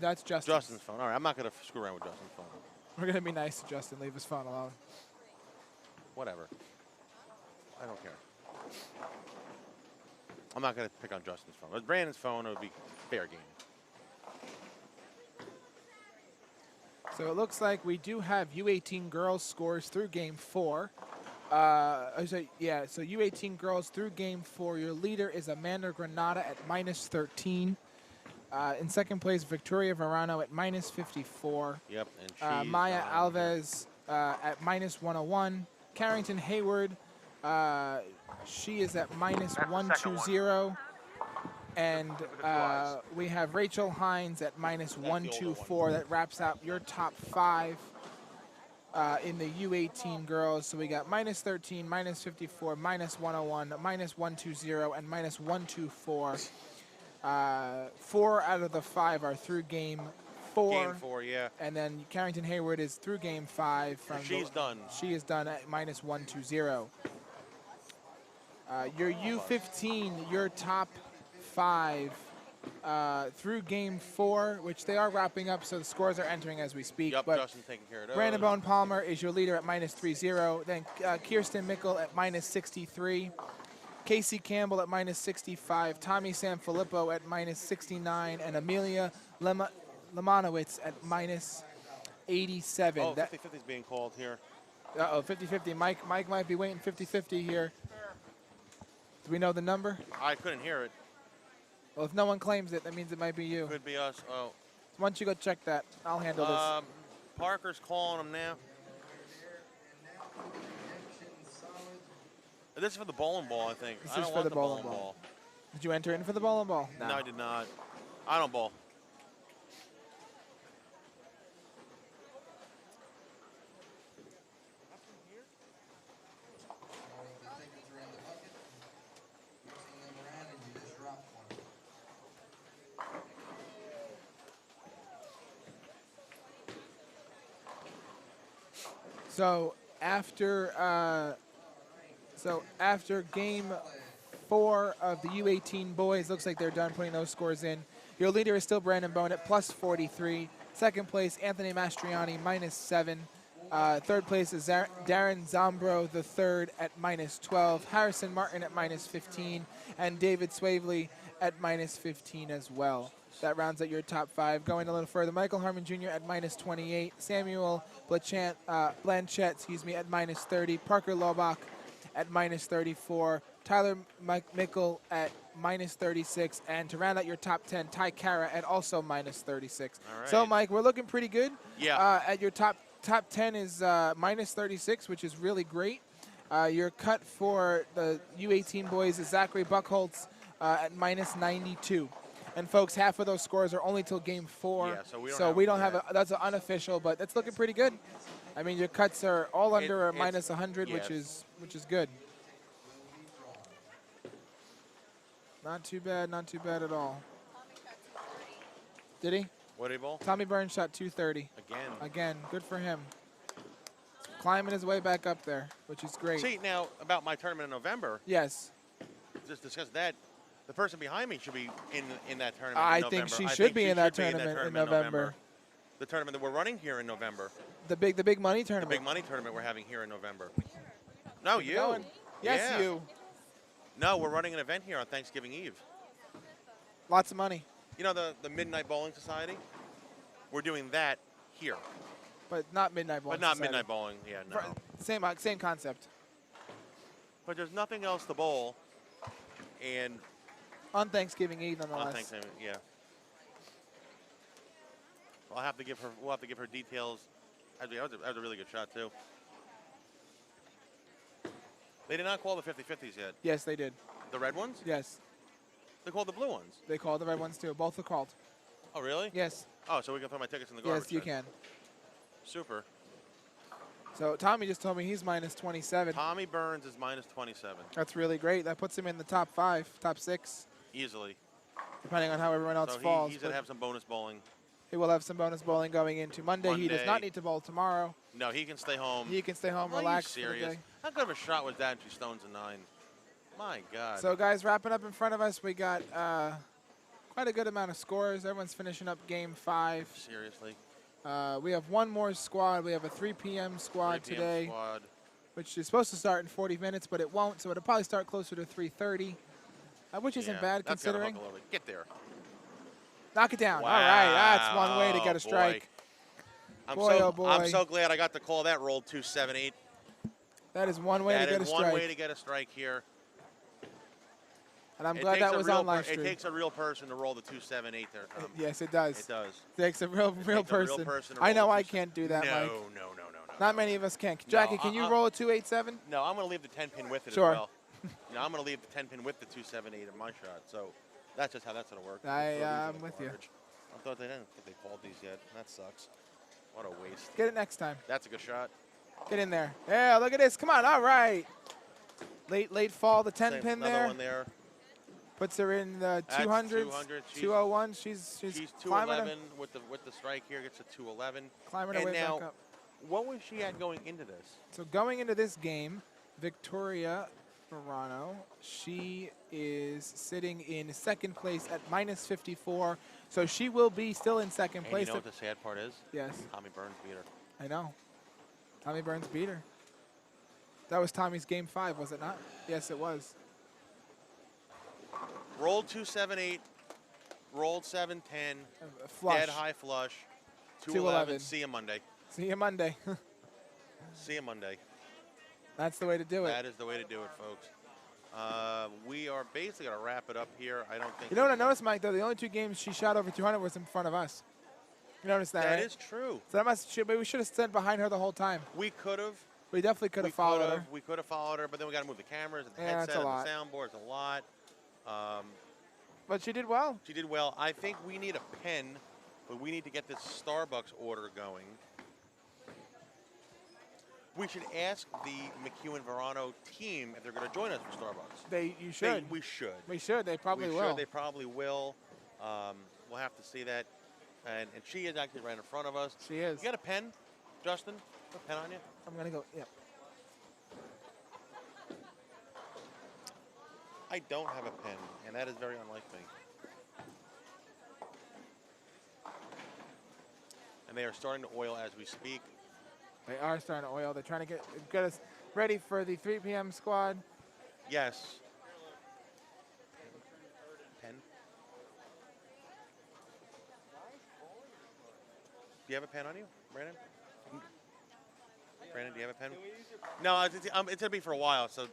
That's Justin's. Justin's phone. All right, I'm not going to screw around with Justin's phone. We're going to be nice to Justin. Leave his phone alone. Whatever. I don't care. I'm not going to pick on Justin's phone. With Brandon's phone, it would be fair game. So it looks like we do have U18 girls scores through game 4. So U18 girls through game 4. Your leader is Amanda Granada at -13. In second place, Victoria Verano at -54. Yep, and she's Maya Alves at -101. Carrington Hayward, she is at -120. And we have Rachel Hines at -124. That wraps out your top 5 in the U18 girls. So we got -13, -54, -101, -120, and -124. 4 out of the 5 are through game 4. Game 4, yeah. And then Carrington Hayward is through game 5. She's done. She is done at -120. Your U15, your top 5 through game 4, which they are wrapping up, so the scores are entering as we speak. Yep, but Justin's taking care of those. Brandon Bohn Palmer is your leader at -30. Then Kirsten Mickle at -63. Casey Campbell at -65. Tommy Sanfilippo at -69. And Amelia Lemanowitz at -87. Oh, 50-50 is being called here. Uh-oh, 50-50. Mike might be waiting 50-50 here. Do we know the number? I couldn't hear it. Well, if no one claims it, that means it might be you. Could be us. Oh. Why don't you go check that? I'll handle this. Parker's calling him now. This is for the bowling ball, I think. This I is don't for want the the bowling bowling ball. Did you enter in for the bowling ball? No, I did not. I don't bowl. So after game 4 of the U18 boys, looks like they're done putting those scores in. Your leader is still Brandon Bohn at +43. Second place, Anthony Mastriani, -7. Third place is Darren Zombro III at -12. Harrison Martin at -15. And David Swavely at -15 as well. That rounds out your top 5. Going a little further, Michael Harmon Jr. at -28. Samuel Blanchett, at -30. Parker Lobach at -34. Tyler Mickle at -36. And to round out your top 10, Ty Cara at also -36. All right. So, Mike, we're looking pretty good. Yeah. At your top 10 is -36, which is really great. Your cut for the U18 boys is Zachary Buckholtz at -92. And folks, half of those scores are only till game 4. Yeah, so we don't have that's an unofficial, but it's looking pretty good. I mean, your cuts are all under -100, yes. which is good. Not too bad at all. Did he? What did he bowl? Tommy Burns shot 230. Again, good for him. Climbing his way back up there, which is great. See, now, about my tournament in November. Yes. Just discuss that. The person behind me should be in that tournament I in November. think she should be in that tournament in November. The tournament that we're running here in November. The big money tournament. The big money tournament we're having here in November. No, you. Going? Yes, Yeah. you. No, we're running an event here on Thanksgiving Eve. Lots of money. You know the Midnight Bowling Society? We're doing that here. But not Midnight Bowling. But not Society. Midnight Bowling, yeah, no. Same concept. But there's nothing else to bowl. And On Thanksgiving Eve, nonetheless. on Thanksgiving, yeah. We'll have to give her details. That was a really good shot too. They did not call the 50-50s yet. Yes, they did. The red ones? Yes. They called the blue ones. They called the red ones too. Both are called. Oh, really? Yes. Oh, so we can throw my tickets in the garbage Yes, you then. can. Super. So Tommy just told me he's minus 27. Tommy Burns is minus 27. That's really great. That puts him in the top 5, top 6, Easily. depending on how everyone else So falls. he's going to have some bonus bowling. He will have some bonus bowling going into Monday. He does not Monday. need to bowl tomorrow. No, he can stay home. He can stay home, Are you relax for the serious? day. How good of a shot was that? 2 stones and 9. My God. So, guys, wrapping up in front of us, we got quite a good amount of scores. Everyone's finishing up game 5. Seriously. We have one more squad. We have a 3 p.m. squad 3 p.m. today, squad. which is supposed to start in 40 minutes, but it won't. So it'll probably start closer to 3:30, which isn't Yeah, bad that's gotta considering. hook a little bit. Get there. Knock it down. Wow. All right, that's one way to get a boy. strike. I'm Boy, so, oh boy. I'm so glad I got the call that rolled 278. That is one way That to get a is one strike. way to get a strike here. And I'm It glad takes that a was real on live It stream. takes a real person to roll the 278 there, Tom. Yes, it does. It does. Takes a real takes a real person. person to I roll know the I 278. can't do that, Mike. No. Not many of us can. Jackie, can you roll a 287? No, I'm going to leave the 10-pin with it Sure. as well. I'm going to leave the 10-pin with the 278 in my shot. So that's just how that's going to work. I'm with you. I thought they didn't think they called these yet. That sucks. What a waste. Get it next time. That's a good shot. Get in there. Yeah, look at this. Come on. All right. Late fall, the 10 Same, pin another there. one there. Puts her in the That's 200s. 200. 201. She's She's climbing, 211 with the strike here. Gets a 211. climbing her And way now, back up. what was she at going into this? So going into this game, Victoria Verano, she is sitting in second place at minus 54. So she will be still in second And place. you know what the sad part is? Yes, Tommy Burns beat her. I know. Tommy Burns beat her. That was Tommy's game 5, was it not? Yes, it was. Rolled 278. Rolled 710. Flush. Dead high flush. 211. See you Monday. See you Monday. See you Monday. That's the way to do it. That is the way to do it, folks. We are basically going to wrap it up here. I don't think. You know what I noticed, Mike, though? The only 2 games she shot over 200 was in front of us. You noticed that, That right? is true. So that we should have stood behind her the whole time. We could have. We definitely could have followed her. We could have followed her, but then we got to move the cameras and the Yeah, that's headset a and the lot. soundboard. It's a lot. But she did well. She did well. I think we need a pen, but we need to get this Starbucks order going. We should ask the McEwan Verano team if they're going to join us for Starbucks. You should. We should. We should. They probably we will. Should. They probably will. We'll have to see that. And she is actually right in front of us. She is. You got a pen, Justin? A pen on you? I'm going to go, yep. I don't have a pen, and that is very unlike me. And they are starting to oil as we speak. They are starting to oil. They're trying to get us ready for the 3 p.m. squad. Yes. Pen? Do you have a pen on you, Brandon? Brandon, do you have a pen? No, it's going to be for a while, so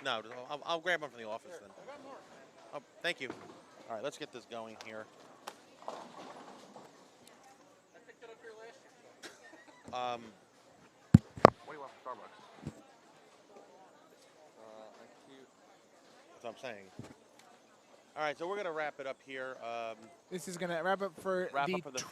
no, I'll grab one from the office then. Oh, thank you. All right, let's get this going here. What do you want from Starbucks? That's what I'm saying. All right, so we're going to wrap it up here. This is going to wrap up for Wrap the, up for the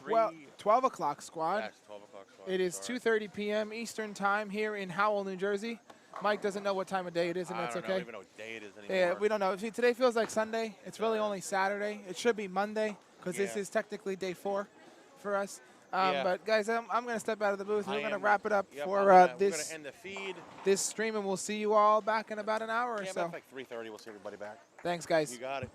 12 o'clock squad. Yes, 12 o'clock squad. It is Sorry. 2:30 p.m. Eastern time here in Howell, New Jersey. Mike doesn't know what time of day it is, and that's I don't okay. even know what day it is anymore. Yeah, we don't know. See, today feels like Sunday. It's really only Saturday. It should be Monday because this Yeah. is technically day 4 for us. Yeah. But guys, I'm going to step out of the booth. We're going to am- wrap it up Yep, for we're gonna this end the feed. this stream, and we'll see you all back in about an hour or Yeah, so. about like 3:30. We'll see everybody back. Thanks, guys. You got it.